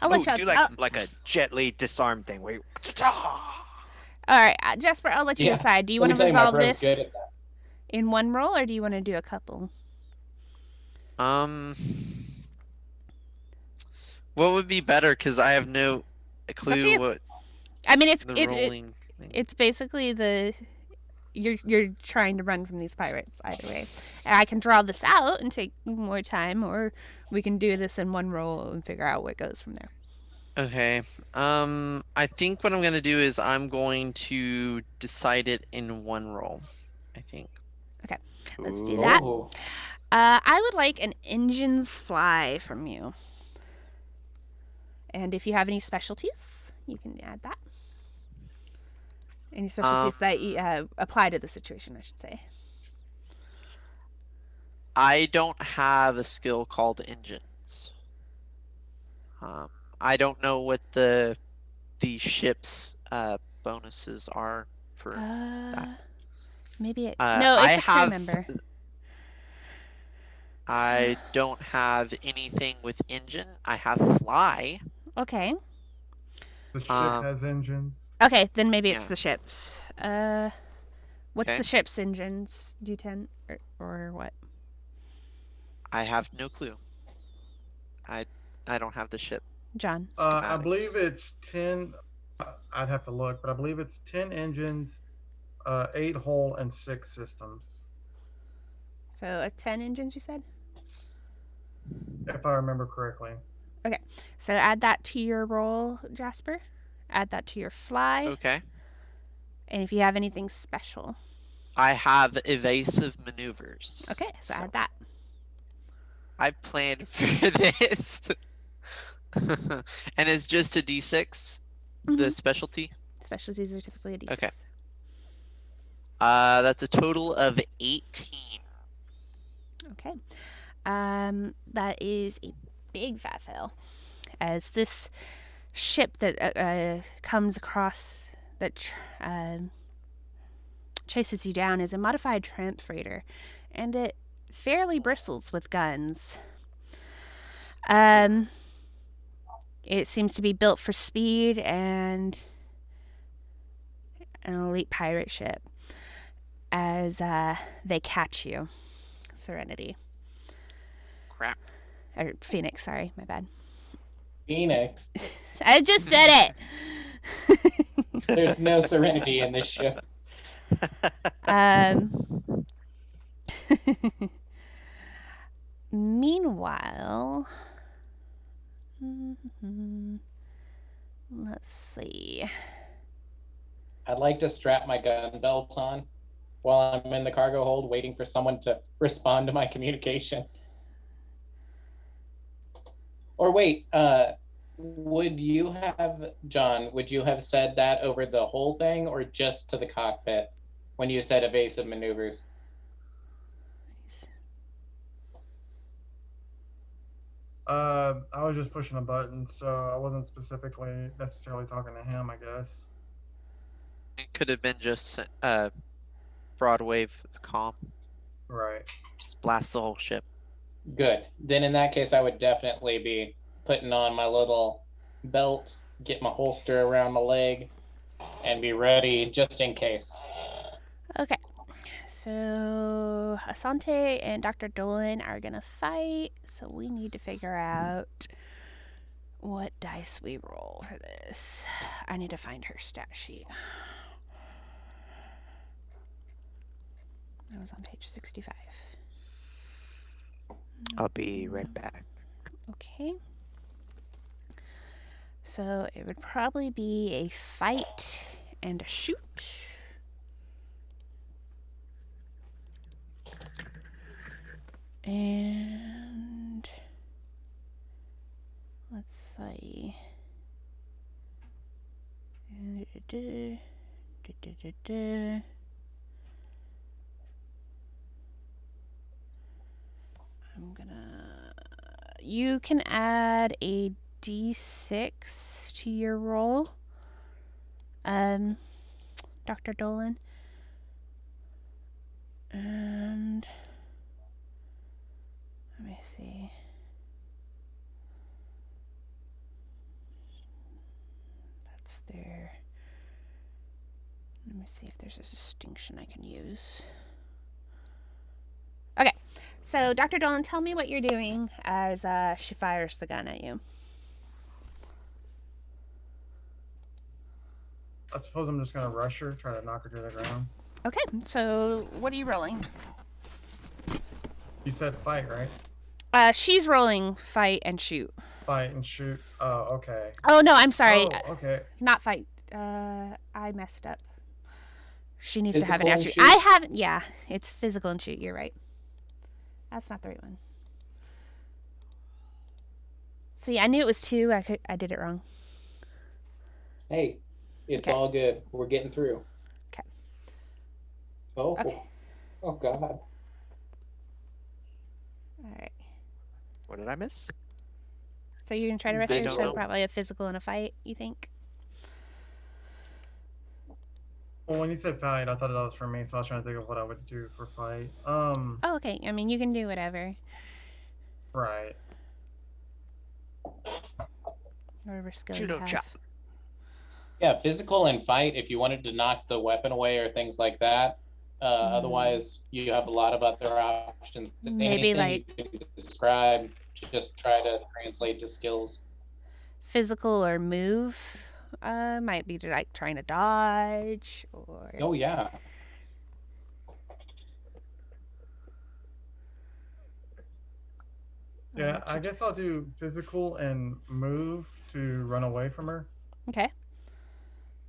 I'll let Oh, you. do like a Jet Li disarm thing where you... All right, Jasper. I'll let you Yeah, decide. Do you Let want me to tell you, my resolve bro's this good at that. in one roll, or do you want to do a couple? What would be better? Because I have no clue you. what I mean, the rolling thing. it's basically you're trying to run from these pirates either way. And I can draw this out and take more time, or we can do this in one roll and figure out what goes from there. Okay. I think what I'm gonna do is I'm going to decide it in one roll. I think. Let's do that. Ooh. I would like an engines fly from you. And if you have any specialties, you can add that. Any specialties that you, apply to the situation, I should say. I don't have a skill called engines. I don't know what the ship's bonuses are for that. Maybe it. Uh, No, I it's a crew have- member. I don't have anything with engine. I have fly. Okay. The ship Um, has engines. Okay, then maybe it's Yeah. the ships. What's Okay. the ship's engines? D10 or what? I have no clue. I don't have the ship. John. I schematics. believe it's 10. I'd have to look, but I believe it's 10 engines, 8 hull, and 6 systems, So 10 engines, you said? if I remember correctly. So add that to your roll, Jasper. Add that to your fly. Okay. And if you have anything special. I have evasive maneuvers. Okay, so add that. I planned for this. And it's just a D6, the Mhm. specialty. Specialties are typically a D6. Okay. That's a total of 18. Okay. That is a big fat fail. As this ship that comes across that chases you down is a modified tramp freighter, and it fairly bristles with guns. It seems to be built for speed and an elite pirate ship. As they catch you, Serenity. Crap. Or Phoenix, sorry, my bad. Phoenix. I just said it! There's no serenity in this ship. Meanwhile, let's see. I'd like to strap my gun belt on while I'm in the cargo hold waiting for someone to respond to my communication. Or wait, would you have, John, would you have said that over the whole thing or just to the cockpit when you said evasive maneuvers? I was just pushing a button, so I wasn't specifically necessarily talking to him, I guess. It could have been just broadwave comm. Right. Just blast the whole ship. Good. Then in that case, I would definitely be putting on my little belt, get my holster around my leg, and be ready just in case. Okay, So Asante and Dr. Dolan are gonna fight. So we need to figure out what dice we roll for this. I need to find her stat sheet. That was on page 65. I'll be right back. Okay. So it would probably be a fight and a shoot. And let's see. I'm gonna. You can add a d6 to your roll, Dr. Dolan. And let me see. That's there. Let me see if there's a distinction I can use. Okay, so Dr. Dolan, tell me what you're doing as she fires the gun at you. I suppose I'm just gonna rush her, try to knock her to the ground. Okay, so what are you rolling? You said fight, right? She's rolling fight and shoot. Fight and shoot. Oh, okay. Oh no, I'm sorry. Oh, okay. Not fight. I messed up. She needs to have an Physical and attribute. shoot? I haven't. Yeah, it's physical and shoot. You're right. That's not the right one. See, I knew it was 2. I did it wrong. Hey, it's Okay. all good. We're getting through. Okay. Oh, Okay. oh God. All right. What did I miss? So you're gonna try to rush They her. don't So know. probably a physical and a fight. You think? Well, when you said fight, I thought that was for me, so I was trying to think of what I would do for fight. Oh, okay. I mean, you can do whatever. Right. Whatever skill Judo you have. chop. Yeah, physical and fight if you wanted to knock the weapon away or things like that. Otherwise, you have a lot of other options. Maybe, Anything you can describe, just try to translate to skills. Physical or move. Might be like trying to dodge or. Oh yeah. Yeah, I guess I'll do physical and move to run away from her. Okay.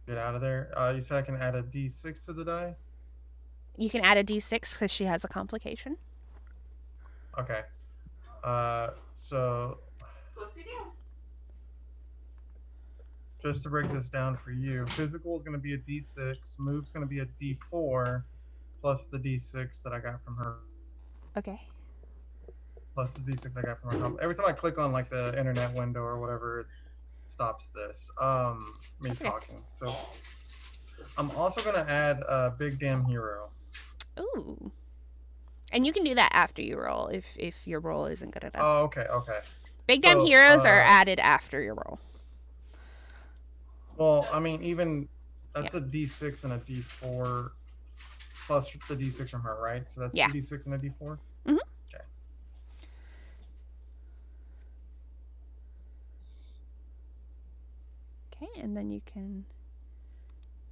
Get out of there. You said I can add a d6 to the die? You can add a d6 because she has a complication. Okay. So just to break this down for you, physical is going to be a d6, move's going to be a d4, plus the d6 that I got from her. Okay. Plus the d6 I got from her. Every time I click on like the internet window or whatever, it stops this. Me talking. So I'm also going to add a big damn hero. Ooh. And you can do that after you roll if your roll isn't good enough. Oh, okay, okay. Big damn so, heroes are added after your roll. Well, I mean, even that's a d6 and a d4 plus the d6 from her, right? So that's Yeah. 2d6 and a d4? Mhm. Okay. Okay, and then you can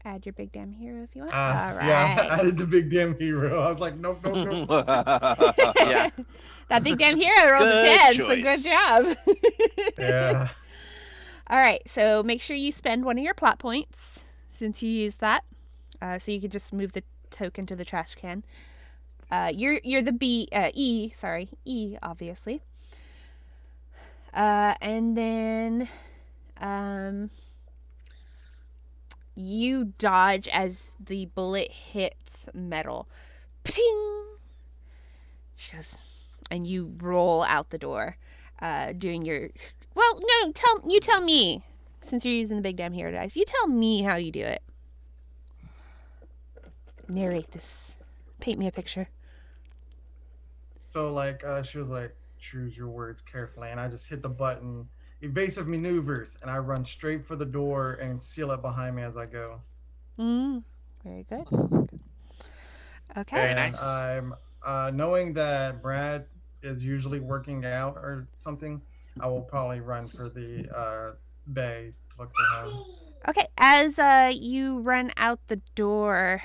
add your big damn hero if you want. All All Yeah, I right. added the big damn hero. I was like, nope, nope, nope. Yeah. That big damn hero rolled a Good 10, so good choice. job. Yeah. All right, so make sure you spend one of your plot points since you used that. So you can just move the token to the trash can. You're the E, obviously. And then you dodge as the bullet hits metal. Ping! She goes, and you roll out the door, doing your. Well, no, tell me, since you're using the big damn hero dice. You tell me how you do it. Narrate this. Paint me a picture. So, like, she was like, choose your words carefully. And I just hit the button, evasive maneuvers, and I run straight for the door and seal it behind me as I go. Very good. Okay. Very And nice. I'm knowing that Brad is usually working out or something. I will probably run for the bay to look for him. Okay, as you run out the door,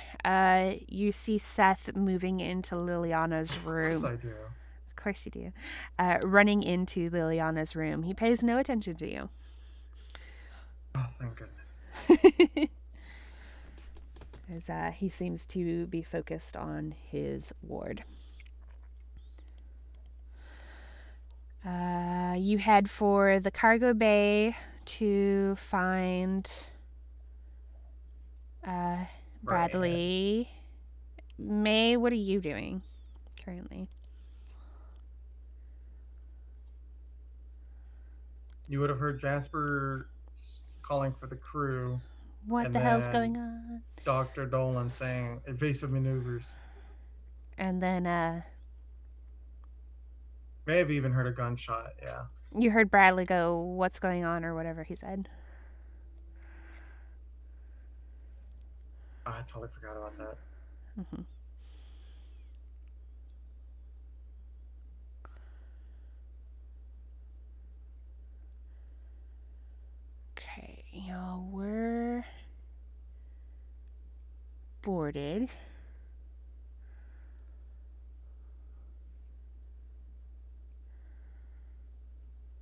you see Seth moving into Liliana's Of room. course I do. Of course you do. Running into Liliana's room. He pays no attention to you. Oh, thank goodness. As he seems to be focused on his ward. You head for the cargo bay to find Bradley. May, what are you doing currently? You would have heard Jasper calling for the crew. What And the hell's then going on? Dr. Dolan saying evasive maneuvers. And then May have even heard a gunshot, yeah. you heard Bradley go, "What's going on?" or whatever he said. I totally forgot about that. Mm-hmm. Okay, y'all, we're boarded.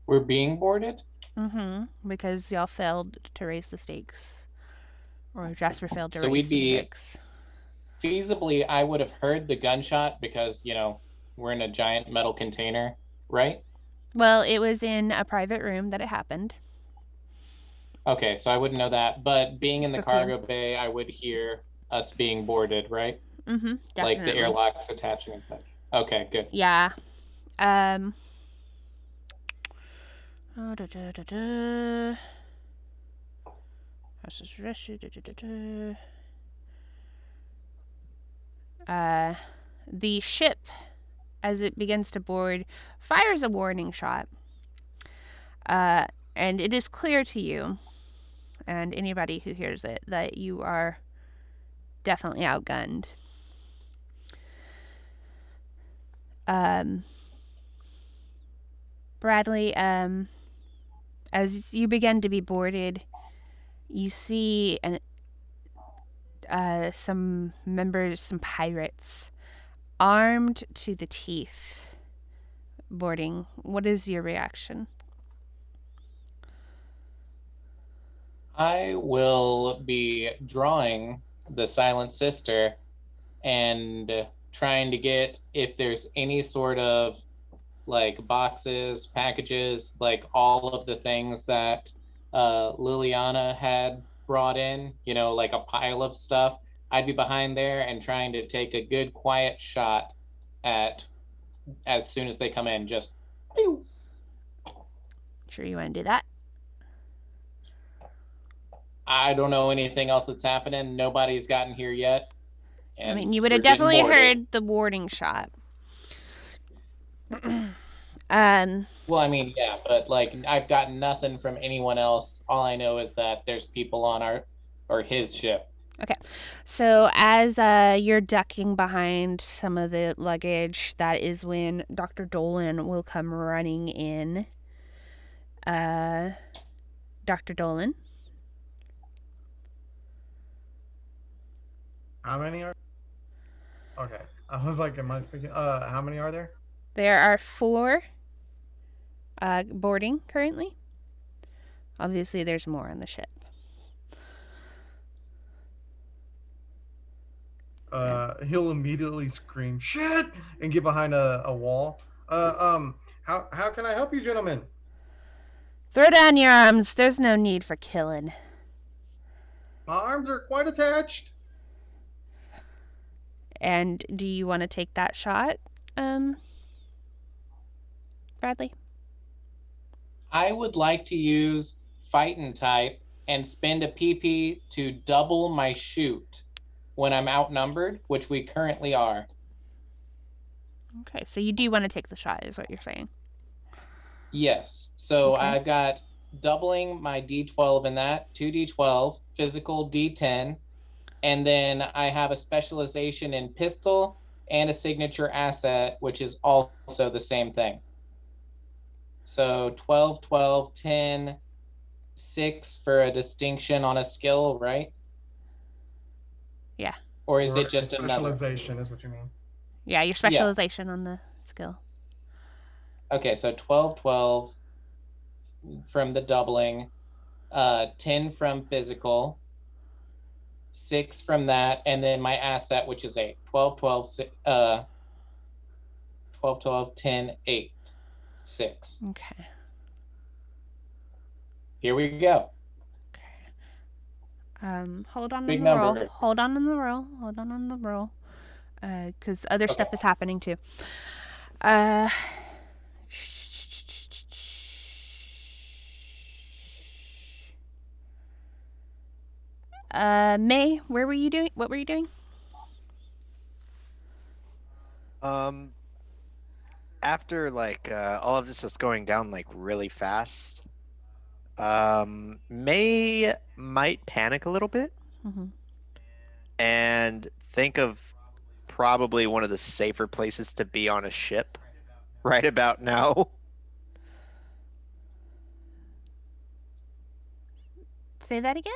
We're being boarded? Mm-hmm. Because y'all failed to raise the stakes. Or Jasper failed to So raise we'd the be stakes. feasibly, I would have heard the gunshot because, we're in a giant metal container, right? Well, it was in a private room that it happened. Okay, so I wouldn't know that. But being in the It's okay. cargo bay, I would hear us being boarded, right? Mm-hmm. Definitely. Like the airlocks attaching and such. Okay, good. Yeah. The ship, as it begins to board, fires a warning shot. And it is clear to you, and anybody who hears it, that you are definitely outgunned. Bradley, as you begin to be boarded, you see some members, some pirates, armed to the teeth, boarding. What is your reaction? I will be drawing the Silent Sister and trying to get if there's any sort of like boxes, packages, like all of the things that Liliana had brought in, like a pile of stuff. I'd be behind there and trying to take a good quiet shot at as soon as they come in, just pew. Sure you want to do that? I don't know anything else that's happening. Nobody's gotten here yet. I mean, you would have definitely heard the warding shot. Well, I mean, yeah, but like I've gotten nothing from anyone else. All I know is that there's people on his ship. Okay, so as you're ducking behind some of the luggage, that is when Dr. Dolan will come running in. Dr. Dolan? How many are? Okay, I was like, am I speaking? How many are there? There are 4 boarding currently. Obviously, there's more on the ship. He'll immediately scream "shit" and get behind a wall. How can I help you, gentlemen? Throw down your arms. There's no need for killing. My arms are quite attached. And do you want to take that shot, Bradley? I would like to use fight and type and spend a PP to double my shoot when I'm outnumbered, which we currently are. Okay, so you do want to take the shot, is what you're saying. Yes. So Okay. I've got doubling my D12 in that, 2D12, physical D10, And then I have a specialization in pistol and a signature asset, which is also the same thing. So 12, 12, 10, 6 for a distinction on a skill, right? Yeah. Or is Or it just another? specialization is what you mean. Yeah, your specialization on the skill. Okay, so 12, 12 from the doubling, 10 from physical, 6 from that, and then my asset, which is 8. 12, 12, 12, 12, 10, 8, 6. Okay. Here we go. Hold on Big on the roll. number. Hold on on the roll. Hold on the roll. Because other stuff is happening too. May, where were you doing? What were you doing? After like all of this is going down like really fast, May might panic a little bit Mm-hmm. and think of probably one of the safer places to be on a ship right about now. Say that again.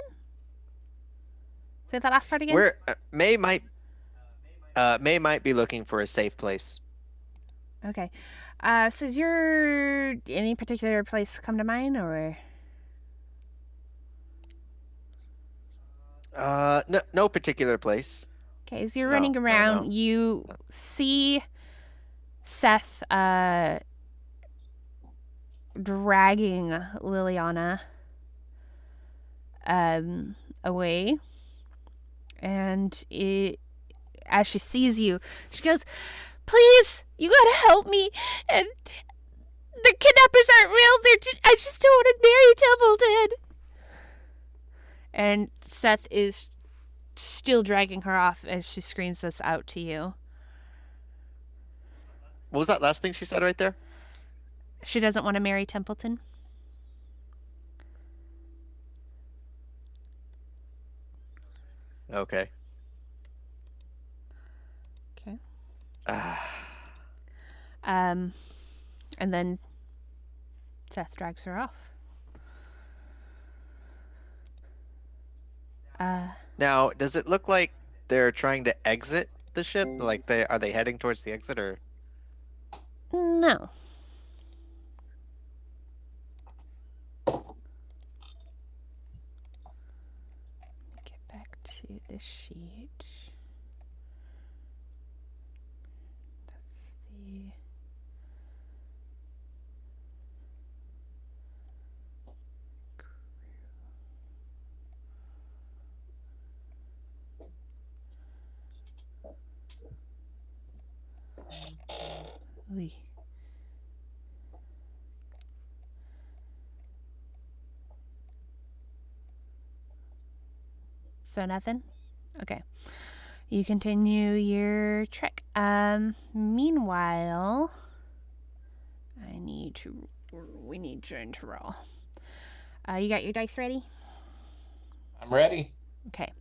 Say that last part again. Where May might be looking for a safe place. Okay. So is your any particular place come to mind, or? No particular place. Okay, as you're No, running no, around, no. you see Seth dragging Liliana away, and as she sees you, she goes, "Please, you gotta help me!" And the kidnappers aren't real. I just don't want to marry Templeton. And Seth is still dragging her off as she screams this out to you. What was that last thing she said right there? She doesn't want to marry Templeton. Okay. Okay. Uh, And then Seth drags her off. Now, does it look like they're trying to exit the ship? Like are they heading towards the exit or? No. Get back to this sheet. That's the... Oy. So nothing? Okay. You continue your trek. Meanwhile, we need June to roll. You got your dice ready? I'm ready. Okay.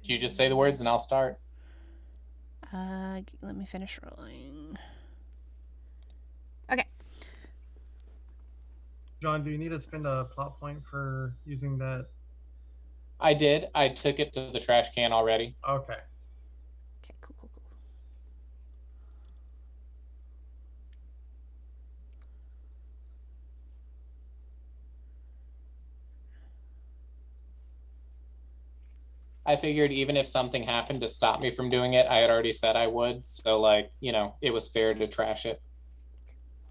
You just say the words and I'll start. Let me finish rolling. Okay. John, do you need to spend a plot point for using that? I did. I took it to the trash can already. Okay. Okay, cool. I figured even if something happened to stop me from doing it, I had already said I would. So, like, it was fair to trash it.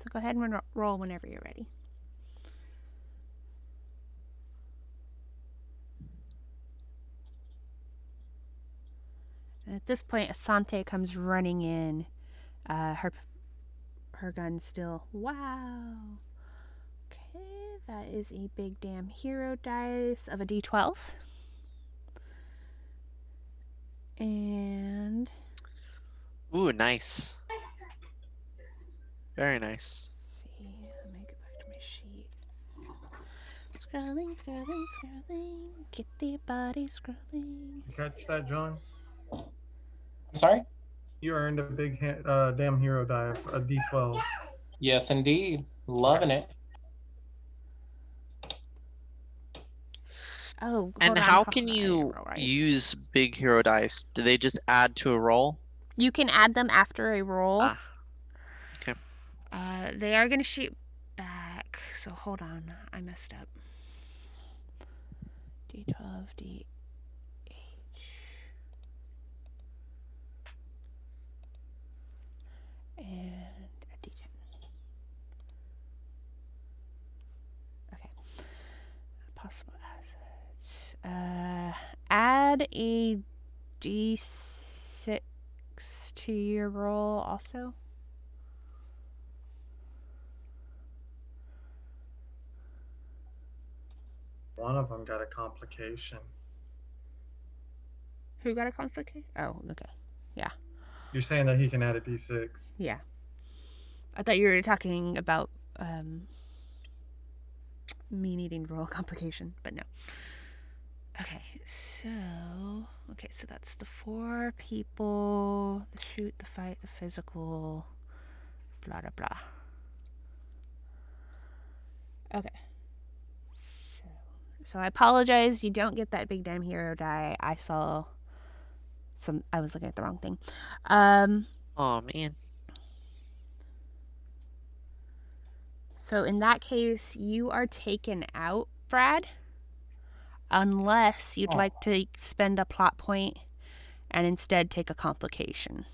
So go ahead and roll whenever you're ready. And at this point, Asante comes running in. Her gun still. Wow. Okay, that is a big damn hero dice of a D12. And Ooh, nice. Very nice. let's see, let me go back to my sheet. Scrolling, scrolling, scrolling. Get the body scrolling. You catch that, John? I'm sorry? You earned a big damn hero die of a D12. Yes, indeed. Loving it. Oh, And hold on. how hold can on, I didn't you roll right. use big hero dice? Do they just add to a roll? You can add them after a roll. Ah. Okay. They are gonna shoot back. So hold on, I messed up. D12, D. And a D10. Okay. Possible assets. Add a D6 to your roll also. One of them got a complication. Who got a complication? Oh, okay. You're saying that he can add a D6. Yeah. I thought you were talking about me needing to roll a complication, but no. Okay, so that's the 4 people, the shoot, the fight, the physical, blah, blah, blah. Okay. So I apologize, you don't get that big damn hero die. I was looking at the wrong thing. Oh man. So in that case, you are taken out, Brad. Unless you'd like to spend a plot point and instead take a complication.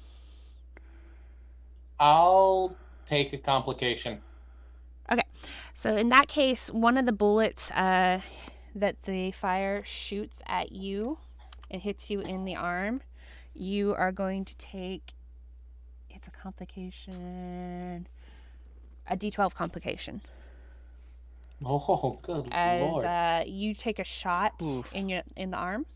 I'll take a complication. Okay, so in that case, one of the bullets that the fire shoots at you and hits you in the arm, you are going to take, it's a complication, a D12 complication. Oh, good Lord. As you take a shot Oof. in the arm.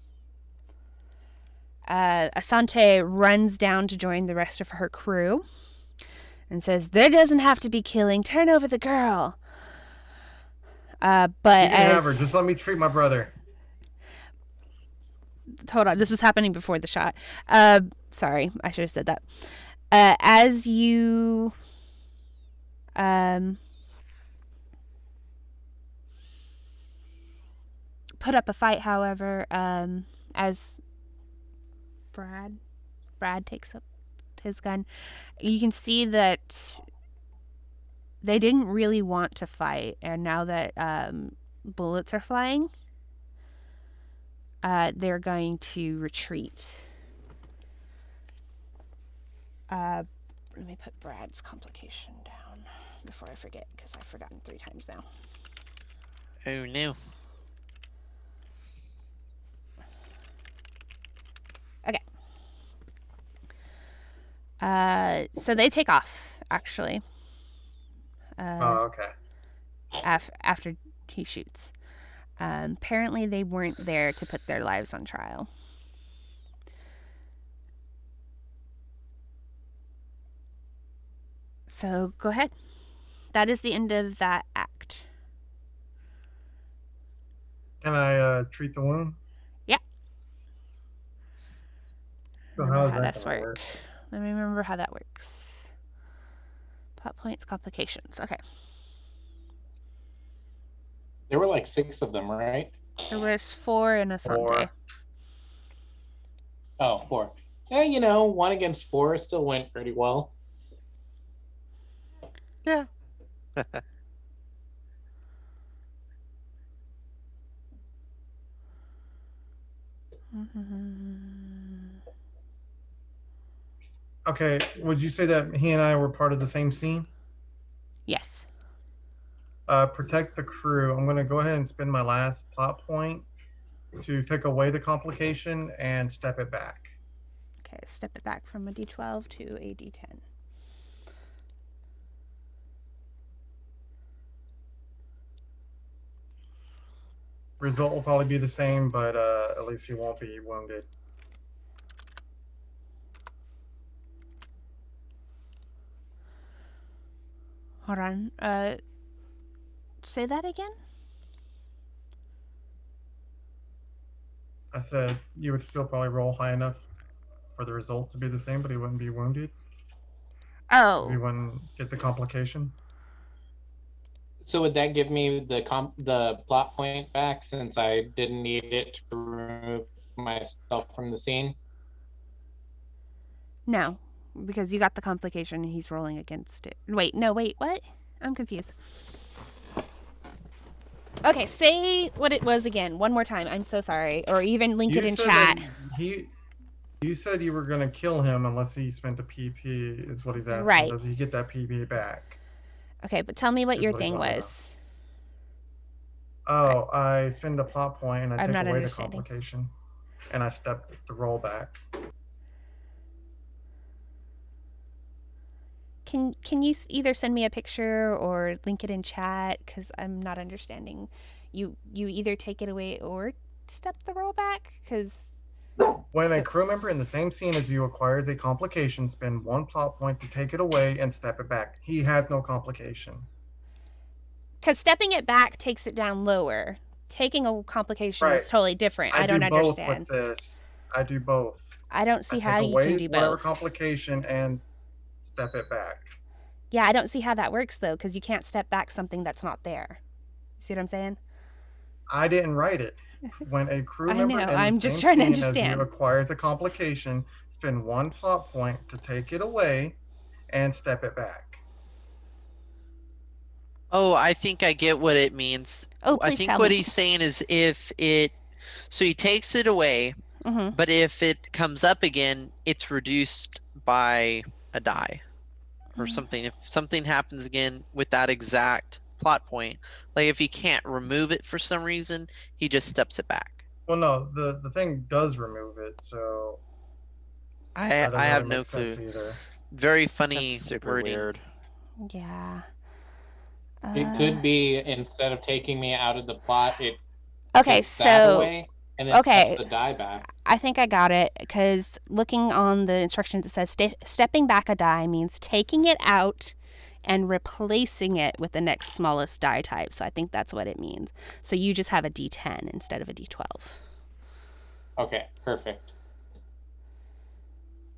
Asante runs down to join the rest of her crew and says, "There doesn't have to be killing. Turn over the girl." But You can have her. Just let me treat my brother. Hold on, this is happening before the shot. Sorry, I should have said that. As you put up a fight, however, as Brad takes up his gun, you can see that they didn't really want to fight, and now that bullets are flying, they're going to retreat. Let me put Brad's complication down before I forget, because I've forgotten 3 times now. Oh no. So they take off, actually. Okay. After he shoots. Apparently they weren't there to put their lives on trial. So go ahead. That is the end of that act. Can I treat the wound? Yeah. So Remember how is how that this gonna work? work? Let me remember how that works. Plot points, complications. Okay. There were like 6 of them, right? There was 4 in Asante. 4. Oh, 4. Yeah, 1 against 4 still went pretty well. Yeah. Okay, would you say that he and I were part of the same scene? Yes. Protect the crew. I'm going to go ahead and spend my last plot point to take away the complication and step it back. Okay, step it back from a D12 to a D10. Result will probably be the same, but at least he won't be wounded. Hold on. Say that again? I said you would still probably roll high enough for the result to be the same, but he wouldn't be wounded because he Oh, wouldn't get the complication. So would that give me the plot point back since I didn't need it to remove myself from the scene? no, because you got the complication and he's rolling against it. Wait, no, wait, what? I'm confused. Okay, say what it was again, one more time. I'm so sorry. Or even link it in chat. You said you were gonna kill him unless he spent a PP. Is what he's asking. Right. Does he get that PP back? Okay, but tell me what Is your what he's thing talking was. Oh, I spend a plot point and I I'm take not away the understanding. complication, and I step the roll back. Can you either send me a picture or link it in chat? Because I'm not understanding. You either take it away or step the roll back? Because When a crew member in the same scene as you acquires a complication, spend one plot point to take it away and step it back. He has no complication. stepping it back takes it down lower. Taking a complication Right. is totally different. I don't do both understand. with this. I do both. I don't see I how take you away can do whatever both. complication and step it back. Yeah, I don't see how that works though, because you can't step back something that's not there. You see what I'm saying? I didn't write it. When a crew I member know, in the I'm same just trying to scene as understand. you acquires a complication, spend one plot point to take it away and step it back. Oh, I think I get what it means. Oh, I please think tell what me. he's saying is so he takes it away, Mm-hmm. but if it comes up again, it's reduced by a die or something. If something happens again with that exact plot point, like if he can't remove it for some reason, he just steps it back. Well, no, the thing does remove it, so I that doesn't have really no make sense clue. either. Very funny That's super wording. weird. Yeah. It could be instead of taking me out of the plot, it Okay, takes that so away and then okay. steps the die back. I think I got it because looking on the instructions, it says stepping back a die means taking it out and replacing it with the next smallest die type. So I think that's what it means. So you just have a D10 instead of a D12. Okay, perfect.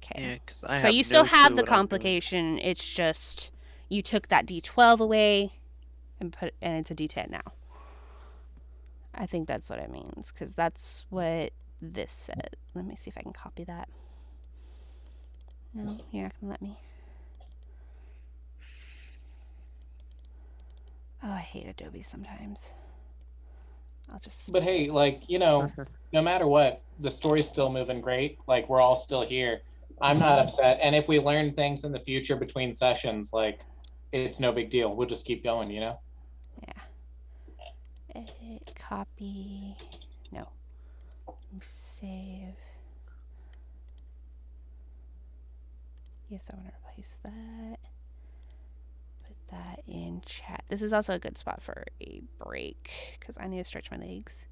Okay. Yeah, because I So have you no still have clue the what I'm doing. complication. It's just you took that D12 away and it's a D10 now. I think that's what it means because that's what this says. Let me see if I can copy that. No, you're not gonna let me. Oh, I hate Adobe sometimes. I'll just. But hey, like, no matter what, the story's still moving great. Like, we're all still here. I'm not upset. And if we learn things in the future between sessions, like, it's no big deal. We'll just keep going, Yeah. Edit, copy. No. Save. Yes, I want to replace that. Put that in chat. This is also a good spot for a break because I need to stretch my legs.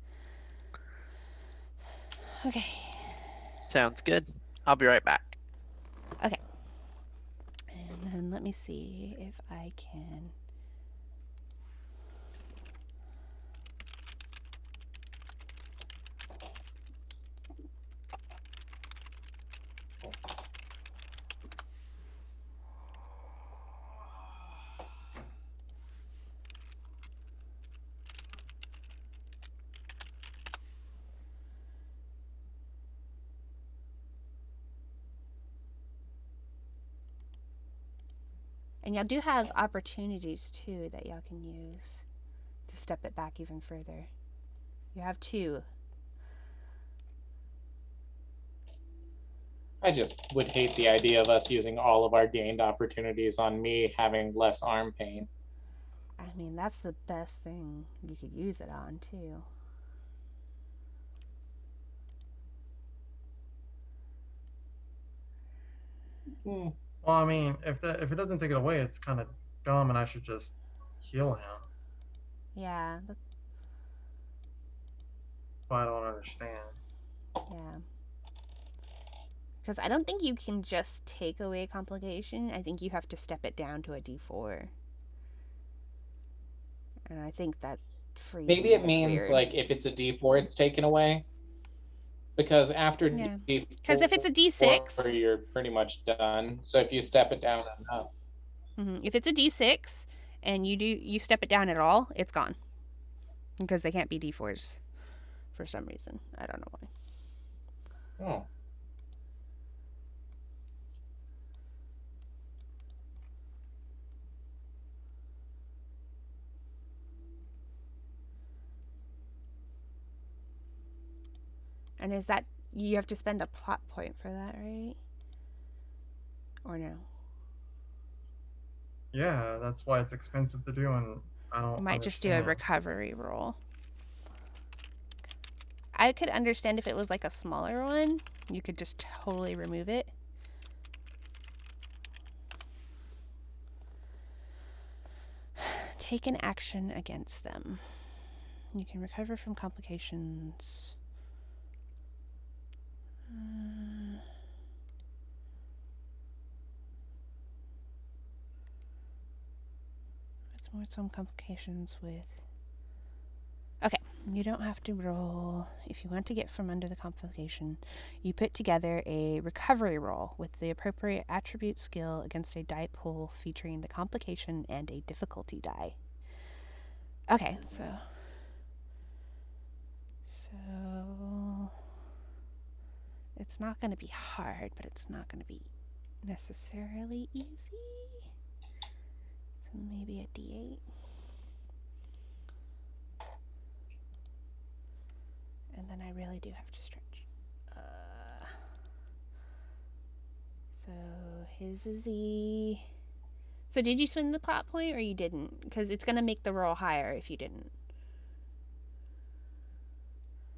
Okay. Sounds good. I'll be right back. Okay. And then let me see if I can. And y'all do have opportunities too that y'all can use to step it back even further. You have two. I just would hate the idea of us using all of our gained opportunities on me having less arm pain. I mean, that's the best thing you could use it on too. Well, I mean, if it doesn't take it away, it's kind of dumb, and I should just heal him. Yeah, that's, I don't understand. yeah. Because I don't think you can just take away complication. I think you have to step it down to a D4. And I think that freezing Maybe it is means weird. like if it's a D4, it's taken away. because after Yeah. D4, 'Cause if it's a D6 you're pretty much done. So if you step it down enough, if it's a D6 and you step it down at all, it's gone. Because they can't be D4s for some reason. I don't know why. oh, And is that you have to spend a plot point for that, right? Or no? Yeah, that's why it's expensive to do, and I don't You might just do a understand. recovery roll. I could understand if it was like a smaller one. You could just totally remove it. Take an action against them. You can recover from complications. It's more some complications with. Okay, you don't have to roll. If you want to get from under the complication, you put together a recovery roll with the appropriate attribute skill against a die pool featuring the complication and a difficulty die. Okay, so it's not going to be hard, but it's not going to be necessarily easy. So maybe a D8. And then I really do have to stretch. So his is E. So did you spend the plot point or you didn't? Because it's going to make the roll higher if you didn't.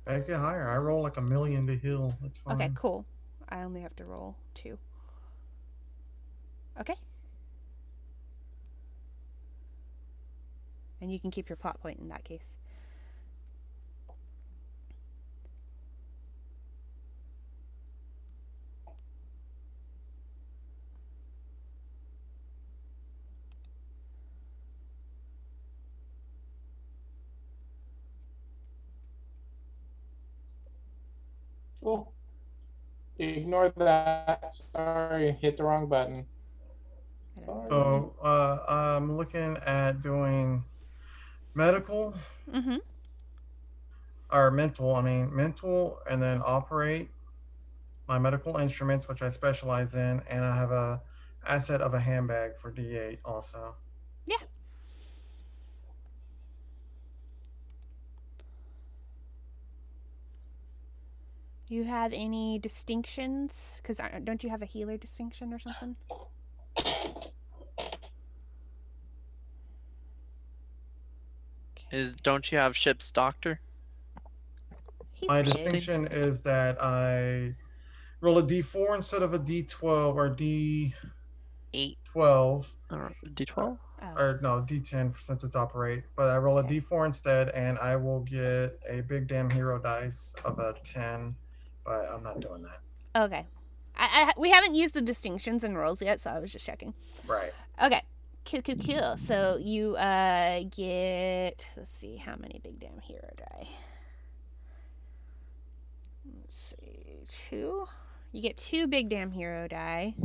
Make it higher. I roll like 1,000,000 to heal. That's fine. Okay, cool. I only have to roll 2. Okay. And you can keep your plot point in that case. oh, ignore that. Sorry, hit the wrong button. Sorry. So I'm looking at doing medical Mm-hmm. or mental. I mean mental, and then operate my medical instruments, which I specialize in, and I have a asset of a handbag for D8 also. Yeah. You have any distinctions? Because don't you have a healer distinction or something? Don't you have ship's doctor? He's My good. distinction is that I roll a D4 instead of a D12 or D12 8 D12? Oh. or no D10 since it's operate, but I roll a Okay. D4 instead, and I will get a big damn hero dice of a 10, but I'm not doing that. Okay. We haven't used the distinctions and rolls yet, so I was just checking. Right. Okay. Cool. So you get, let's see, how many big damn hero die? Let's see, 2? You get 2 big damn hero die.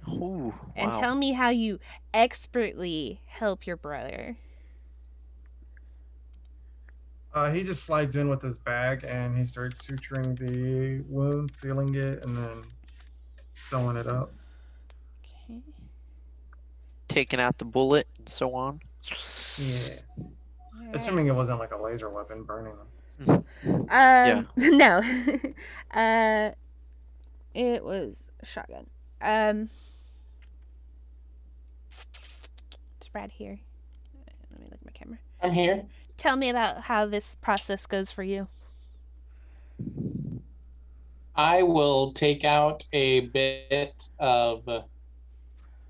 Ooh, And wow. tell me how you expertly help your brother. He just slides in with his bag and he starts suturing the wound, sealing it, and then sewing it up. Okay. Taking out the bullet and so on. Yeah. Alright. Assuming it wasn't like a laser weapon burning them. Yeah. No. It was a shotgun. Is Brad here? Let me look at my camera. I'm here. Tell me about how this process goes for you. I will take out a bit of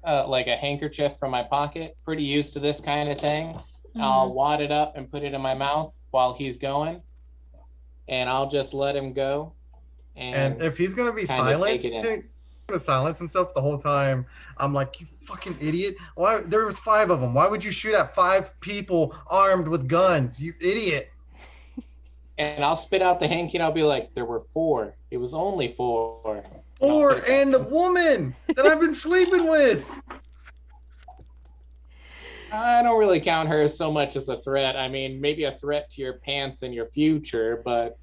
like a handkerchief from my pocket. Pretty used to this kind of thing. I'll wad it up and put it in my mouth while he's going, and I'll just let him go. And if he's gonna be kinda take silenced, it in. he's gonna silence himself the whole time. I'm like, you fucking idiot! Why? There was 5 of them. Why would you shoot at 5 people armed with guns? You idiot! And I'll spit out the hanky and I'll be like, there were 4. It was only 4. Or and the woman that I've been sleeping with. I don't really count her so much as a threat. I mean, maybe a threat to your pants and your future, but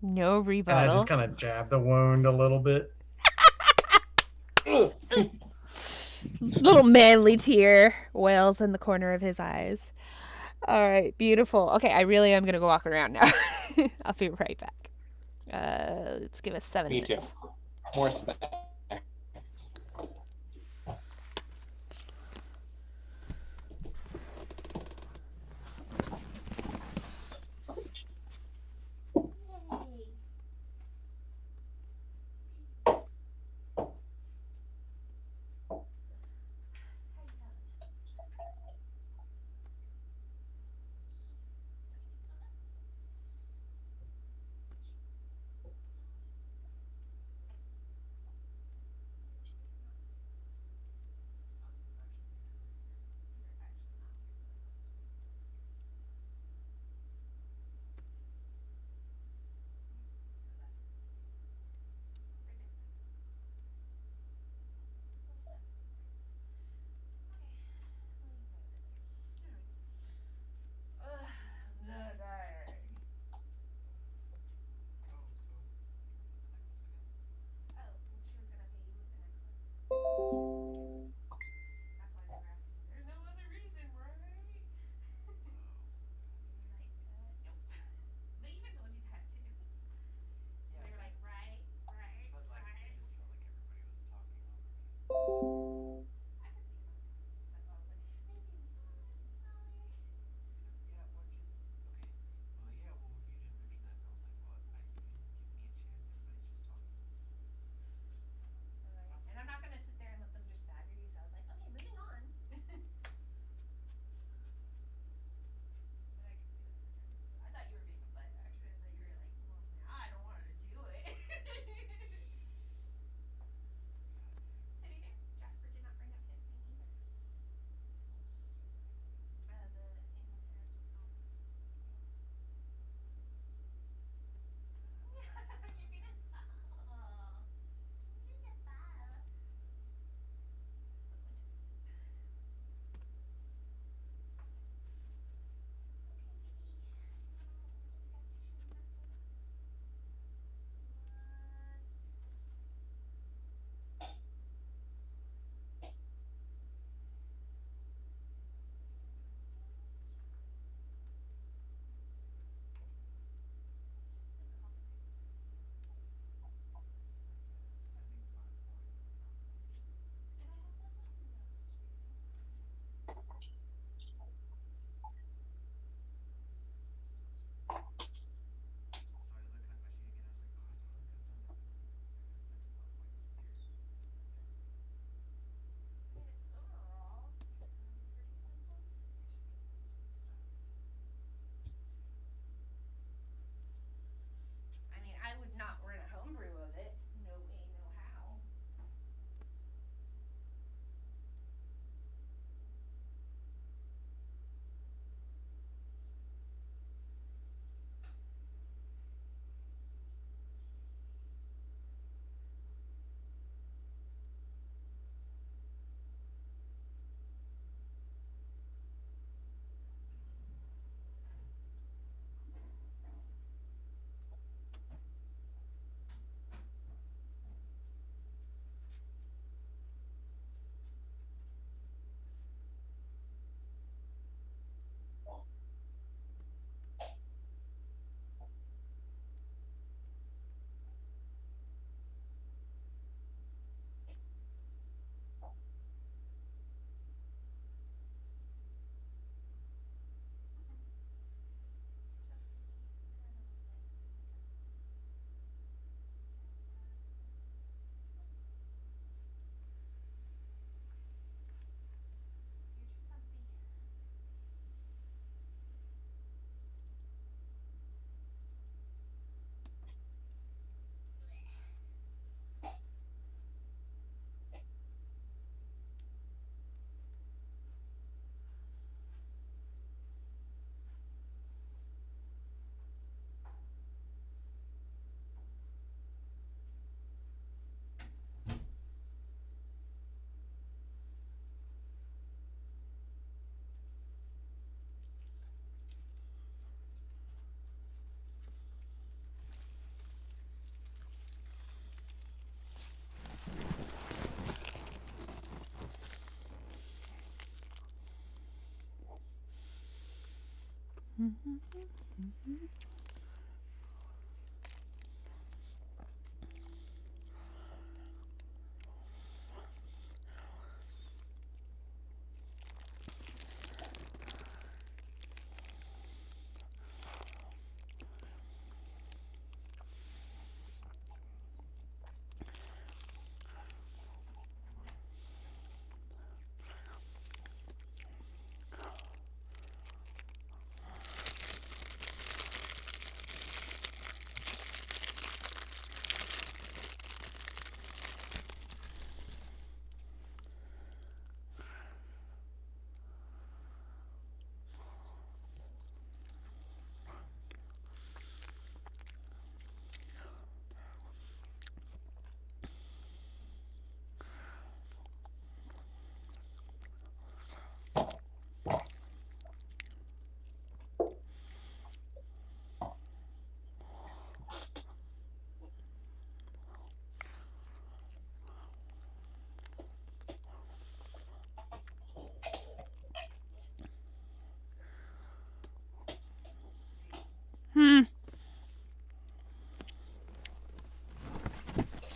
No And I rebuttal. just kind of jab the wound a little bit. Little manly tear wails in the corner of his eyes. All right, beautiful. Okay, I really am gonna go walk around now. I'll be right back. Let's give us 7 me too. minutes. More snacks.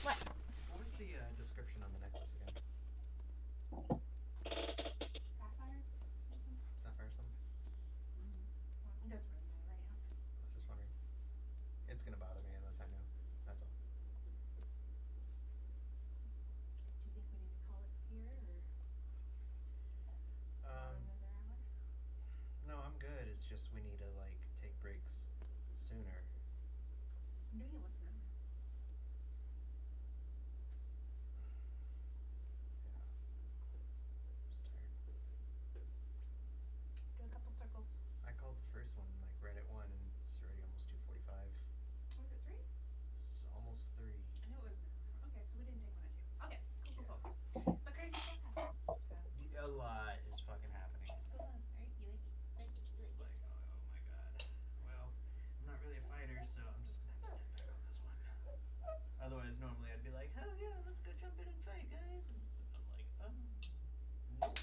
What? What was the description on the necklace again? Sapphire? Sapphire something? It doesn't really matter right now. I was just wondering. It's gonna bother me unless I know. That's all. Do you think we need to call it here or another hour? No, I'm good. It's just we need to like take breaks sooner. I'm doing it once an hour. Just tired. Do a couple circles. I called the first one like right at 1 and it's already almost 2:45. Was it 3? It's almost 3. I knew it was an hour. Okay, so we didn't take one at 2. Okay, cool. But crazy stuff happened. So. A lot is fucking happening. Go on. Alright, you like it. Like it. You like it. Like, oh my god. Well, I'm not really a fighter, so I'm just gonna have to step back on this one. Otherwise, normally I'd be like, hell yeah, let's go jump in and fight, guys. And I'm like, nope.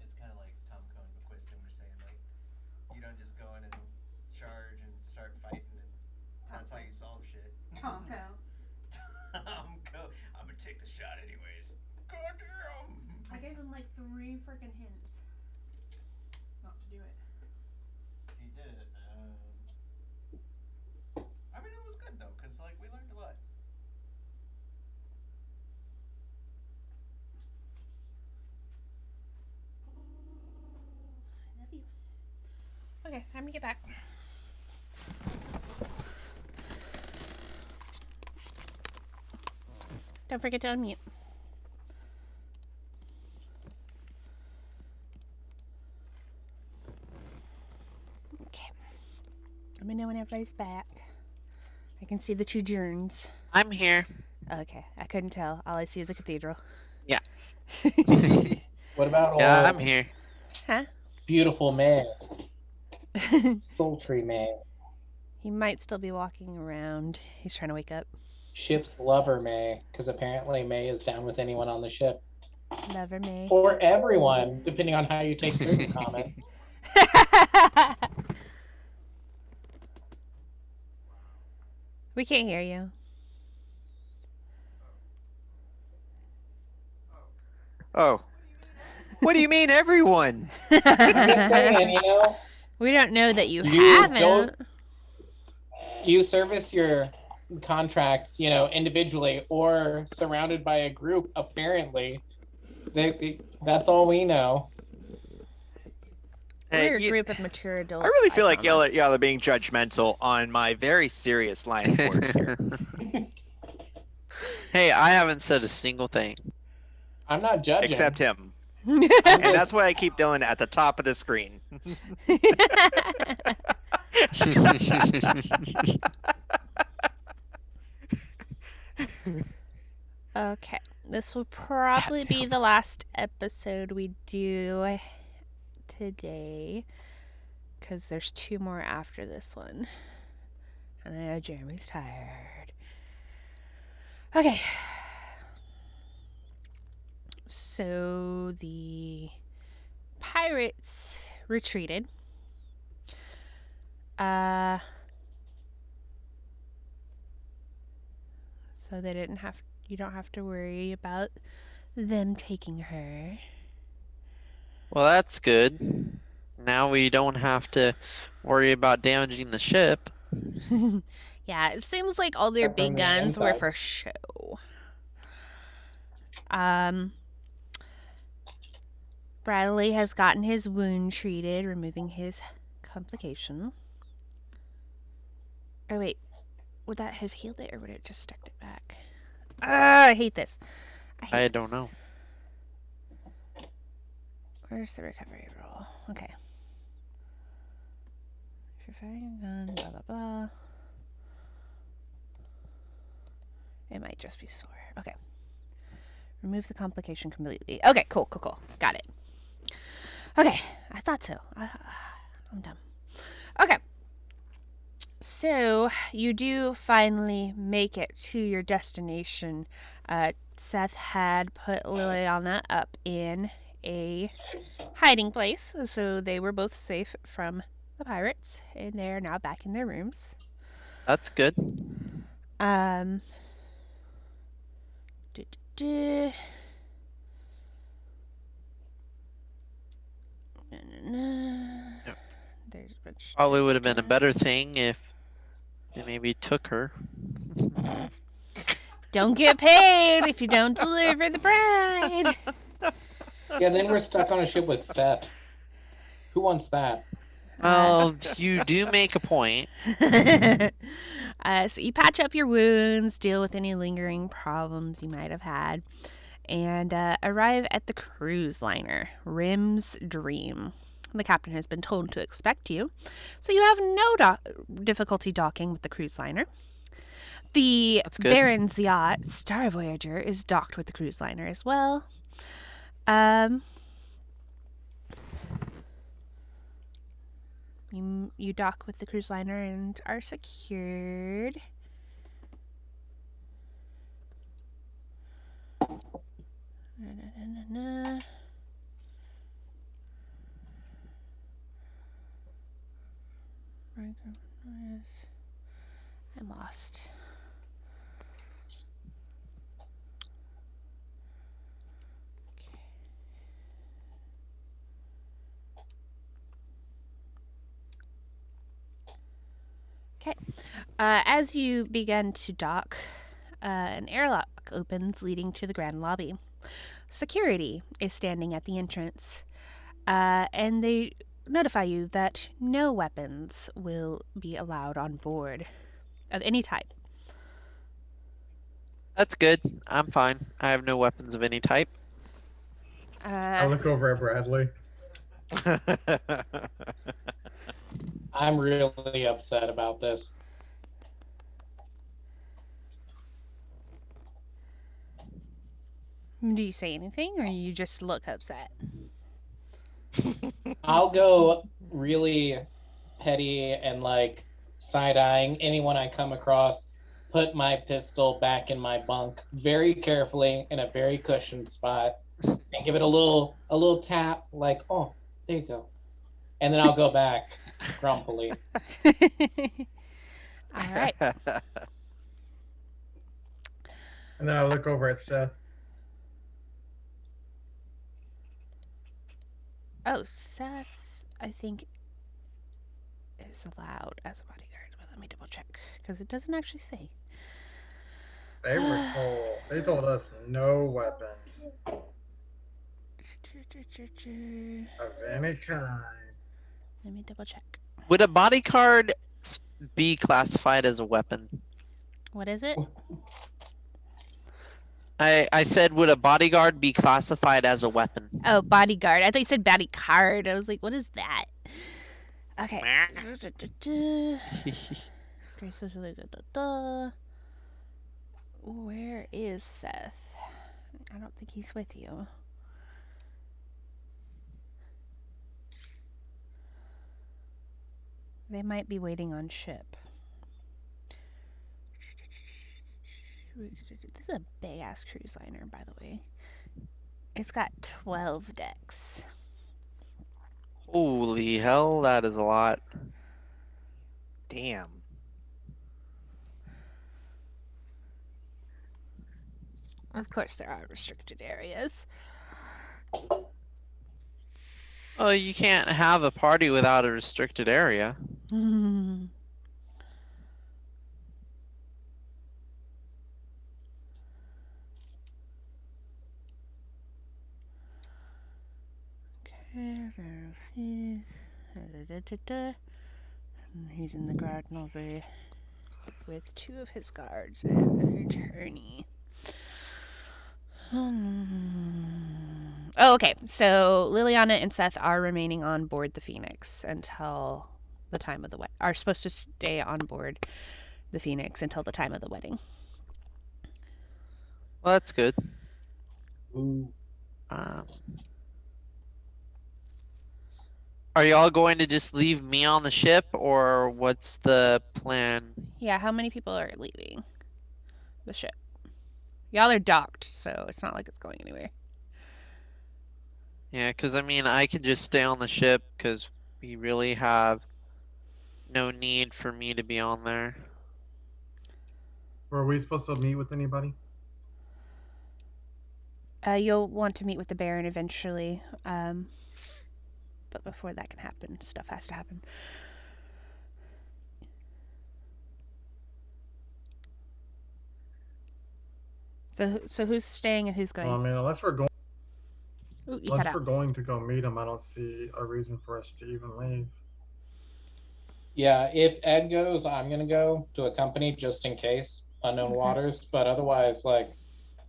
It's kind of like Tom Cohen McQuiston was saying, like, you don't just go in and charge and start fighting, and that's how you solve shit. Tonko. Tom Cohen. I'm gonna take the shot anyways. Goddamn! I gave him like 3 freaking hints not to do it. He did it. I mean, it was good though, cause like we learned a lot. I love you. Okay, time to get back. Don't forget to unmute. Okay. Let me know when everybody's back. I can see the 2 journs. I'm here. Okay, I couldn't tell. All I see is a cathedral. Yeah. What about Yeah, old I'm here. Huh? beautiful May? Sultry May. He might still be walking around. He's trying to wake up. Ship's lover May, because apparently May is down with anyone on the ship. Lover May. Or everyone, depending on how you take certain comments. We can't hear you. Oh. What do you mean, everyone? I'm just saying, you know, We don't know that you You haven't. don't- you service your contracts, you know, individually or surrounded by a group, apparently. That's all we know. Hey, We're a you- group of mature adults. I really feel like promise. y'all are being judgmental on my very serious line of work here. Hey, I haven't said a single thing. I'm not judging. Except him. I'm And just- that's why I keep Dylan at the top of the screen. Okay, this will probably be the last episode we do today, because there's 2 more after this one. And I know Jeremy's tired. Okay. So the pirates retreated. Uh, so they didn't have. You don't have to worry about them taking her. Well, that's good. Now we don't have to worry about damaging the ship. Yeah, it seems like all their Except from big the guns were inside. for show. Um, Bradley has gotten his wound treated, removing his complication. Oh wait, would that have healed it, or would it just stuck it back? I hate this. I don't know. Where's the recovery roll? Okay. If you're firing a gun, blah blah blah. It might just be sore. Okay. Remove the complication completely. Okay, cool. Got it. Okay, I thought so. I'm dumb. Okay. So, you do finally make it to your destination. Seth had put Liliana up in a hiding place, so they were both safe from the pirates, and they're now back in their rooms. That's good. Um. duh, duh, duh. Na, na, na. Yep. There's a bunch. Probably would have been a better thing if they maybe took her. Don't get paid if you don't deliver the bride. Yeah, then we're stuck on a ship with Seth. Who wants that? Well, you do make a point. So you patch up your wounds, deal with any lingering problems you might have had, and arrive at the cruise liner, Rim's Dream. The captain has been told to expect you, so you have no difficulty docking with the cruise liner. The That's good. Baron's yacht, Star Voyager, is docked with the cruise liner as well. You dock with the cruise liner and are secured. I'm lost. Okay. As you begin to dock, an airlock opens leading to the grand lobby. Security is standing at the entrance, and they notify you that no weapons will be allowed on board of any type. That's good. I'm fine. I have no weapons of any type. I look over at Bradley. I'm really upset about this. Do you say anything, or you just look upset? I'll go really petty and like side-eyeing anyone I come across, put my pistol back in my bunk very carefully in a very cushioned spot, and give it a little tap, like, oh, there you go. And then I'll go back grumpily. All right. And then I look over at Seth. Oh, Seth, I think, is allowed as a bodyguard. But let me double check, because it doesn't actually say. They told us no weapons of any kind. Let me double check. Would a bodyguard be classified as a weapon? What is it? I said, would a bodyguard be classified as a weapon? Oh, bodyguard. I thought you said bodyguard. I was like, what is that? Okay. Where is Seth? I don't think he's with you. They might be waiting on ship. This is a big ass cruise liner, by the way. It's got 12 decks. Holy hell, that is a lot. Damn. Of course, there are restricted areas. Oh, you can't have a party without a restricted area. He's in the garden over with 2 of his guards and an attorney. Oh, okay. So Liliana and Seth are remaining on board the Phoenix until the time of the wedding. Are supposed to stay on board the Phoenix until the time of the wedding. Well, that's good. Ooh. Are y'all going to just leave me on the ship, or what's the plan? Yeah, how many people are leaving the ship? Y'all are docked, so it's not like it's going anywhere. Yeah, because I mean, I can just stay on the ship because we really have no need for me to be on there. Were we supposed to meet with anybody? You'll want to meet with the Baron eventually, but before that can happen, stuff has to happen. So who's staying and who's going? Well, I mean, unless we're going, Ooh, you cut out. to go meet him, I don't see a reason for us to even leave. Yeah, if Ed goes, I'm gonna go to accompany just in case, unknown Okay. waters. But otherwise, like,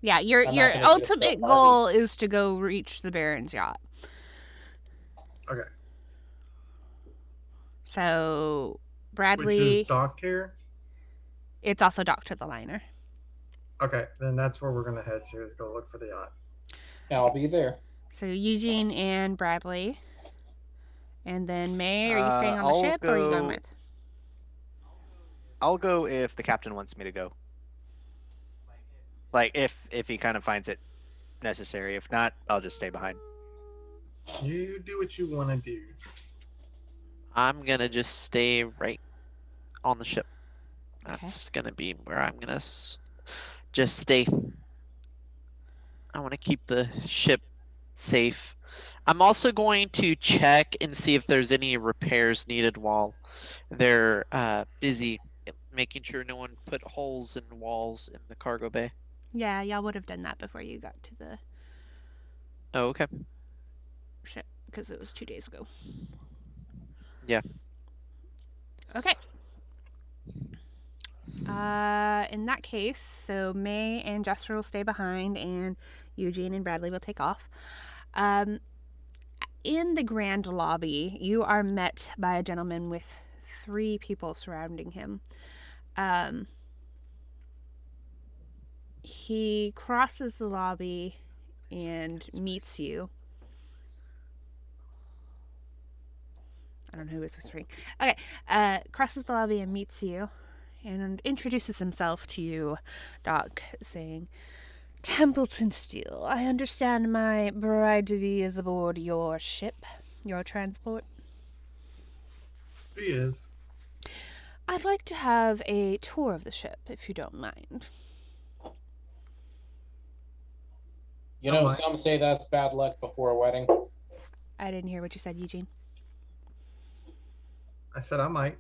Yeah, your I'm not gonna just ultimate go goal is to go reach the Baron's yacht. Okay. So Bradley, Which is docked here. it's also docked to the liner. Okay, then that's where we're gonna head to, is go look for the yacht. I'll be there. So Eugene and Bradley, and then May. Are you staying on the I'll ship, or are you going go- with? I'll go if the captain wants me to go. Like if he kind of finds it necessary. If not, I'll just stay behind. You do what you want to do. I'm gonna just stay right on the ship. That's gonna be where I'm gonna just stay. I want to keep the ship safe. I'm also going to check and see if there's any repairs needed while they're busy making sure no one put holes in walls in the cargo bay. Yeah, y'all would have done that before you got to the Oh, okay. ship because it was 2 days ago. Yeah. Okay. In that case, so May and Jasper will stay behind, and Eugene and Bradley will take off. In the grand lobby, you are met by a gentleman with 3 people surrounding him. He crosses the lobby and meets you. I don't know who is whispering. Okay, crosses the lobby and meets you, and introduces himself to you, Doc, saying, "Templeton Steel, I understand my bride-to-be is aboard your ship, your transport. She is. I'd like to have a tour of the ship, if you don't mind." You know, Alright. some say that's bad luck before a wedding. I didn't hear what you said, Eugene. I said I might.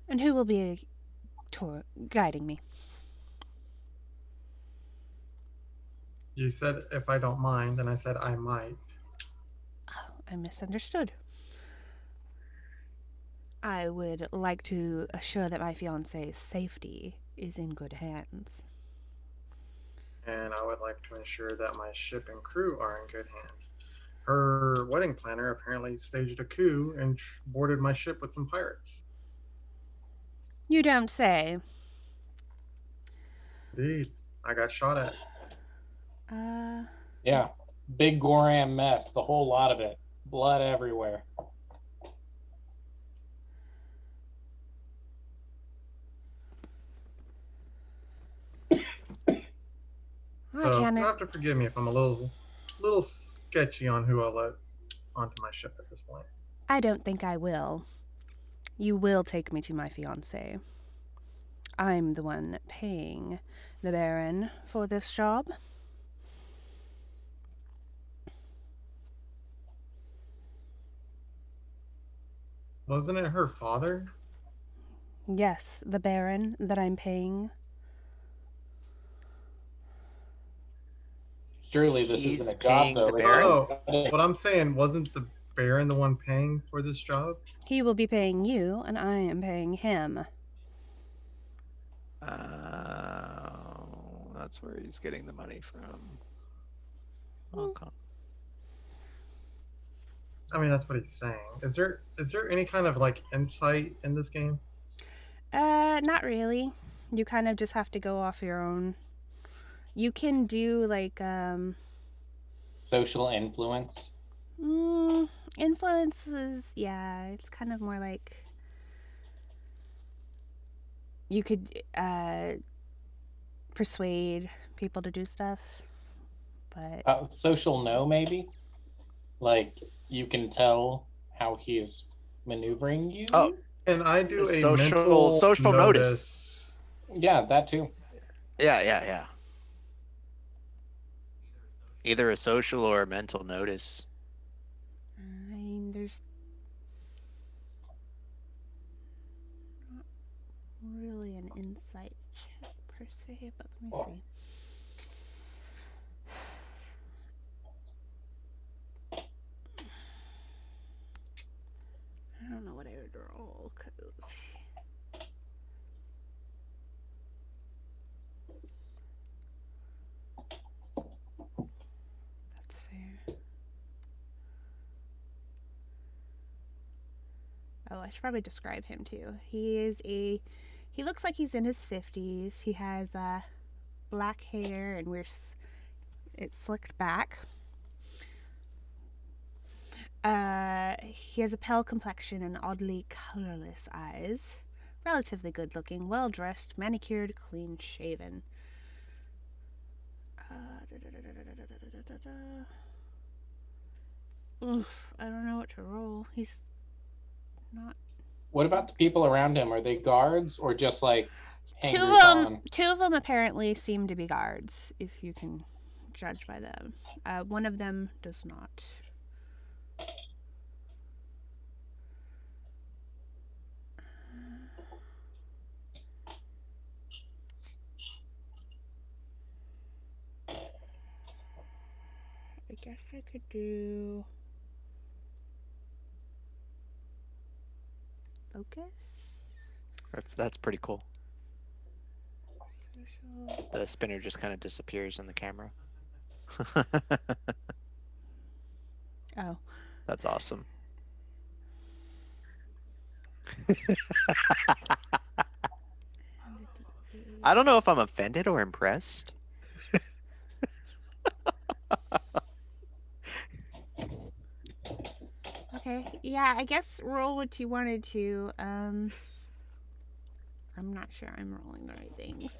And who will be guiding me? You said if I don't mind, and I said I might. Oh, I misunderstood. I would like to assure that my fiance's safety is in good hands. And I would like to ensure that my ship and crew are in good hands. Her wedding planner apparently staged a coup and boarded my ship with some pirates. You don't say. Indeed. I got shot at. Yeah, big Goram mess, the whole lot of it, blood everywhere. So can't. you have to forgive me if I'm a little sketchy on who I let onto my ship at this point. I don't think I will. You will take me to my fiancé. I'm the one paying the Baron for this job. Wasn't it her father? Yes, the Baron that I'm paying. Surely this He's isn't a job, paying though. the is Baron? it? No, but I'm saying, wasn't the Baron the one paying for this job? He will be paying you, and I am paying him. That's where he's getting the money from. Okay. I mean, that's what he's saying. Is there any kind of like insight in this game? Not really. You kind of just have to go off your own. You can do like Social influence. influences. Yeah, it's kind of more like you could persuade people to do stuff, but Social no, maybe. Like you can tell how he is maneuvering you. Oh, And I do a social mental notice. Yeah, that too. Yeah. Either a social or a mental notice. I mean, there's not really an insight check per se, but let me see. I don't know what I would roll, cause that's fair. Oh, I should probably describe him too. He looks like he's in his 50s. He has black hair and it's slicked back. He has a pale complexion and oddly colorless eyes. Relatively good looking, well dressed, manicured, clean shaven. Oof, I don't know what to roll. He's not. What about the people around him? Are they guards or just like hangers on? Two of them apparently seem to be guards, if you can judge by them. One of them does not. I guess I could do focus. That's pretty cool. Social. The spinner just kind of disappears in the camera. Oh. That's awesome. I don't know if I'm offended or impressed. Okay. Yeah, I guess roll what you wanted to. I'm not sure I'm rolling the right things.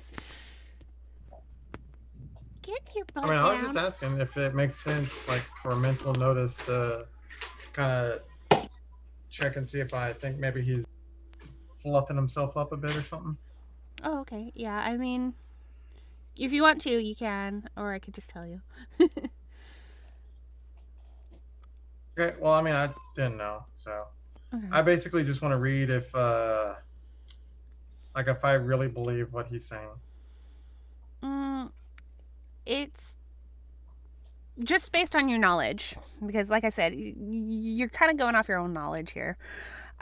Get your butt I mean, I was down. just asking if it makes sense, like for a mental notice, to kind of check and see if I think maybe he's fluffing himself up a bit or something. Oh, okay. Yeah, I mean, if you want to, you can, or I could just tell you. Okay. Well, I mean, I didn't know, so Okay. I basically just want to read if I really believe what he's saying. It's just based on your knowledge, because, like I said, you're kind of going off your own knowledge here.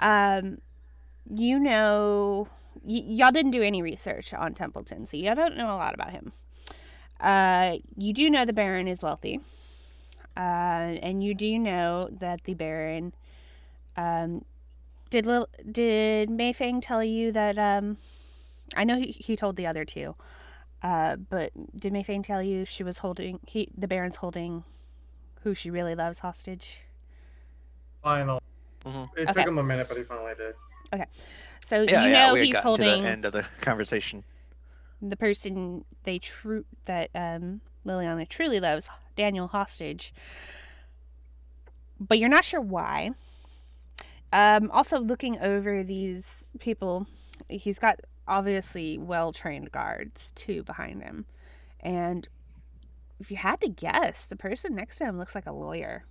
You know, y'all didn't do any research on Templeton, so y'all don't know a lot about him. You do know the Baron is wealthy, and you do know that the Baron. Did Mayfang tell you that? I know he told the other two. But did Mayfang tell you she was holding the Baron's holding who she really loves hostage? Final. Mm-hmm. It took him a minute, but he finally did. Okay, so We he's had gotten holding to the end of the conversation. the person that Liliana truly loves Daniel hostage, but you're not sure why. Also, looking over these people, he's got obviously well-trained guards too behind him, and if you had to guess, the person next to him looks like a lawyer.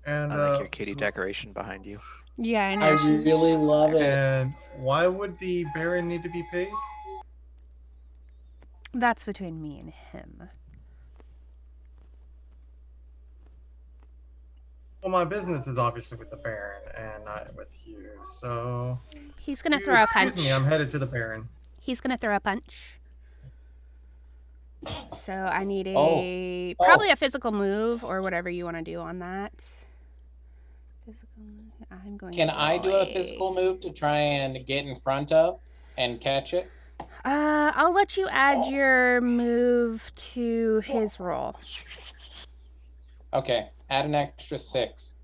And I like your kitty decoration behind you. Yeah, I know. I she's- really love it. and why would the Baron need to be paid? That's between me and him. Well, my business is obviously with the Baron and not with you. So He's gonna you throw a punch. excuse me, I'm headed to the Baron. He's gonna throw a punch. So I need Oh. probably a physical move or whatever you want to do on that. Physical. I'm going. Can to I do roll a physical move to try and get in front of and catch it? I'll let you add your move to his roll. Okay, add an extra 6.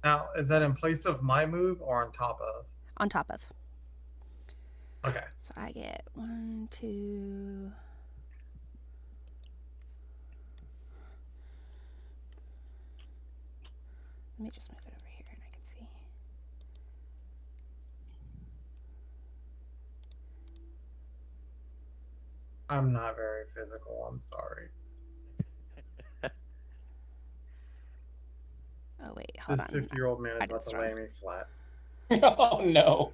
Now, is that in place of my move or on top of? On top of. Okay. So I get 1, 2. Let me just move it over here and I can see. I'm not very physical. I'm sorry. Oh wait, hold This on. 50-year-old man I is did about to this lay wrong. me flat. Oh no.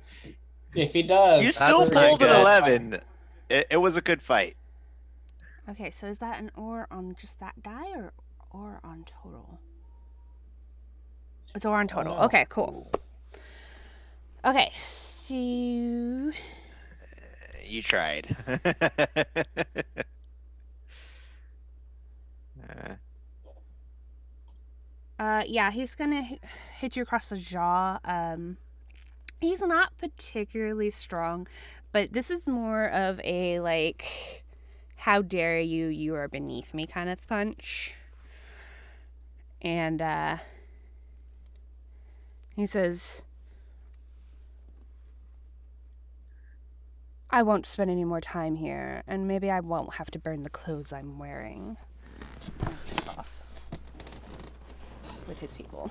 If he does, You still That's not pulled an good. 11. It was a good fight. Okay, so is that an or on just that die or on total? It's or on total. no. Okay, cool. Okay, so You tried. yeah, he's gonna hit you across the jaw. He's not particularly strong, but this is more of a like, how dare you? You are beneath me kind of punch. And he says, I won't spend any more time here, and maybe I won't have to burn the clothes I'm wearing. And he's off with his people.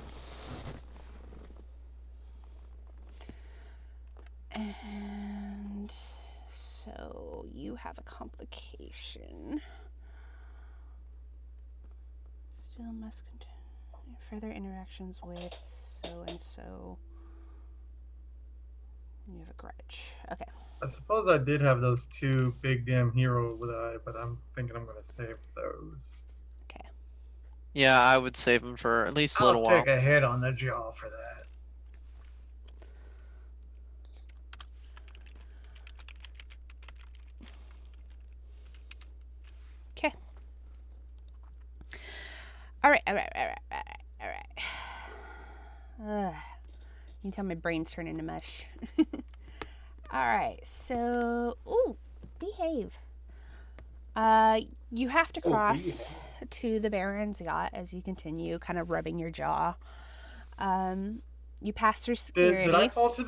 And so you have a complication. Still must continue further interactions with so and so. You have a grudge. Okay. I suppose I did have those 2 big damn hero with but I'm thinking I'm gonna save those. Okay. Yeah, I would save him for at least a I'll little while. take a hit on the jaw for that. Okay. All right. Ugh. You can tell my brain's turning to mush. All right. So, behave. You have to cross to the Baron's yacht as you continue, kind of rubbing your jaw. You pass through security. Did I fall to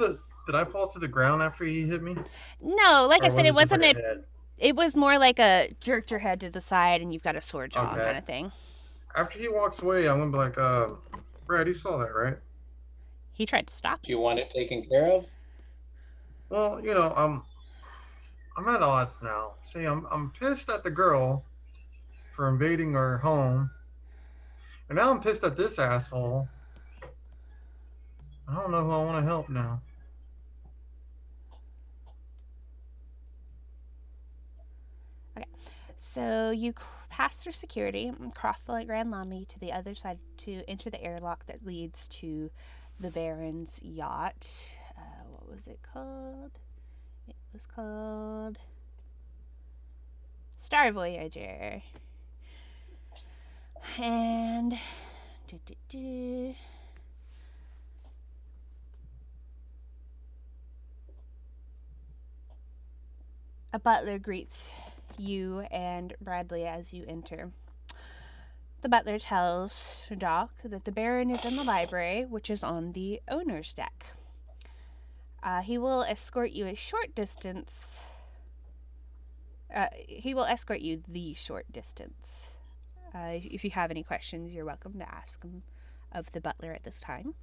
the ground after he hit me? No, like Or I said, it just wasn't like a. a hit? It was more like a jerked your head to the side and you've got a sore jaw Okay. kind of thing. After he walks away, I'm gonna be like, Brad, you saw that, right? He tried to stop Do you want it taken care of? Well, I'm at odds now. See, I'm pissed at the girl for invading our home, and now I'm pissed at this asshole. I don't know who I want to help now. So you pass through security and cross the Grand Lobby to the other side to enter the airlock that leads to the Baron's yacht. What was it called? It was called Star Voyager. And a butler greets you and Bradley as you enter. The butler tells Doc that the Baron is in the library, which is on the owner's deck. He will escort you a short distance. He will escort you the short distance. If you have any questions, you're welcome to ask him of the butler at this time.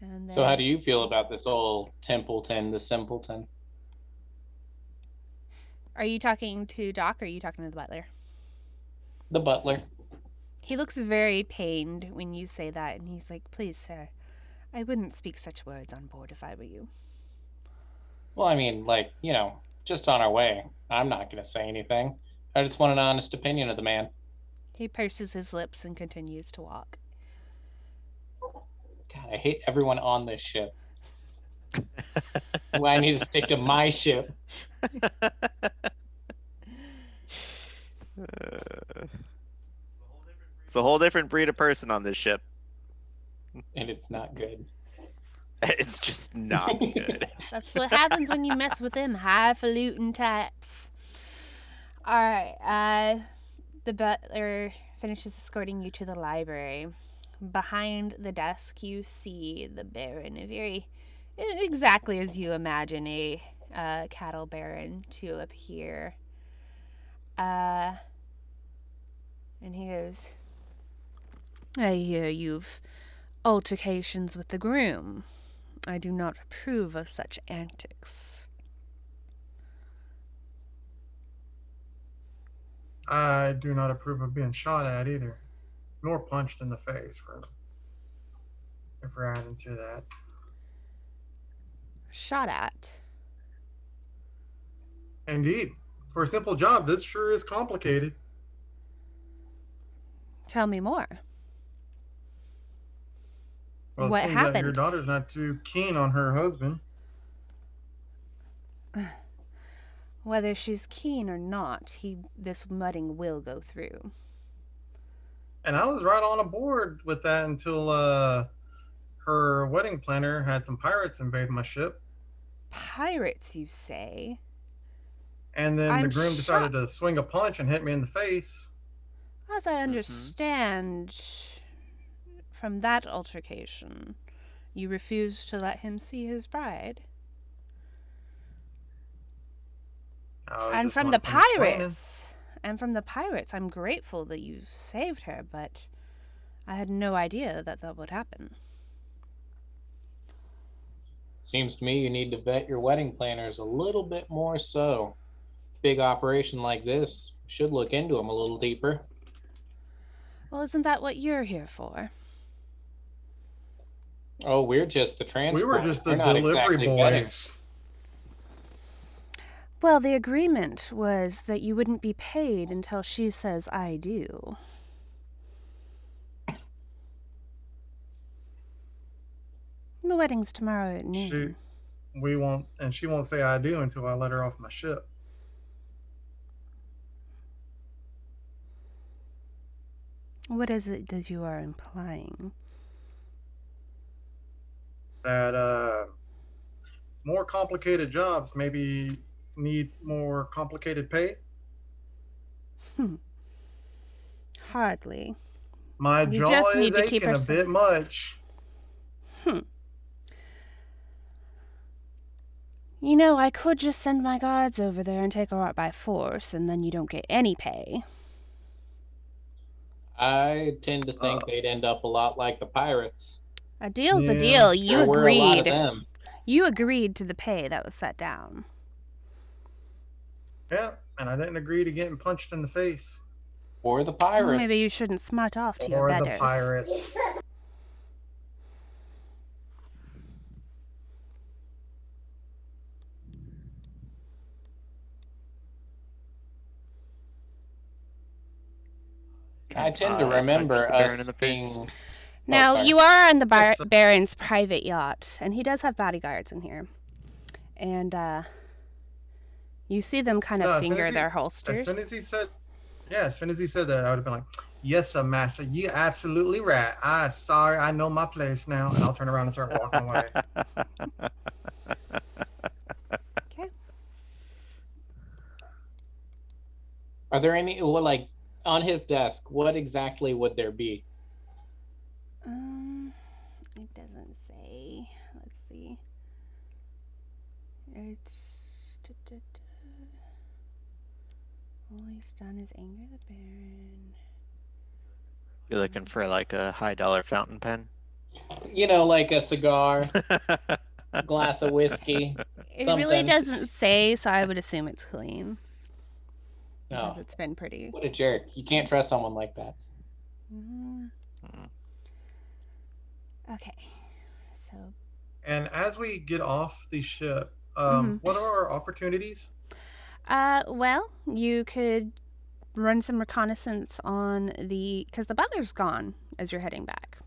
And So, how then- do you feel about this old Templeton, the Simpleton? Are you talking to Doc or are you talking to the butler? The butler. He looks very pained when you say that, and he's like, "Please, sir, I wouldn't speak such words on board if I were you." Well, I mean, like, just on our way. I'm not going to say anything. I just want an honest opinion of the man. He purses his lips and continues to walk. God, I hate everyone on this ship. Well, I need to stick to my ship. It's a whole different breed of person on this ship. And it's not good. It's just not good. That's what happens when you mess with them highfalutin types. Alright, the butler finishes escorting you to the library. Behind the desk, you see the Baron, exactly as you imagine a cattle baron to appear. And he goes, "I hear you've altercations with the groom. I do not approve of such antics." I do not approve of being shot at either, nor punched in the face if we're adding to that. Shot at? Indeed. For a simple job, this sure is complicated. Tell me more. Well, What it seems that your happened? daughter's not too keen on her husband. Whether she's keen or not, this wedding will go through. And I was right on board with that until her wedding planner had some pirates invade my ship. Pirates, you say? And then I'm the groom decided shocked. to swing a punch and hit me in the face. As I understand from that altercation, you refused to let him see his bride. And from the pirates, I'm grateful that you saved her, but I had no idea that would happen. Seems to me you need to vet your wedding planners a little bit more so. Big operation like this, should look into them a little deeper. Well, isn't that what you're here for? Oh, we're just the transport. We were just the We're not delivery exactly vetting. boys. Well, the agreement was that you wouldn't be paid until she says I do. The wedding's tomorrow at noon. She won't say I do until I let her off my ship. What is it that you are implying? That more complicated jobs maybe need more complicated pay. Hardly. My You jaw just need is to keep aching her a bit much. You know, I could just send my guards over there and take her out by force, and then you don't get any pay. I tend to think they'd end up a lot like the pirates. A deal's a Yeah. deal. You There were a lot of agreed. them. You agreed to the pay that was set down. Yeah, and I didn't agree to getting punched in the face. Or the Well, pirates. maybe you shouldn't smart off to your Or betters. the pirates. I tend to I remember punched the Baron us in the face. being... Now, sorry. you are on the Yes, sir. Baron's private yacht, and he does have bodyguards in here. And, you see them kind of No, as soon finger as he- their As holsters. soon as he said that, I would have been like, "Yes, sir, master. You absolutely right. Sorry, I know my place now." And I'll turn around and start walking away. Okay. there any like on his desk? What exactly would there be? It doesn't say. Let's see. It's all he's done is anger the Baron. You're looking for like a high dollar fountain pen? Like a cigar, glass of whiskey. It something. really doesn't say, so I would assume it's clean because No, it's been pretty. what a jerk! You can't trust someone like that. Okay, so. And as we get off the ship, Mhm. what are our opportunities? Well, you could run some reconnaissance on because the butler's gone as you're heading back.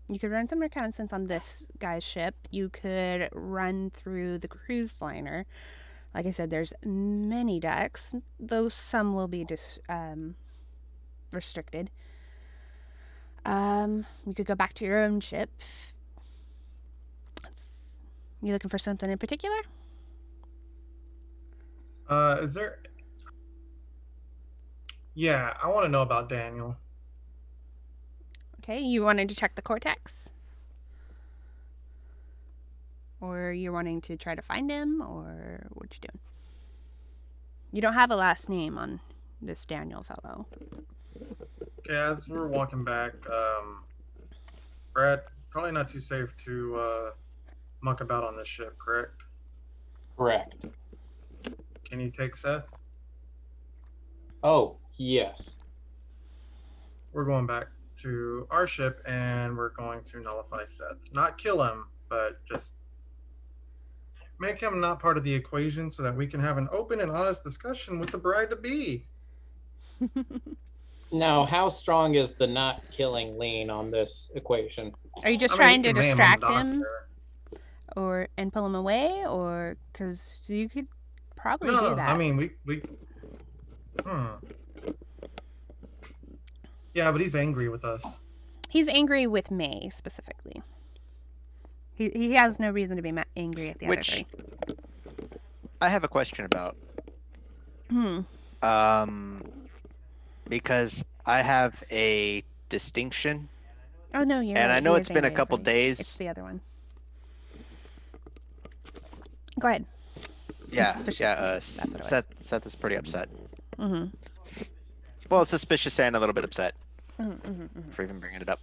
You could run some reconnaissance on this guy's ship. You could run through the cruise liner. Like I said, there's many decks, though some will be restricted. You could go back to your own ship. You looking for something in particular? Is there? Yeah, I want to know about Daniel. Okay, you wanted to check the cortex? Or you're wanting to try to find him, or what you doing? You don't have a last name on this Daniel fellow. Okay, as we're walking back, Brad, probably not too safe to muck about on this ship, correct? Correct. Can you take Seth? Oh, yes. We're going back to our ship and we're going to nullify Seth. Not kill him, but just make him not part of the equation so that we can have an open and honest discussion with the bride-to-be. Now, how strong is the not killing lean on this equation? Are you just I mean, trying you to can name distract Doctor. him, and pull him away, or because you could probably No, do that? I mean we. Yeah, but he's angry with us. He's angry with May specifically. He has no reason to be angry at the other three. I have a question about. Because I have a distinction. Oh no, you're and right. I know He it's is been a angry couple with me. days. It's the other one. Go ahead. Yeah, Suspicious yeah. That's what it was. Seth is pretty upset. Mm-hmm. Well, suspicious and a little bit upset Mm-hmm. for even bringing it up.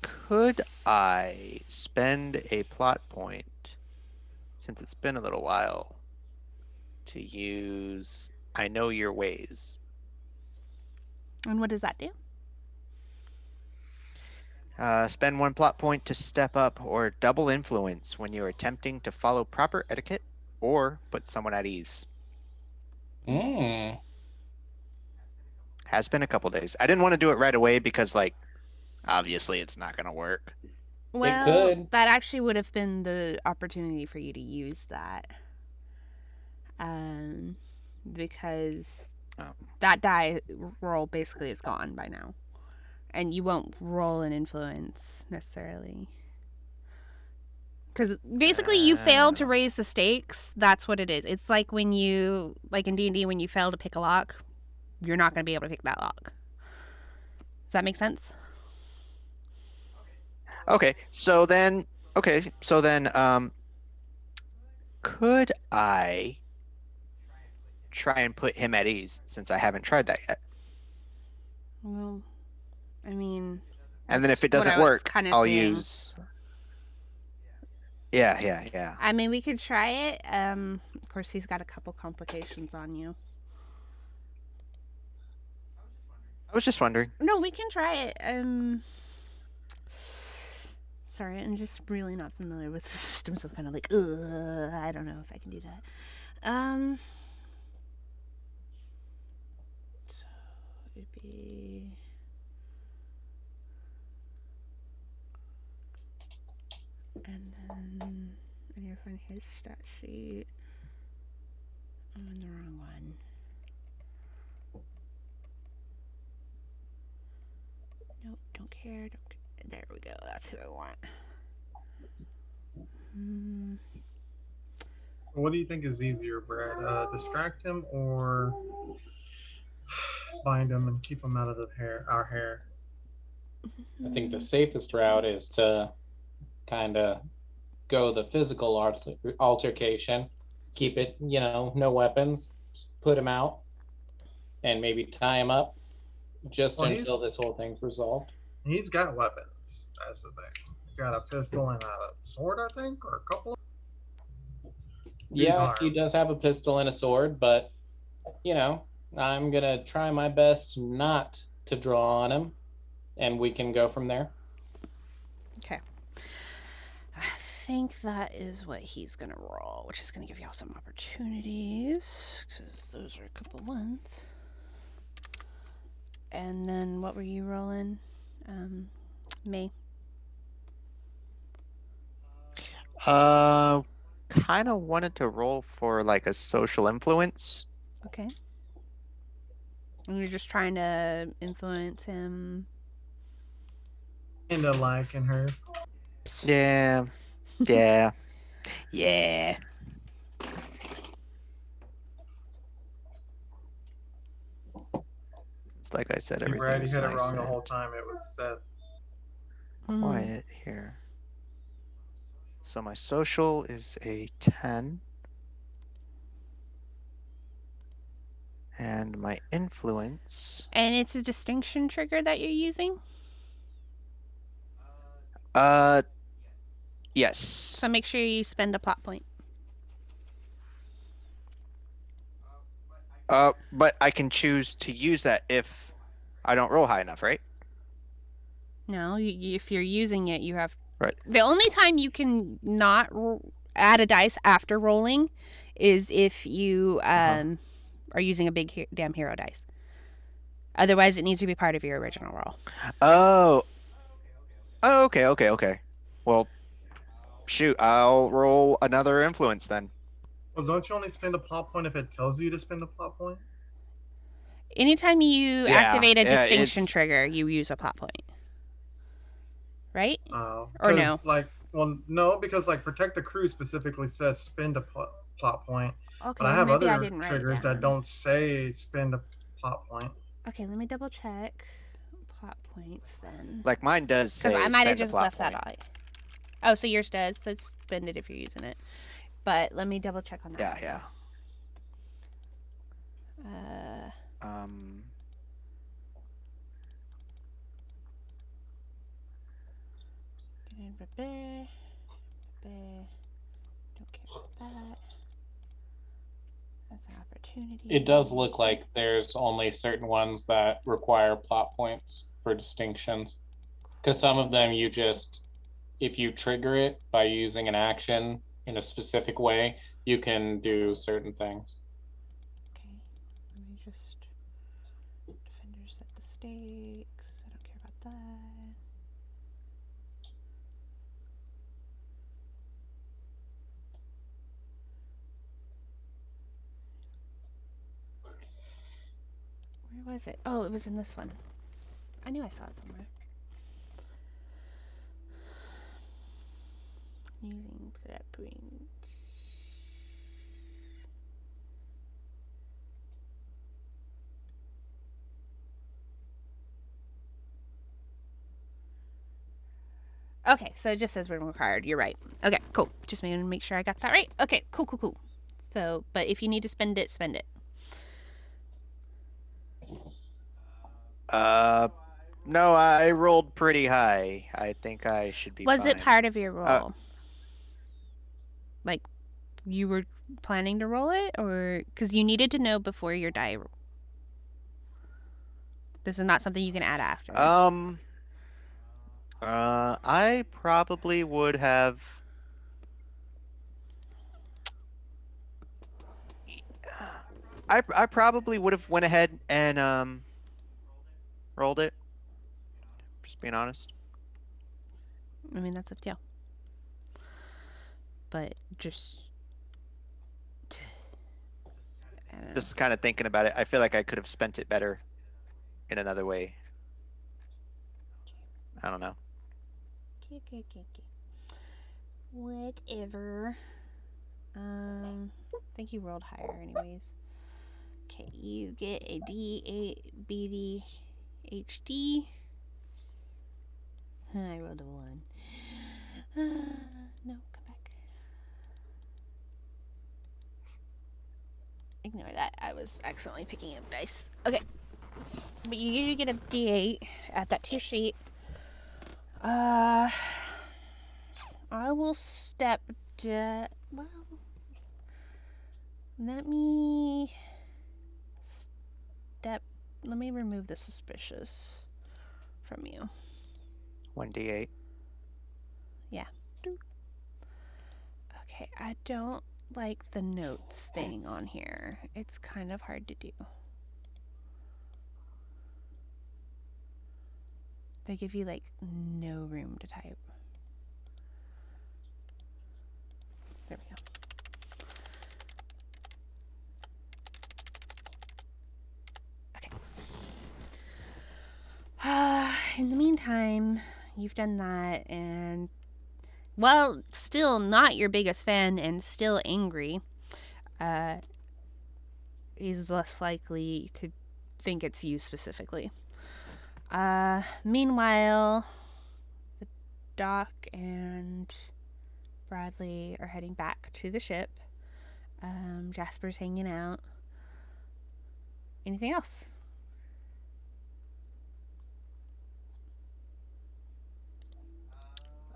Could I spend a plot point, since it's been a little while, to use I Know Your Ways? And what does that do? Spend one plot point to step up or double influence when you're attempting to follow proper etiquette or put someone at ease. Has been a couple days. I didn't want to do it right away because, obviously it's not going to work. Well, it could. That actually would have been the opportunity for you to use that. Because that die roll basically is gone by now. And you won't roll an influence necessarily. Because basically you failed to raise the stakes. That's what it is. It's like when you, like in D&D, when you fail to pick a lock, you're not going to be able to pick that lock. Does that make sense? Okay, so then, could I try and put him at ease since I haven't tried that yet? Well, I mean... And then if it doesn't work, I'll use... Yeah. I mean, we could try it. Of course, he's got a couple complications on you. I was just wondering. No, we can try it. Sorry, I'm just really not familiar with the system, so kind of like, I don't know if I can do that. So it'd be... And then I need to find his stat sheet. I'm in the wrong one. Nope, don't care. There we go. That's who I want. What do you think is easier, Brad? Distract him or bind him and keep him out of our hair? I think the safest route is to kind of go the physical altercation, keep it, no weapons, put him out, and maybe tie him up just Well, until this whole thing's resolved. he's got weapons. That's the thing. He's got a pistol and a sword, I think, or a couple. Yeah, he does have a pistol and a sword, but I'm gonna try my best not to draw on him, and we can go from there. Okay. I think that is what he's gonna roll, which is gonna give y'all some opportunities, because those are a couple ones. And then what were you rolling, May? Kind of wanted to roll for like a social influence. Okay. And you're just trying to influence him. Kinda liking her. Yeah. Yeah. Yeah. It's like I said, You, Brad, you everything's had it nice wrong the whole and time. It was Seth. quiet here. So my social is a 10. And my influence. And it's a distinction trigger that you're using? Yes. So make sure you spend a plot point. But I can choose to use that if I don't roll high enough, right? No, if you're using it, you have... Right. The only time you can not add a dice after rolling is if you are using a big damn hero dice. Otherwise, it needs to be part of your original roll. Oh, okay. Well, shoot, I'll roll another influence then. Well, don't you only spend a plot point if it tells you to spend a plot point? Anytime you activate a distinction trigger, you use a plot point. Right? Or no? No, because like Protect the Crew specifically says spend a plot point. Okay, but I have maybe other I didn't write triggers it down. that don't say spend a plot point. Okay, let me double check plot points then. Like mine does say because I might have spend a just plot left point. that out. Oh, so yours does. So spend it if you're using it. But let me double check on that. Yeah. Don't care about that. That's an opportunity. It does look like there's only certain ones that require plot points for distinctions. Because some of them you just, if you trigger it by using an action in a specific way, you can do certain things. Okay, let me just... Defenders set the stakes. I don't care about that. Where was it? Oh, it was in this one. I knew I saw it somewhere. Using plot points. Okay, so it just says when required. You're right. Okay, cool. Just wanted to make sure I got that right. Okay, cool. So, but if you need to spend it, spend it. No, I rolled pretty high. I think I should be Was fine. it part of your roll? Like, you were planning to roll it? Or, because you needed to know before your die roll. This is not something you can add after. I probably would have... I probably would have went ahead and rolled it. Just being honest. I mean, that's up to you. But just kind of thinking about it, I feel like I could have spent it better in another way. I don't know. Okay. Whatever. I think you rolled higher, anyways. Okay, you get a D8 BDHD. I rolled a 1. No, come back. Ignore that. I was accidentally picking up dice. Okay. But you get a D8. Add that to your sheet. I will step well, let me remove the suspicious from you. 1d8. Okay, I don't like the notes thing on here. It's kind of hard to do. They give you like no room to type. There we go. Okay. In the meantime, you've done that, and while still not your biggest fan and still angry, he's less likely to think it's you specifically. Meanwhile, the Doc and Bradley are heading back to the ship. Jasper's hanging out. Anything else?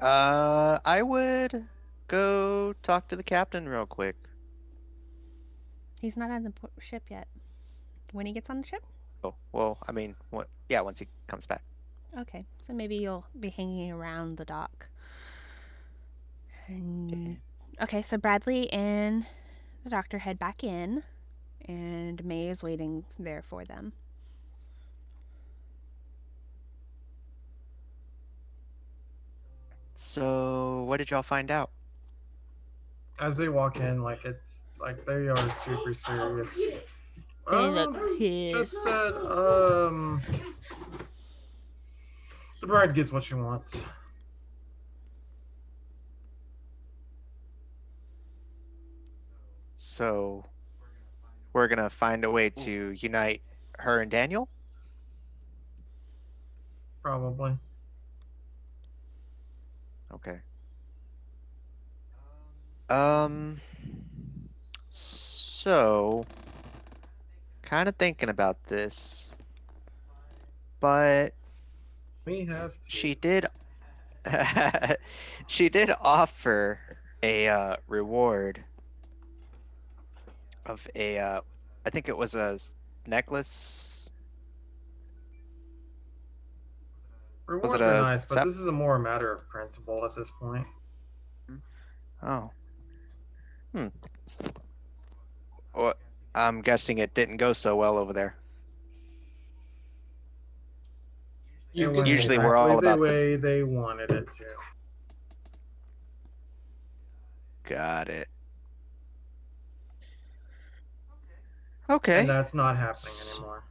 I would go talk to the captain real quick. He's not on the ship yet. When he gets on the ship? Oh, well, I mean, yeah, once he comes back. Okay, so maybe you'll be hanging around the dock. Okay, so Bradley and the doctor head back in, and May is waiting there for them. So, what did y'all find out? As they walk in, like it's like they are super serious. They look pissed. Just that the bride gets what she wants. So, we're gonna find a way to unite her and Daniel? Probably. Okay. So, kind of thinking about this, but We have to. she did she did offer a reward of a I think it was a necklace. Rewards it are a nice, but this is a more matter of principle at this point. Oh. Well, I'm guessing it didn't go so well over there. You It could went Usually we're exactly all the about the- way they wanted it to. Got it. Okay. And that's not happening anymore.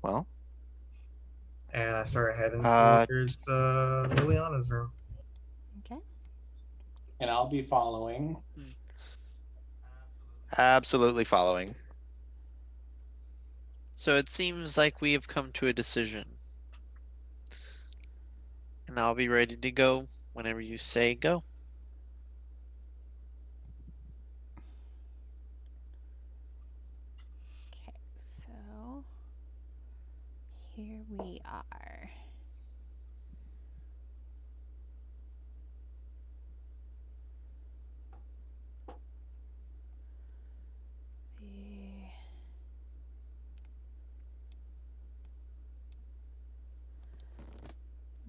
Well, And I started heading towards Liliana's room. Okay. and I'll be following. absolutely following. So it seems like we have come to a decision. And I'll be ready to go whenever you say go. Okay, so here we are.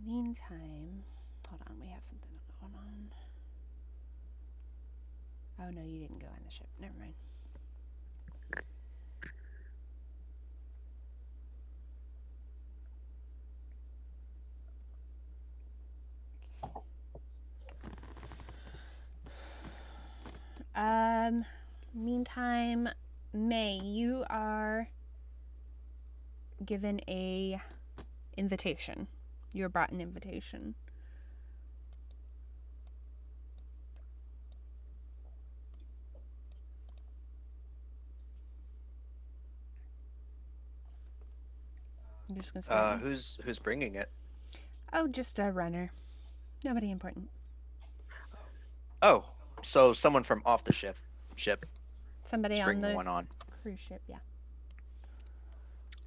Meantime, hold on, we have something going on. Oh no, you didn't go on the ship. Never mind. Meantime, May, you are given a invitation. You were brought an invitation. You're just gonna start. Who's bringing it? Oh, just a runner. Nobody important. Oh, so someone from off the ship Somebody is on bringing the one on. cruise ship, yeah.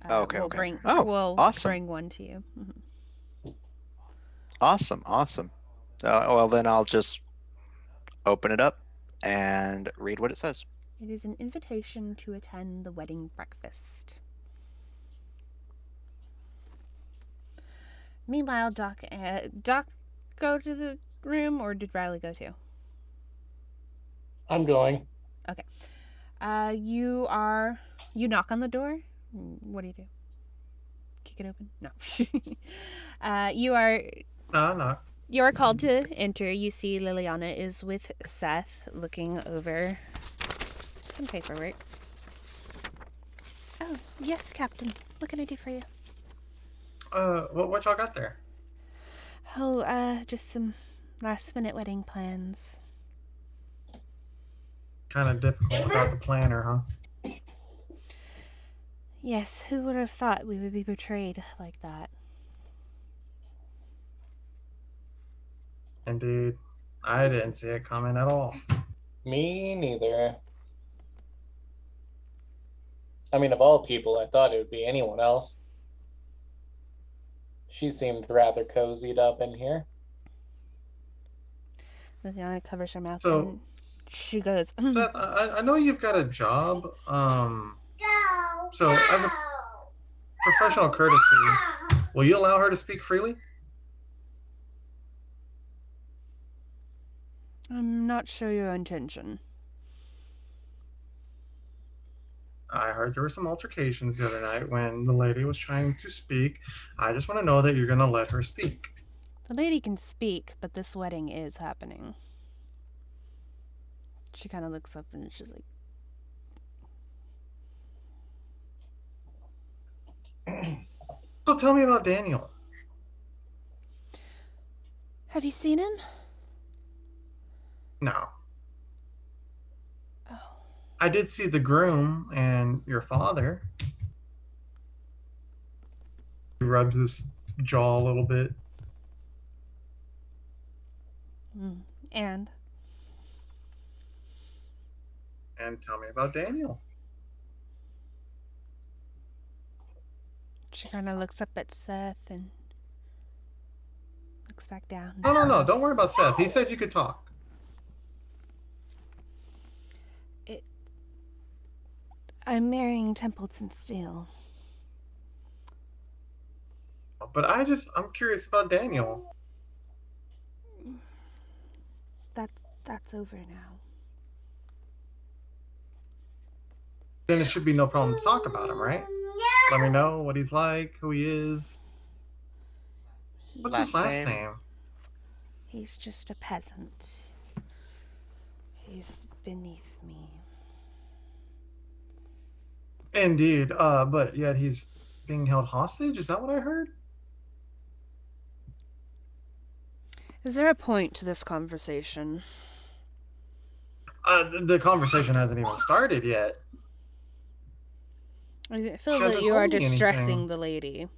Okay, we'll okay. bring. Oh, we'll awesome. bring one to you. Awesome. Well, then I'll just open it up and read what it says. It is an invitation to attend the wedding breakfast. Meanwhile, Doc, go to the room, or did Riley go too? I'm going. You knock on the door. What do you do? Kick it open? No. You are No. called to enter. You see Liliana is with Seth, looking over some paperwork. Oh, yes, Captain. What can I do for you? What y'all got there? Oh, just some last-minute wedding plans. Kind of difficult without the planner, huh? Yes, who would have thought we would be betrayed like that? Indeed. I didn't see it coming at all. Me neither. I mean, of all people, I thought it would be anyone else. She seemed rather cozied up in here. Liliana covers her mouth So, and she goes, Seth, I know you've got a job. So as a professional courtesy, will you allow her to speak freely? I'm not sure your intention. I heard there were some altercations the other night when the lady was trying to speak. I just want to know that you're going to let her speak. The lady can speak, but this wedding is happening. She kind of looks up and she's like, So tell me about Daniel. have you seen him? No. Oh. I did see the groom and your father. He rubs his jaw a little bit. And Tell me about Daniel. she kind of looks up at Seth and looks back down. No. Don't worry about Seth. He said you could talk. I'm marrying Templeton Steele. But I'm curious about Daniel. That's over now. Then it should be no problem to talk about him, right? Let me know what he's like, who he is. What's his last name? He's just a peasant. He's beneath me. Indeed. But yet he's being held hostage? Is that what I heard? Is there a point to this conversation? The conversation hasn't even started yet. I feel She that hasn't you are told me distressing anything. the lady.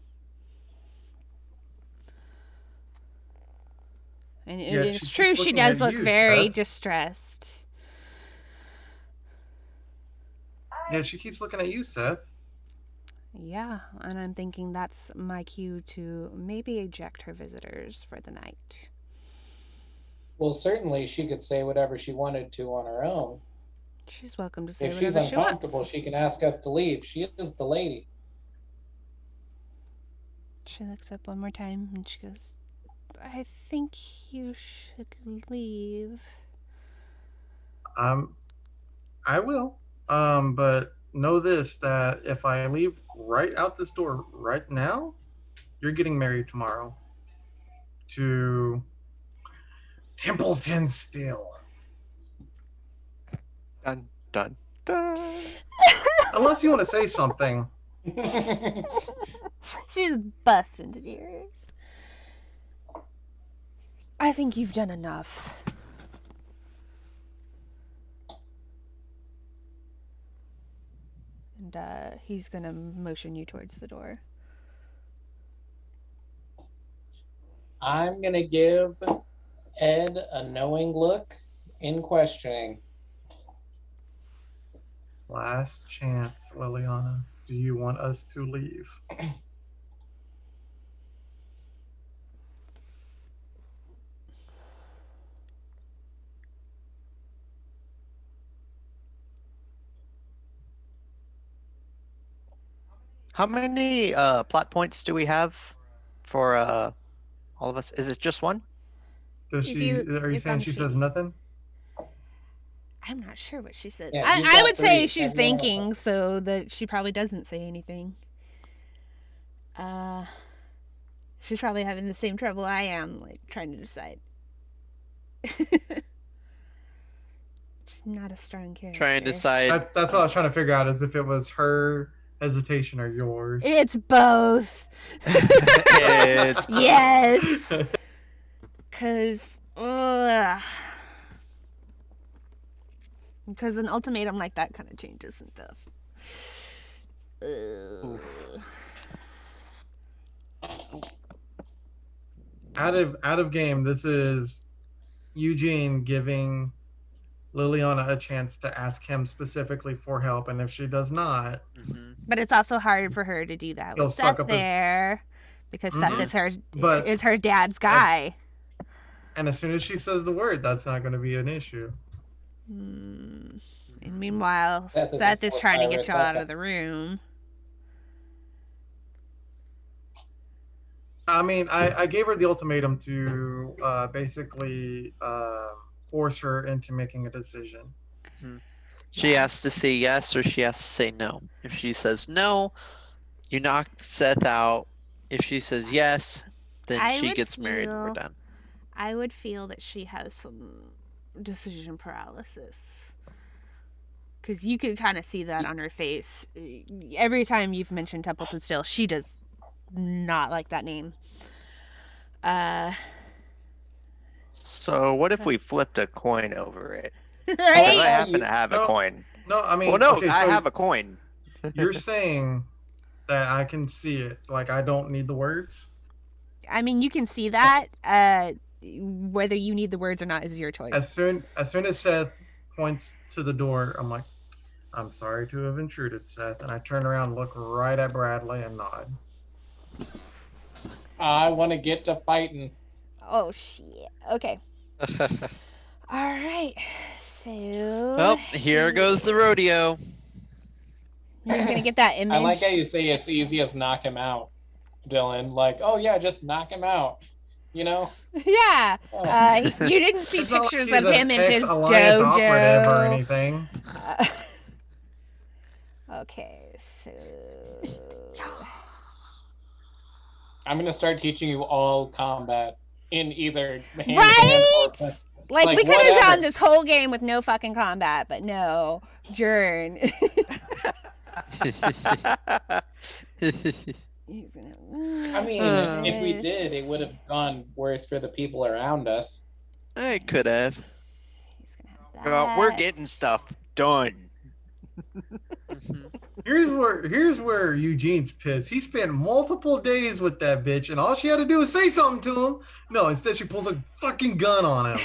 And Yeah, it's she true, keeps she looking does at look you, very Seth. distressed. Yeah, she keeps looking at you, Seth. Yeah, and I'm thinking that's my cue to maybe eject her visitors for the night. Well, certainly she could say whatever she wanted to on her own. She's welcome to say If she's whatever she uncomfortable, wants. she can ask us to leave. She is the lady. She looks up one more time and she goes, I think you should leave. I will. But know this, that if I leave right out this door right now, you're getting married tomorrow to Templeton Steele. Dun dun dun. Unless you want to say something. She just busts into tears. I think you've done enough. And he's gonna motion you towards the door. I'm gonna give Ed a knowing look in questioning. Last chance, Liliana. Do you want us to leave? How many plot points do we have for all of us? Is it just one? Does If she? you- Are you it's saying on she says sheet. nothing? I'm not sure what she says. Yeah, you've I got would say three. she's Everyone else- thinking, so that she probably doesn't say anything. She's probably having the same trouble I am, like trying to decide. She's not a strong character. Try and decide. That's what I was trying to figure out, is if it was her hesitation or yours. It's both. It's Yes. Because an ultimatum like that kind of changes and stuff. Out of game, this is Eugene giving Liliana a chance to ask him specifically for help, and if she does not, But it's also hard for her to do that He'll with suck Seth up his- there, because Seth But is her dad's guy. and as soon as she says the word, that's not going to be an issue. And meanwhile, Seth is Seth is a trying to get pirate, y'all out Becca. of the room. I mean, I gave her the ultimatum to basically force her into making a decision. She has to say yes or she has to say no. If she says no, you knock Seth out. If she says yes, then I she would gets married and we're feel- done. I would feel that she has some decision paralysis. Because you could kind of see that on her face. Every time you've mentioned Templeton Still, she does not like that name. So what if we flipped a coin over it? Because Right? I happen to have No. a coin. No, I mean, Well, no, okay, I so have a coin. you're saying that I can see it, like I don't need the words. I mean, you can see that. Whether you need the words or not is your choice. As soon as Seth points to the door, I'm like, I'm sorry to have intruded, Seth, and I turn around, look right at Bradley, and nod. I want to get to fighting. Oh, shit. Okay. All right. So. Well, here goes the rodeo. You're just going to get that image. I like how you say it's easy as knock him out, Dylan. Like, oh yeah, just knock him out. You know? Yeah. Oh. You didn't see It's not like pictures she's of an him in his ex-Alliance operative or dojo. anything. Okay, so. I'm gonna start teaching you all combat in either hand Right? or Like, Like, we could have whatever. done this whole game with no fucking combat, but no. Jern. I mean, if we did, it would have gone worse for the people around us. I could have. He's gonna have Well, we're that. getting stuff done. Here's where Eugene's pissed. He spent multiple days with that bitch, and all she had to do was say something to him. No, instead she pulls a fucking gun on him.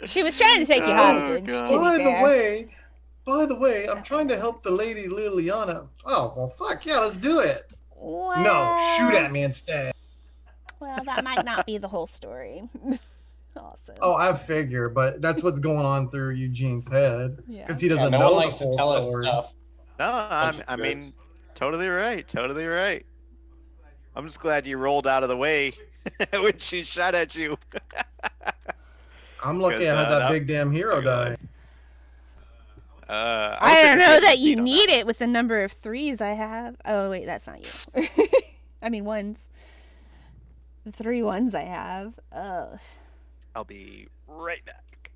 She was trying to take you Oh, hostage, God. to be fair. By the way, I'm trying to help the lady Liliana. Oh, well, fuck yeah, let's do it. Well, No, shoot at me instead. Well, that might not be the whole story. Also. Oh, I figure, but that's what's going on through Eugene's head Yeah. because he Yeah, doesn't no know one the likes to whole tell us story. stuff. No, Bunch of I mean, jerks. totally right. Totally right. I'm just glad you rolled out of the way when she shot at you. I'm lucky 'Cause, I had that that- big damn hero die. I don't know that you need it with the number of threes I have. Oh, wait, that's not you. I mean, ones. The 3 ones I have. Oh. I'll be right back.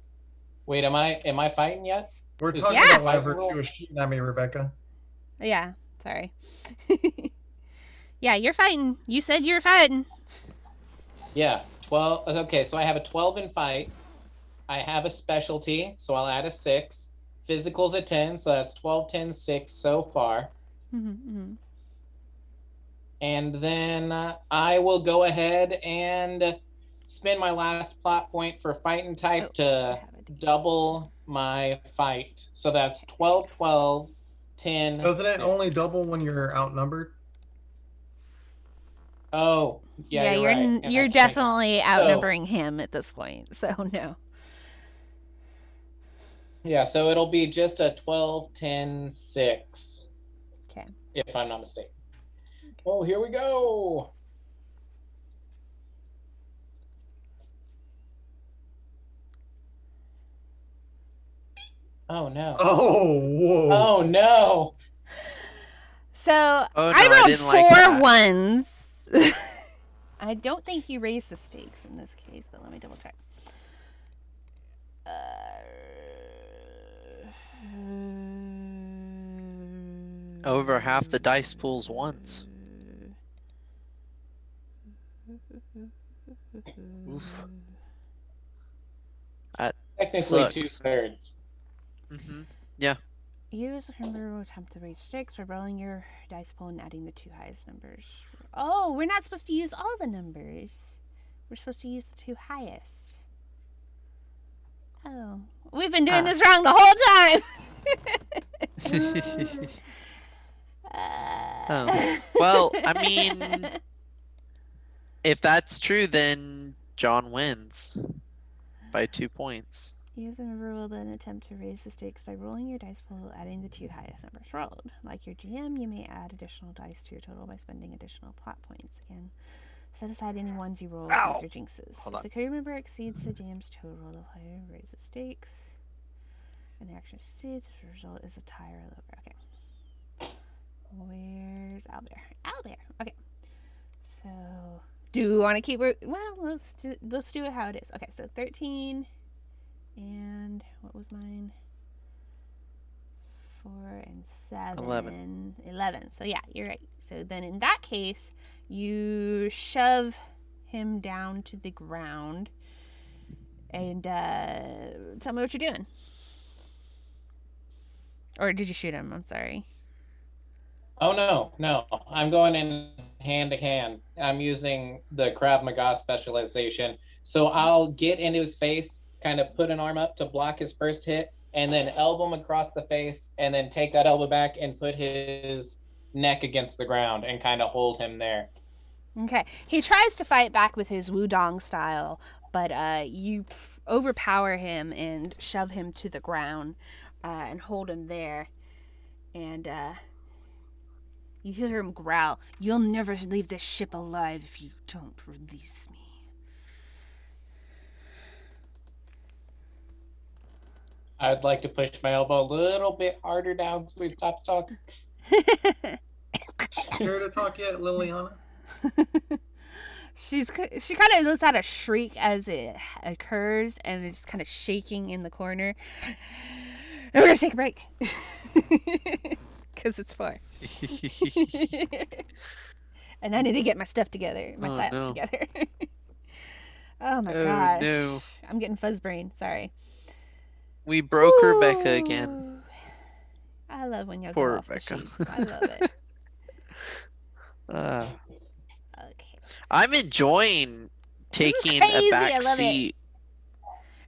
Wait, am I fighting yet? We're Yeah. talking Yeah. about whenever she was shooting at me, Rebecca. Yeah, sorry. Yeah, you're fighting. You said you were fighting. Yeah, 12. Okay, so I have a 12 in fight. I have a specialty, so I'll add a 6. Physical's a 10, so that's 12, 10, 6 so far. Mm-hmm. And then I will go ahead and spend my last plot point for fighting type to double my fight. So that's 12, 12, 10. Doesn't it 6. only double when you're outnumbered? Oh, yeah, you're right. And I You're can't make that. definitely outnumbering him at this point. So no. Yeah, so it'll be just a 12, 10, 6. Okay. If I'm not mistaken. Oh, here we go. Oh no. Oh, whoa. Oh no. So Oh, no, I I rolled didn't 4 like that. ones. I don't think you raised the stakes in this case, but let me double check. Over half the dice pools once. Oof. That Technically sucks. 2/3. Mm-hmm. Yeah. Use a number will attempt to reach sticks by rolling your dice pool and adding the 2 highest numbers. Oh, we're not supposed to use all the numbers. We're supposed to use the 2 highest. Oh, we've been doing this wrong the whole time. Oh. Well, I mean, if that's true, then John wins by 2 points. Use a number will then attempt to raise the stakes by rolling your dice pool, adding the 2 highest numbers rolled. Like your GM, you may add additional dice to your total by spending additional plot points. Again, set aside any ones you roll. These are jinxes. If the crew member exceeds the GM's total, the player raises stakes. And the action succeeds. The result is a tie or a lower. Okay. Where's Albert? Albert. Okay. So, do we want to keep it? Well, let's do it how it is. Okay. So 13. And what was mine? 4 and 7. 11. So yeah, you're right. So then in that case, you shove him down to the ground and tell me what you're doing. Or did you shoot him? I'm sorry. Oh no. I'm going in hand to hand. I'm using the Krav Maga specialization. So I'll get into his face, kind of put an arm up to block his first hit, and then elbow him across the face, and then take that elbow back and put his neck against the ground and kind of hold him there. Okay. He tries to fight back with his wudong style, but you overpower him and shove him to the ground and hold him there. And you hear him growl, "You'll never leave this ship alive if you don't release me." I'd like to push my elbow a little bit harder down so he stops talking. Care to talk yet, Liliana? She kind of lets out a shriek as it occurs, and it's kind of shaking in the corner. And we're gonna take a break because it's 4. And I need to get my stuff together, my thoughts together. Oh my gosh! No. I'm getting fuzz brain. Sorry. We broke Rebecca again. I love when y'all Poor go off Rebecca. the sheets. I love it. Okay. I'm enjoying taking crazy. a back I love seat.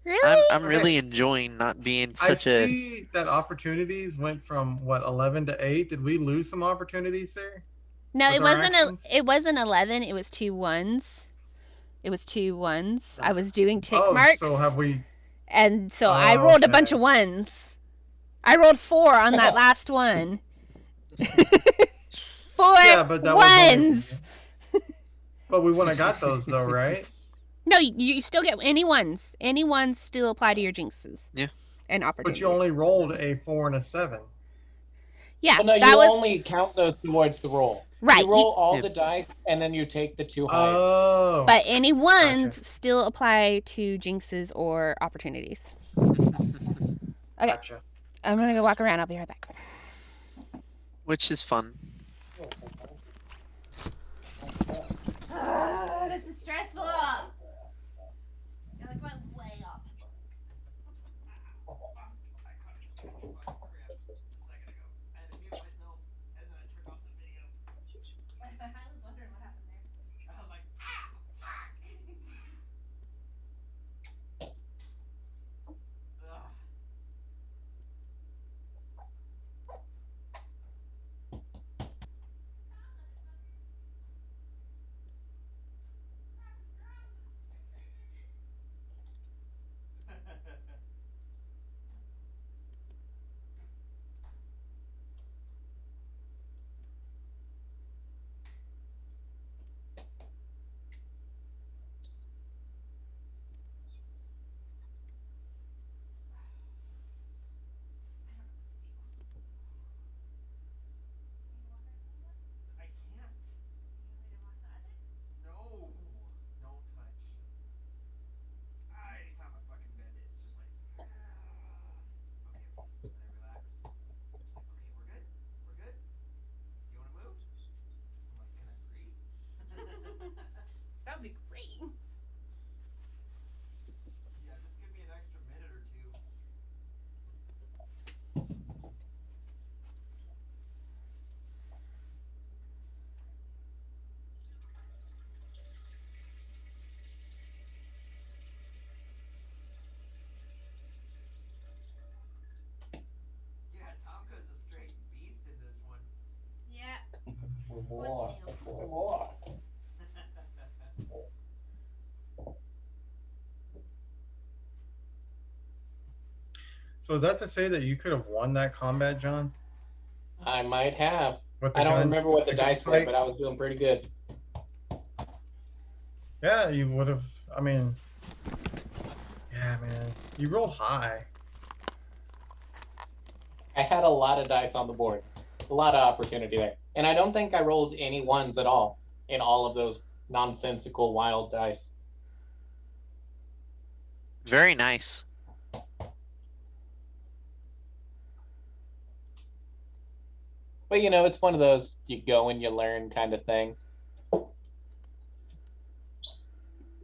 Really? I'm really enjoying not being such I see that opportunities went from 11 to 8. Did we lose some opportunities there? No, with it our wasn't. actions? It wasn't 11. It was 2 1s. It was 2 1s. I was doing tick Oh, marks. so have we? And so I rolled a bunch of 1s. I rolled 4 on that last one. 4 Yeah, but that 1s. But we wouldn't have got those though, right? No, you still get any 1s. Any 1s still apply to your jinxes. Yeah. And But opportunities. you only rolled a 4 and a 7. Yeah, Well, no, that you was only count those towards the roll. right. You roll all Yeah. the dice, and then you take the 2 highest. Oh. But any 1s Gotcha. still apply to jinxes or opportunities. Okay. Gotcha. I'm gonna go walk around. I'll be right back. Which is fun. this is stressful. You're like my way off. I caught so much fucking crap a second ago. I had to mute myself, and then I turned off the video. I was wondering what happened there. I was like, ah, fuck. Ugh. I can't. No. Don't touch. Anytime I fucking bend it, it's just like, okay, okay. And I relax. It's like, okay, we're good. We're good. You want to move? I'm like, can I breathe? That would be great. Yeah, just give me an extra minute or two. Yeah, Tomka's a straight beast in this one. Yeah. More. So is that to say that you could have won that combat, John? I might have. With the I don't gun, remember what the dice were, gunfight? but I was doing pretty good. Yeah, you would have. I mean, yeah, man, you rolled high. I had a lot of dice on the board, a lot of opportunity there. And I don't think I rolled any ones at all in all of those nonsensical wild dice. Very nice. But you know, it's one of those you go and you learn kind of things.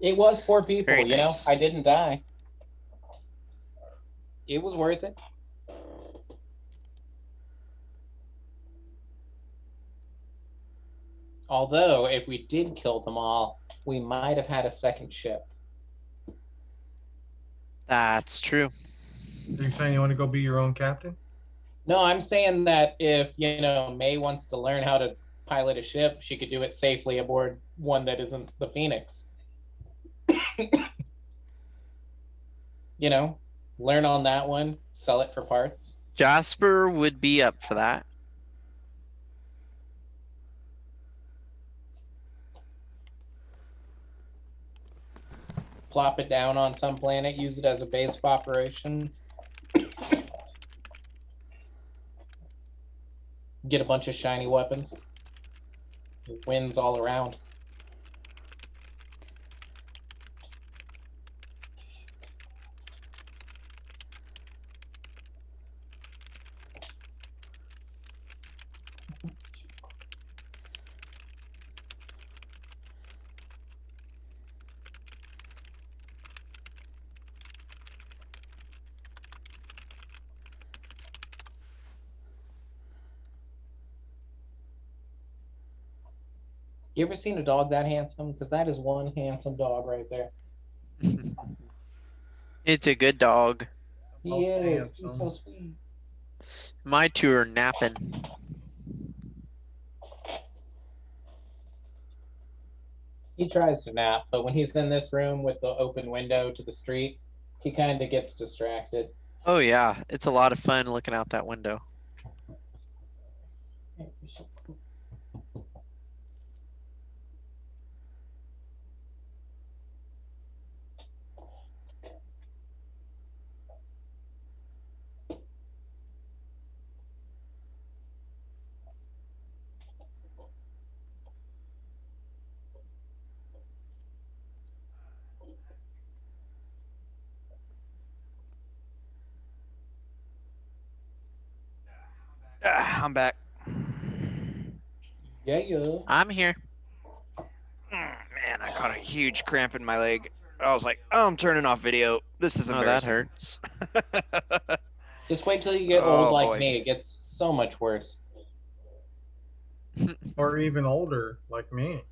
It was 4 people, Very you nice. know, I didn't die. It was worth it. Although, if we did kill them all, we might have had a second ship. That's true. Are you saying you want to go be your own captain? No, I'm saying that if, you know, May wants to learn how to pilot a ship, she could do it safely aboard one that isn't the Phoenix. You know, learn on that one, sell it for parts. Jasper would be up for that. Plop it down on some planet, use it as a base of operations. Get a bunch of shiny weapons. Wins all around. You ever seen a dog that handsome? Because that is one handsome dog right there. It's a good dog. He Most is. He's handsome. so sweet. My two are napping. He tries to nap, but when he's in this room with the open window to the street, he kind of gets distracted. Oh yeah, it's a lot of fun looking out that window. I'm back. Yeah, yeah. I'm here. Man, I caught a huge cramp in my leg. I was like, oh, I'm turning off video. This is Oh, that embarrassing. hurts. Just wait till you get old Oh, like boy. me. It gets so much worse. Or even older, like me.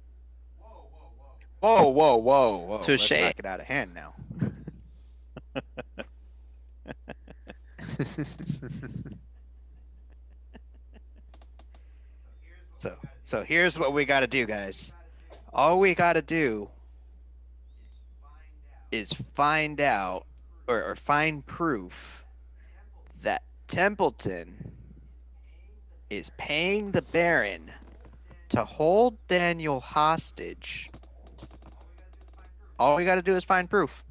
Whoa, whoa, whoa, whoa. Touche. Let's not get out of hand now. So here's what we got to do, guys. All we got to do is find out or find proof that Templeton is paying the Baron to hold Daniel hostage. All we got to do is find proof.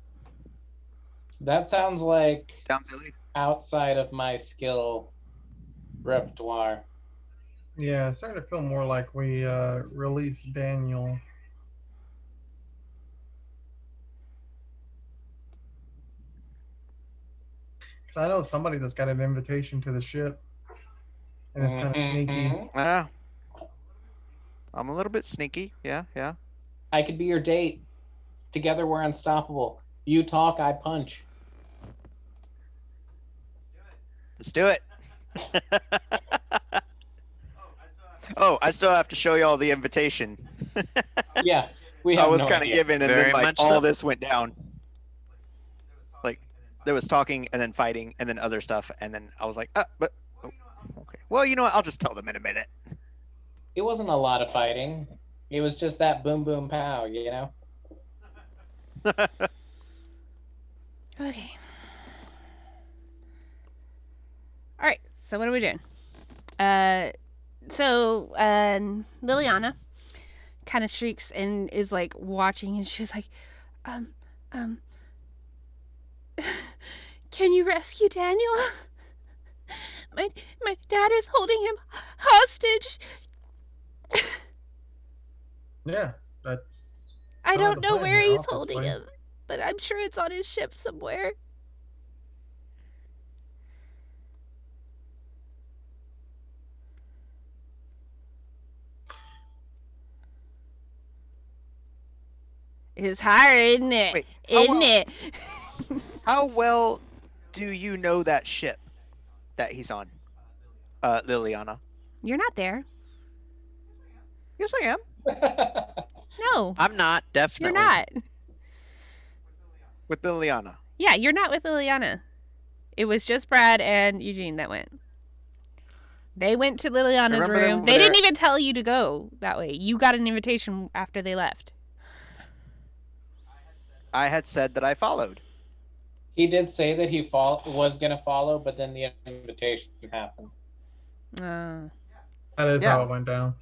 That sounds like Sounds silly. outside of my skill repertoire. Yeah, it's starting to feel more like we released Daniel. Because I know somebody that's got an invitation to the ship. And it's kind of sneaky. Mhm. Yeah. I'm a little bit sneaky. Yeah, yeah. I could be your date. Together we're unstoppable. You talk, I punch. Let's do it. Oh, I still have to show you all the invitation. Yeah, we I have was no kind of idea. given, and Very then like much all so. this went down. Like there was talking, and then fighting, and then other stuff, and then I was like, but oh, okay. Well, you know what? I'll just tell them in a minute. It wasn't a lot of fighting. It was just that boom boom pow, you know? Okay. All right. So what are we doing? Liliana kind of shrieks and is like watching, and she's like, can you rescue Daniel? My dad is holding him hostage. Yeah, that's. I kind of don't the know plan where here, he's holding obviously. him, but I'm sure it's on his ship somewhere. It's hard, isn't it? Wait, Isn't it? How well do you know that ship that he's on, Liliana? You're not there. Yes, I am. No, I'm not, you're definitely. not. With Liliana. Yeah, you're not with Liliana. It was just Brad and Eugene that went. They went to Liliana's Remember them room. over They there- didn't even tell you to go that way. You got an invitation after they left. I had said that I followed. He did say that he was going to follow, but then the invitation happened. Oh, That is Yeah. how it went down.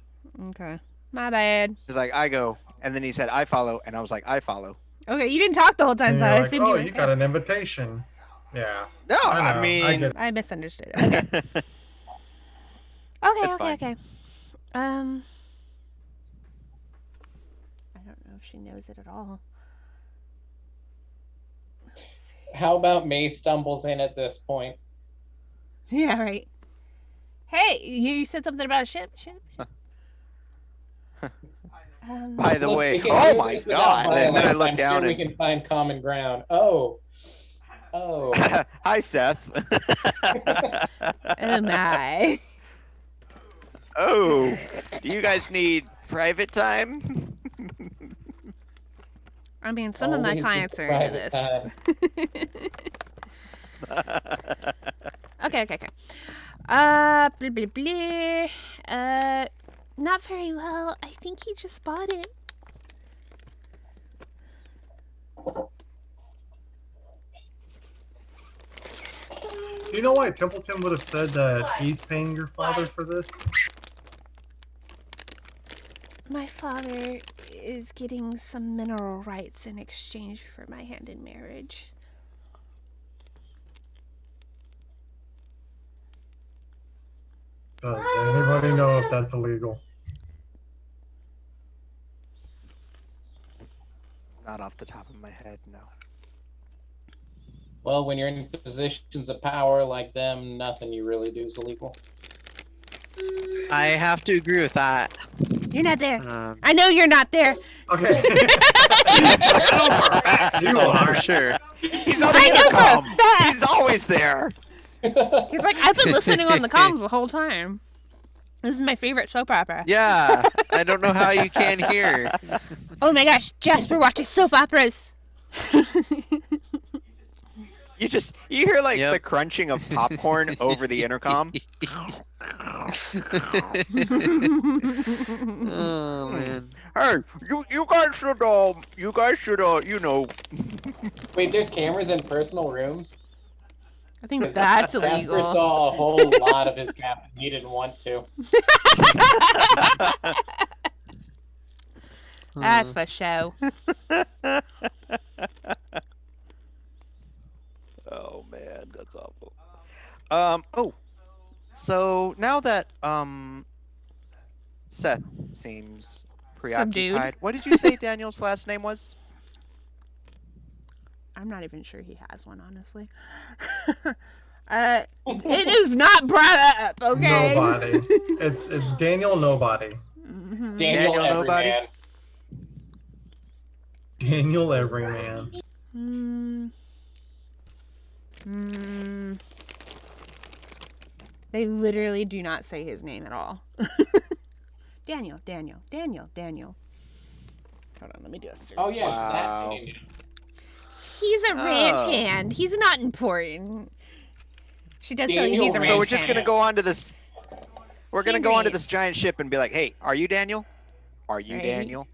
okay. My bad. He's like, I go, and then he said, I follow, and I was like, I follow. Okay, you didn't talk the whole time, And so you're I like, assumed oh, you were you got an invitation. Yeah. No, I know. I mean, I get it. I misunderstood. Okay. Okay, It's okay, fine. okay. I don't know if she knows it at all. How about May stumbles in at this point? Yeah, right. Hey, you said something about a ship? by the Look, way, we can oh do my this without god. And then I violence. look I'm down sure and, we can find common ground. Oh. hi, Seth. Oh my. Oh, do you guys need private time? I mean, some of my Always clients with are into private this. Okay. Blah, blah, blah. Not very well. I think he just bought it. Do you know why Templeton would have said that he's paying your father for this? My father is getting some mineral rights in exchange for my hand in marriage. Does anybody know if that's illegal? Not off the top of my head, no. Well, when you're in positions of power like them, nothing you really do is illegal. I have to agree with that. You're not there. Um, I know you're not there. Okay. I know for a fact you Oh, are. for sure. He's on I the know for a intercom. fact. He's always there. He's like, I've been listening on the comms the whole time. This is my favorite soap opera. Yeah, I don't know how you can't hear. Oh my gosh, Jasper watches soap operas. You hear like Yep. the crunching of popcorn over the intercom. Oh man. Hey, you guys should Wait, there's cameras in personal rooms? I think that's Jasper illegal. saw a whole lot of his captain. He didn't want to. That's for show. Oh man, that's awful. Oh, so now that Seth seems Subdued. preoccupied. What did you say Daniel's last name was? I'm not even sure he has one, honestly. It is not brought up, okay? Nobody. It's Daniel Nobody. Mhm. Daniel nobody? Everyman. Daniel Everyman. They literally do not say his name at all. Daniel. Hold on, let me do a search. Oh yeah, it's Wow. that Daniel. He's a ranch Oh. hand. He's not important. She does tell you Daniel he's a ranch So hand. we're just gonna go on to this. We're gonna go onto Henry. this giant ship and be like, "Hey, are you Daniel? Are you Right. Daniel?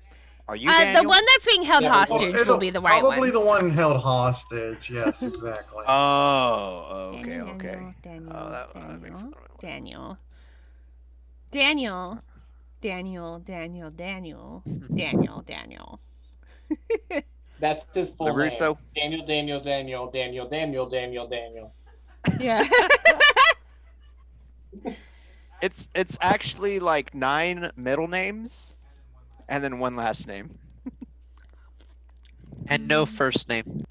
Are you Daniel?" The one that's being held Yeah, well, hostage will be the white Probably one. the one held hostage. Yes, exactly. Oh, okay, Daniel, okay. Daniel, Oh, that makes sense. Daniel. Daniel. That's his full LaRusso. name. Daniel. Yeah. It's actually like 9 middle names, and then 1 last name. And no first name.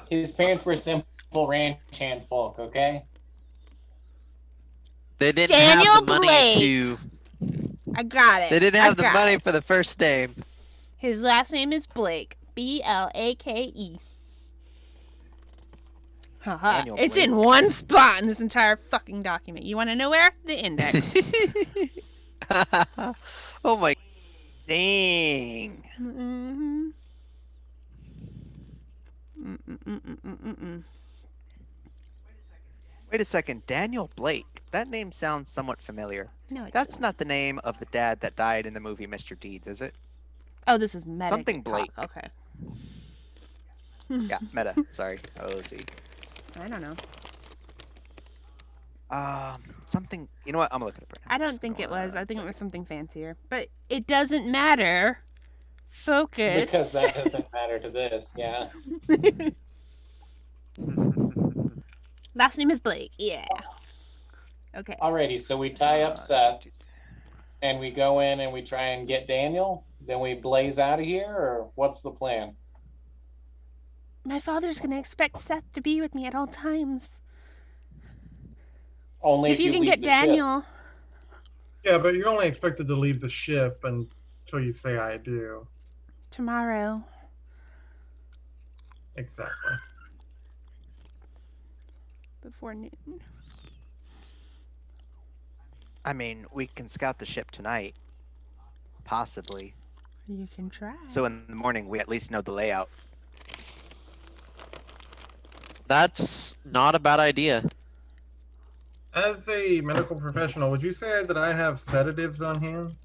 His parents were simple ranch hand folk, okay? They didn't Daniel have the money Blake. to. I got it. They didn't I have the got money it. for the first name. His last name is Blake. Blake. Haha. Daniel It's Blake. in one spot in this entire fucking document. You want to know where? The index. Oh my. Dang. Mm-hmm. Mm-mm-mm-mm-mm-mm. Wait a second, Daniel Blake. That name sounds somewhat familiar. No, it That's doesn't. not the name of the dad that died in the movie Mr. Deeds, is it? Oh, this is meta. Something talk. Blake. Okay. Yeah, Meta. Sorry, OC. I don't know. Something. You know what? I'm gonna look it up right now. I don't Just think it hold on was. a I think it second. was something fancier. But it doesn't matter. Focus. Because that doesn't matter to this, yeah. Last name is Blake. Yeah. Okay. Alrighty, so we tie up Seth, and we go in and we try and get Daniel. Then we blaze out of here, or what's the plan? My father's gonna expect Seth to be with me at all times. Only If you can leave get the ship. Daniel. Yeah, but you're only expected to leave the ship until you say I do. Tomorrow. Exactly. Before noon. I mean, we can scout the ship tonight. Possibly. You can try. So in the morning, we at least know the layout. That's not a bad idea. As a medical professional, would you say that I have sedatives on hand?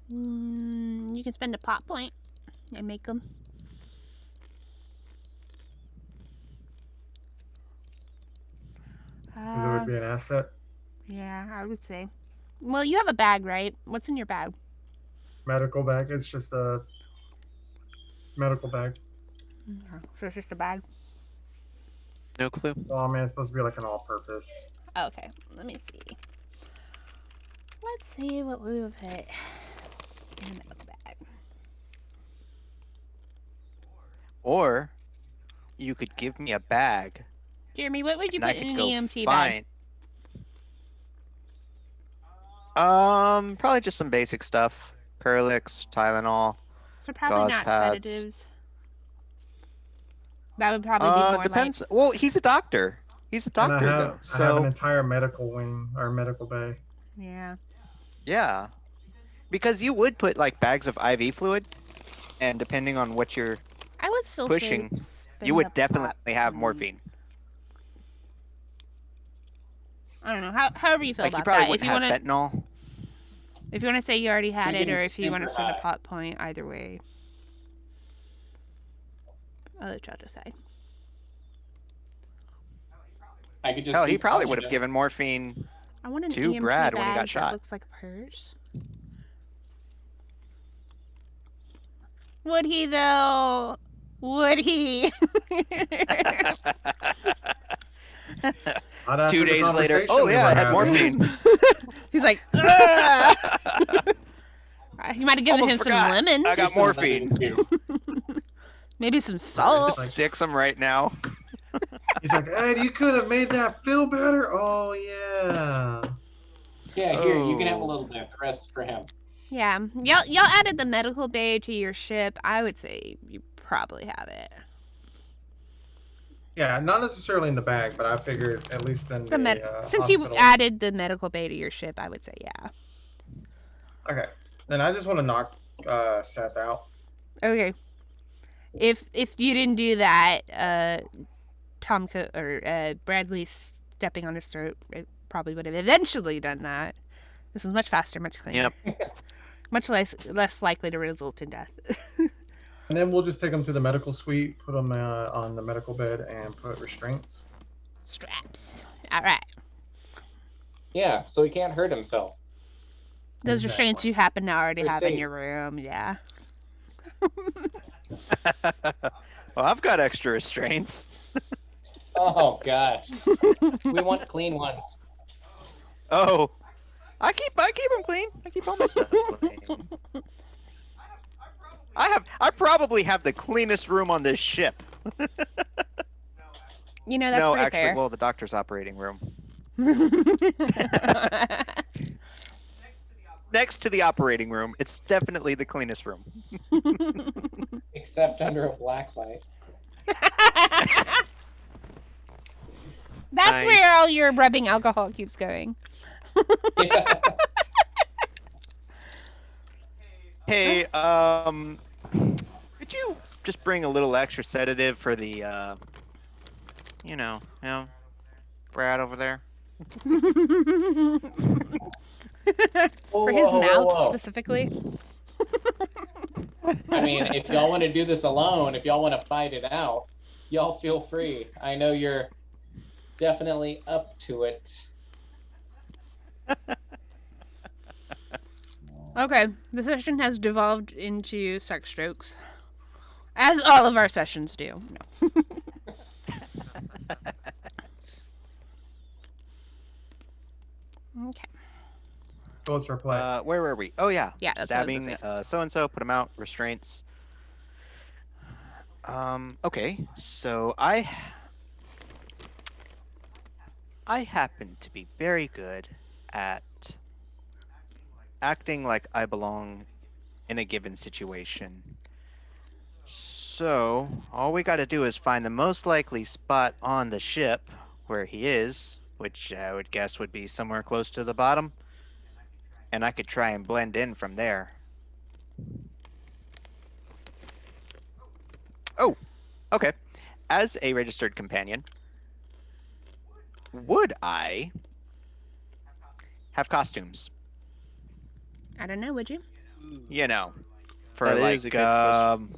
You can spend a pot point and make them. Because it would be an asset. Yeah, I would say. Well, you have a bag, right? What's in your bag? Medical bag. It's just a medical bag. So it's just a bag. No clue. Oh man, it's supposed to be like an all-purpose. Okay, let me see. Let's see what we would put in a medical bag. Or you could give me a bag. Jeremy, what would you and I put in could an go EMT bag? find. Probably just some basic stuff. Curlix, Tylenol. So probably Gauze not pads. sedatives. That would probably be more Depends. Well, he's a doctor. He's a And doctor though. I have an So entire medical wing or medical bay. like, yeah. yeah, because you would put like bags of IV fluid, and depending on what you're I would still pushing, say you spin would the definitely have pot. morphine. I don't know. However you feel Like you about probably that. wouldn't have fentanyl. If you want to say you already had So it, you or can if you want to super spin a high. pot point, either way. I'll let y'all decide. I could just. Hell, he keep probably punching would have him. given morphine. I want an To EMP Brad bag when he got that shot. looks like a purse. Would he though? Would he? Not after 2 the days later, conversation oh we yeah, were I had having. morphine. He's like, "Ugh." He might have given Almost him forgot. some lemon, I got Here's some morphine. lemon, too. maybe some salt. Like- Sticks him right now. He's like, Ed, you could have made that feel better. Oh yeah. Yeah, here you can have a Oh. little bit. The rest for him. Yeah, y'all added the medical bay to your ship. I would say you probably have it. Yeah, not necessarily in the bag, but I figured at least in the Since hospital. you added the medical bay to your ship, I would say yeah. Okay, then I just want to knock Seth out. Okay. If you didn't do that, Bradley stepping on his throat probably would have eventually done that. This is much faster, much cleaner. Yep. Much less likely to result in death. And then we'll just take him to the medical suite, put him on the medical bed, and put restraints. Straps. All right. Yeah, so he can't hurt himself. Those restraints Exactly. you happen to already Good have in save. your room, yeah. Well, I've got extra restraints. Oh gosh, we want clean ones. Oh, I keep them clean. I keep all my stuff clean. I probably have the cleanest room on this ship. You know, that's No, pretty actually, fair. well, the doctor's operating room. Next to the operating room, it's definitely the cleanest room. Except under a black light. That's where all your rubbing alcohol keeps going. Yeah. Hey, could you just bring a little extra sedative for the, Brad over there? For his mouth whoa. specifically. I mean, if y'all want to do this alone, if y'all want to fight it out, y'all feel free. I know you're definitely up to it. Okay, the session has devolved into sex jokes. As all of our sessions do. No. Okay. So what's our play? Where were we? Oh yeah. Yeah, that's what I was Stabbing gonna so and so, put him out, restraints. Okay, so I happen to be very good at acting like I belong in a given situation. So all we got to do is find the most likely spot on the ship where he is, which I would guess would be somewhere close to the bottom, and I could try and blend in from there. Oh, okay. As a registered companion, would I have costumes? I don't know, would you? You know, for That like is a good question.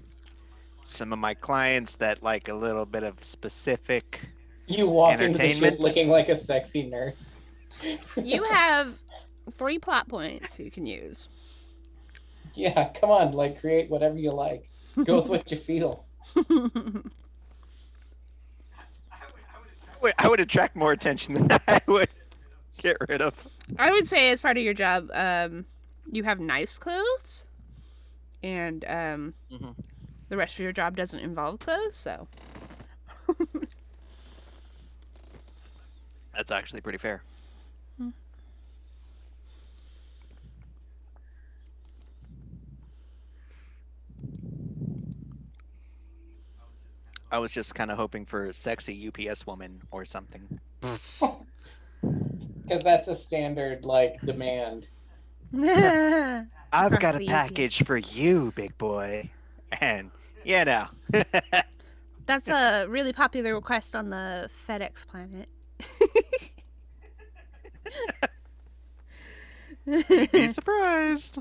some of my clients that like a little bit of specific. You walk into the ship Entertainment? looking like a sexy nurse. You have 3 plot points you can use. Yeah, come on, like create whatever you like. Go with what you feel. I would attract more attention than I would get rid of. I would say as part of your job, you have nice clothes, and Mhm. the rest of your job doesn't involve clothes, so. That's actually pretty fair. I was just kind of hoping for sexy UPS woman or something. Because that's a standard like demand. I've Across got a the UP. package for you, big boy. And, you know. That's a really popular request on the FedEx planet. You'd be surprised.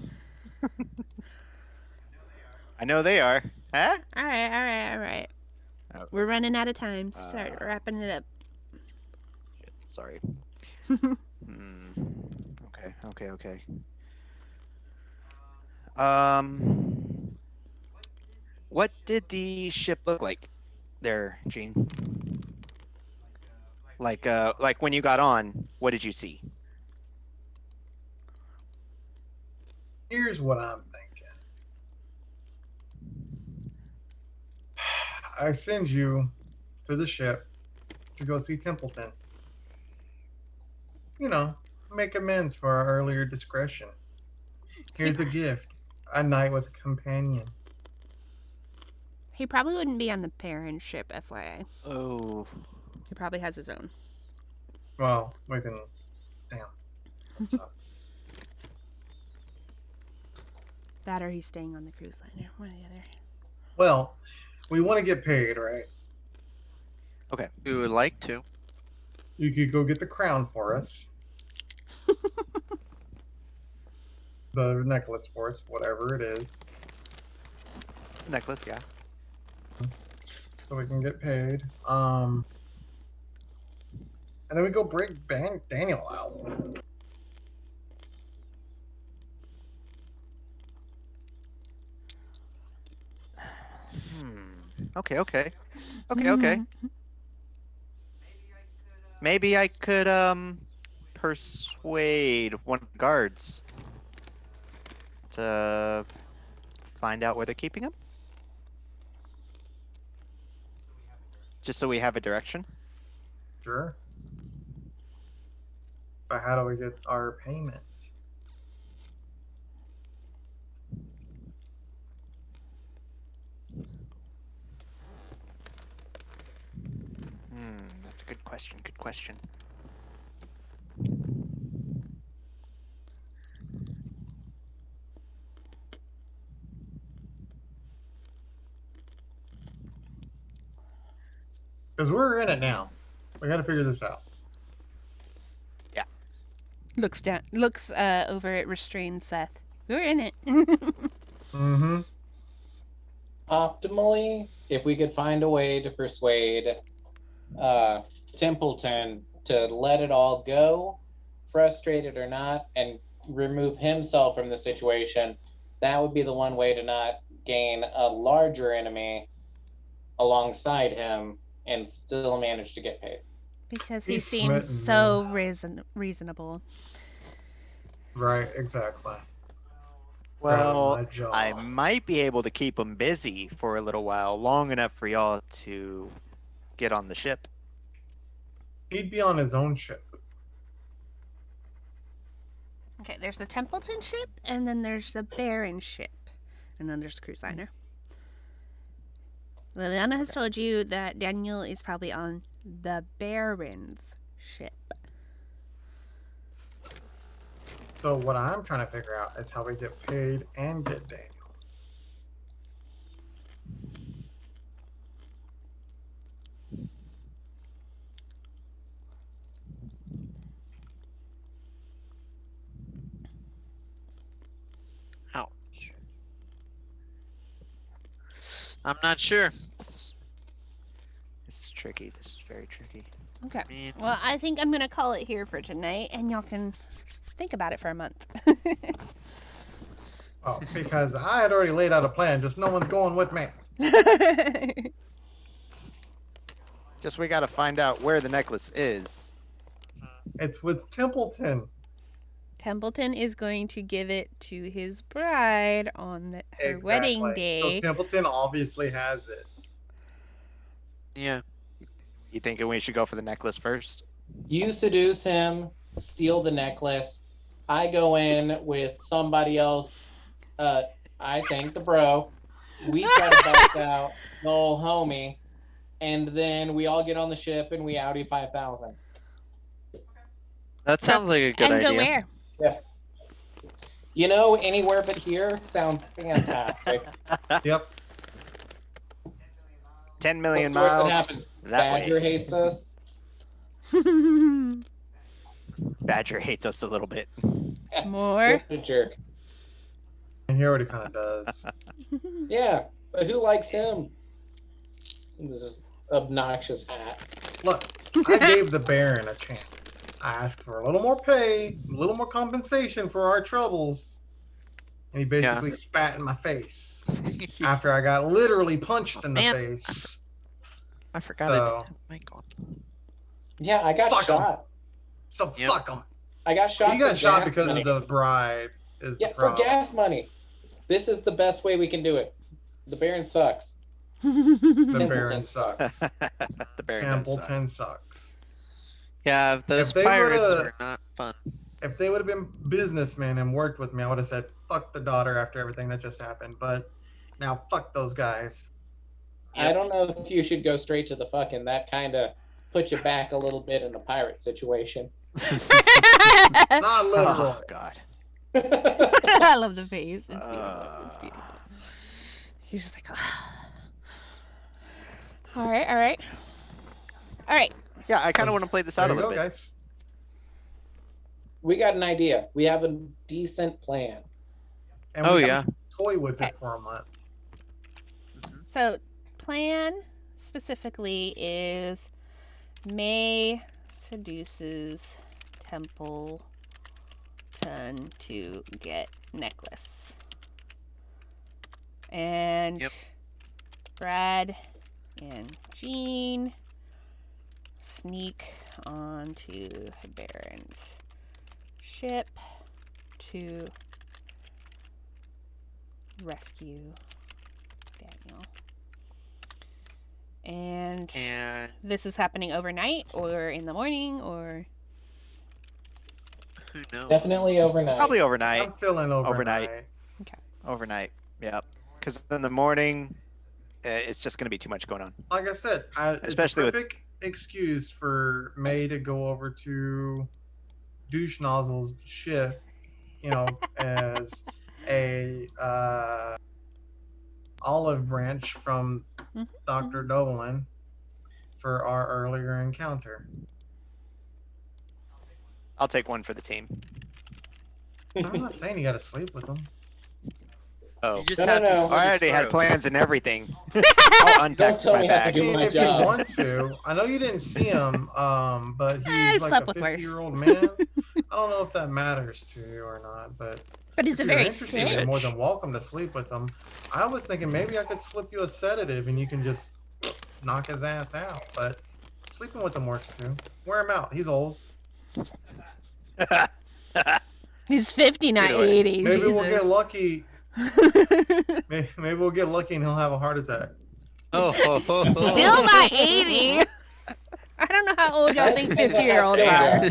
I know they are. Huh? All right. Oh. We're running out of time. Start wrapping it up. Sorry. Okay. What did the ship look like there, Gene? Like when you got on, what did you see? Here's what I'm thinking. I send you to the ship to go see Templeton. You know, make amends for our earlier discretion. Here's a gift: a night with a companion. He probably wouldn't be on the parent ship, FYI. Oh. He probably has his own. Well, we can. Damn. That sucks. That or he's staying on the cruise liner. One or the other. Well, we want to get paid, right? We would like to. You could go get the crown for us. The necklace for us, whatever it is. Necklace, yeah. So we can get paid. And then we go break Daniel out. Okay. Mm-hmm. Maybe I could persuade one of the guards to find out where they're keeping him. Just so we have a direction. Sure. But how do we get our payment? That's a good question. Because we're in it now. We got to figure this out. Looks over at restrained Seth. We're in it. Mm-hmm. Optimally, if we could find a way to persuade Templeton to let it all go, frustrated or not, and remove himself from the situation, that would be the one way to not gain a larger enemy alongside him and still manage to get paid. Because he He's seems smitten, so reasonable. Right, exactly. Well, my jaw. I might be able to keep him busy for a little while, long enough for y'all to get on the ship. He'd be on his own ship. Okay, there's the Templeton ship, and then there's the Baron ship, and then there's the cruise liner. Liliana has told you that Daniel is probably on the Baron's ship. So what I'm trying to figure out is how we get paid and get Daniel. Ouch. I'm not sure. This is tricky. This is very tricky. Okay. I mean, Well, I think I'm going to call it here for tonight, and y'all can think about it for a month. Oh, because I had already laid out a plan, just no one's going with me. Just we gotta find out where the necklace is. It's with Templeton. Templeton is going to give it to his bride on her wedding day. So Templeton obviously has it. yeah. You thinking we should go for the necklace first? You seduce him, steal the necklace. I go in with somebody else. I think the bro. We try to bust out the old homie, and then we all get on the ship and we Audi 5000. That sounds like a good and go idea. where? Yeah. You know, anywhere but here sounds fantastic. Yep. 10 million What's the worst miles that happens? that Badger way. hates us. Badger hates us a little bit. More? What a jerk. And he already kind of does. Yeah, but who likes him? This obnoxious hat. Look, I gave the Baron a chance. I asked for a little more pay, a little more compensation for our troubles. And he basically spat in my face after I got literally punched in the Man. face. I forgot I didn't So, have my mic on. Yeah, I got Fuck 'em. shot. so Yep. fuck him. I got shot. He got for shot gas because money. of the bribe. Is Yeah, the for problem. gas money. This is the best way we can do it. The Baron sucks. The Templeton Baron sucks. The Baron does suck. Templeton sucks. Yeah, those they pirates would've- were not fun. If they would have been businessmen and worked with me, I would have said, fuck the daughter after everything that just happened. But now, fuck those guys. I don't know if you should go straight to the fucking. That kind of put you back a little bit in the pirate situation. Not literal. Oh, God. I love the face. It's beautiful. It's beautiful. He's just like, all right, all right, all right. Yeah, I kind of want to play this out There a you go, little bit. guys. We got an idea. We have a decent plan. And Oh, we yeah. can toy with Okay. it for a month. So, plan specifically is May seduces Templeton to get necklace. And Yep. Brad and Jean sneak onto Baron's ship to rescue Daniel. And And this is happening overnight or in the morning or who knows? Definitely overnight. Probably overnight. I'm feeling overnight. Overnight. Yep. Because in the morning, it's just going to be too much going on. Like I said, it's Especially a with- perfect excuse for May to go over to Douche Nozzle's ship, as a olive branch from Mhm. Dr. Dolan for our earlier encounter. I'll take one for the team. I'm not saying you got to sleep with them. Oh. You just No, have no, to no. slit I his already had throat. plans and everything. I'll Don't untuck tell my me how to bag. do I mean, my if job. you want to, I know you didn't see him, but I he's like slept a with worse. 50-year-old man. I don't know if that matters to you or not, but but if it's a you're very interested, fit. you're more than welcome to sleep with him. I was thinking maybe I could slip you a sedative and you can just knock his ass out, but sleeping with him works too. Wear him out. He's old. He's 50, not Either way. 80. Maybe Jesus. we'll get lucky. Maybe we'll get lucky and he'll have a heart attack. Oh, ho, ho, ho. Still not 80. I don't know how old y'all think 50-year-olds are.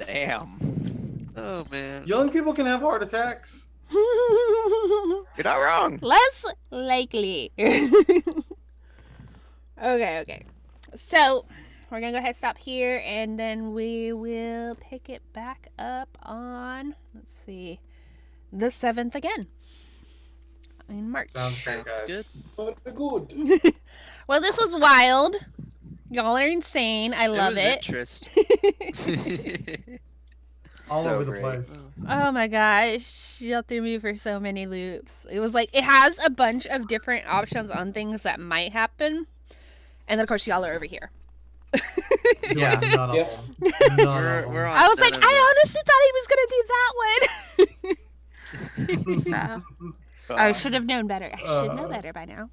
Damn. Oh man. Young people can have heart attacks. You're not wrong. Less likely. Okay. So, we're going to go ahead and stop here, and then we will pick it back up on, let's see, the 7th again. In March. Sounds great, Sounds guys. good. Good. Well, this was wild. Y'all are insane. I love was it. interesting. All So over the great. place. Oh my gosh, y'all threw me for so many loops. It was like, it has a bunch of different options on things that might happen. And then, of course, y'all are over here. Yeah. None of Yep. them. None of them. We're on I was like, none of them. I honestly thought he was going to do that one. So, I should have known better. I should know better by now.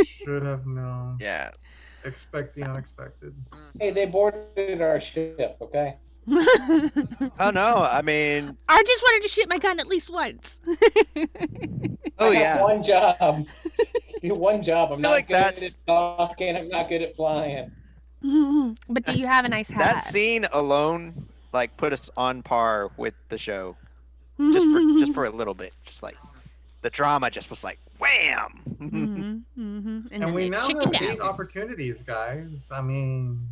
Should have known. Yeah. Expect the unexpected. Hey, they boarded our ship, okay? Oh no, I mean, I just wanted to shoot my gun at least once. Oh I got yeah. One job. One job. I'm feel not like good that's- at talking. I'm not good at flying. But do you have a nice hat? that scene alone like put us on par with the show. Just for a little bit. Just like the drama just was like wham. Mhm, mhm. And And then we they now chickened have 8 out. opportunities, guys. I mean,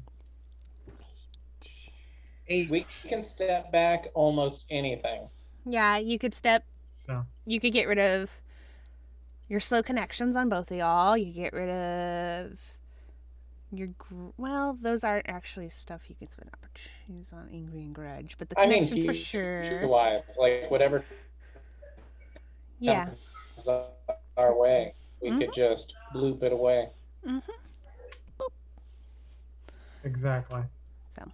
8. We can step back almost anything. Yeah, you could So, you could get rid of your slow connections on both of y'all. You get rid of well, those aren't actually stuff you can spend opportunities on angry and grudge, but the connections for sure. Wise, like whatever Yeah. comes our way, we could just bloop it away. exactly. So.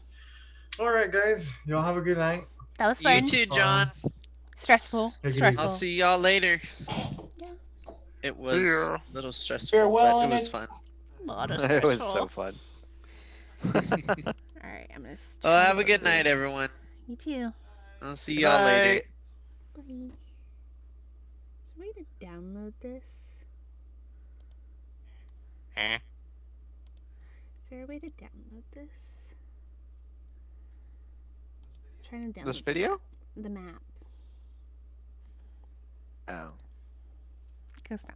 All right, guys. Y'all have a good night. That was You fun. too, John. Stressful. Take it easy. Stressful. I'll see y'all later. Yeah. It was ya. a little stressful, Farewell, but it and was fun. A lot of It stressful. was so fun. All right, I'm gonna. Well, have a good night, everyone. You too. I'll see Good y'all later. night. Bye. Is there a way to download this? Eh. Is there a way to download this? I'm trying to download This video? the map. Oh. Go stop.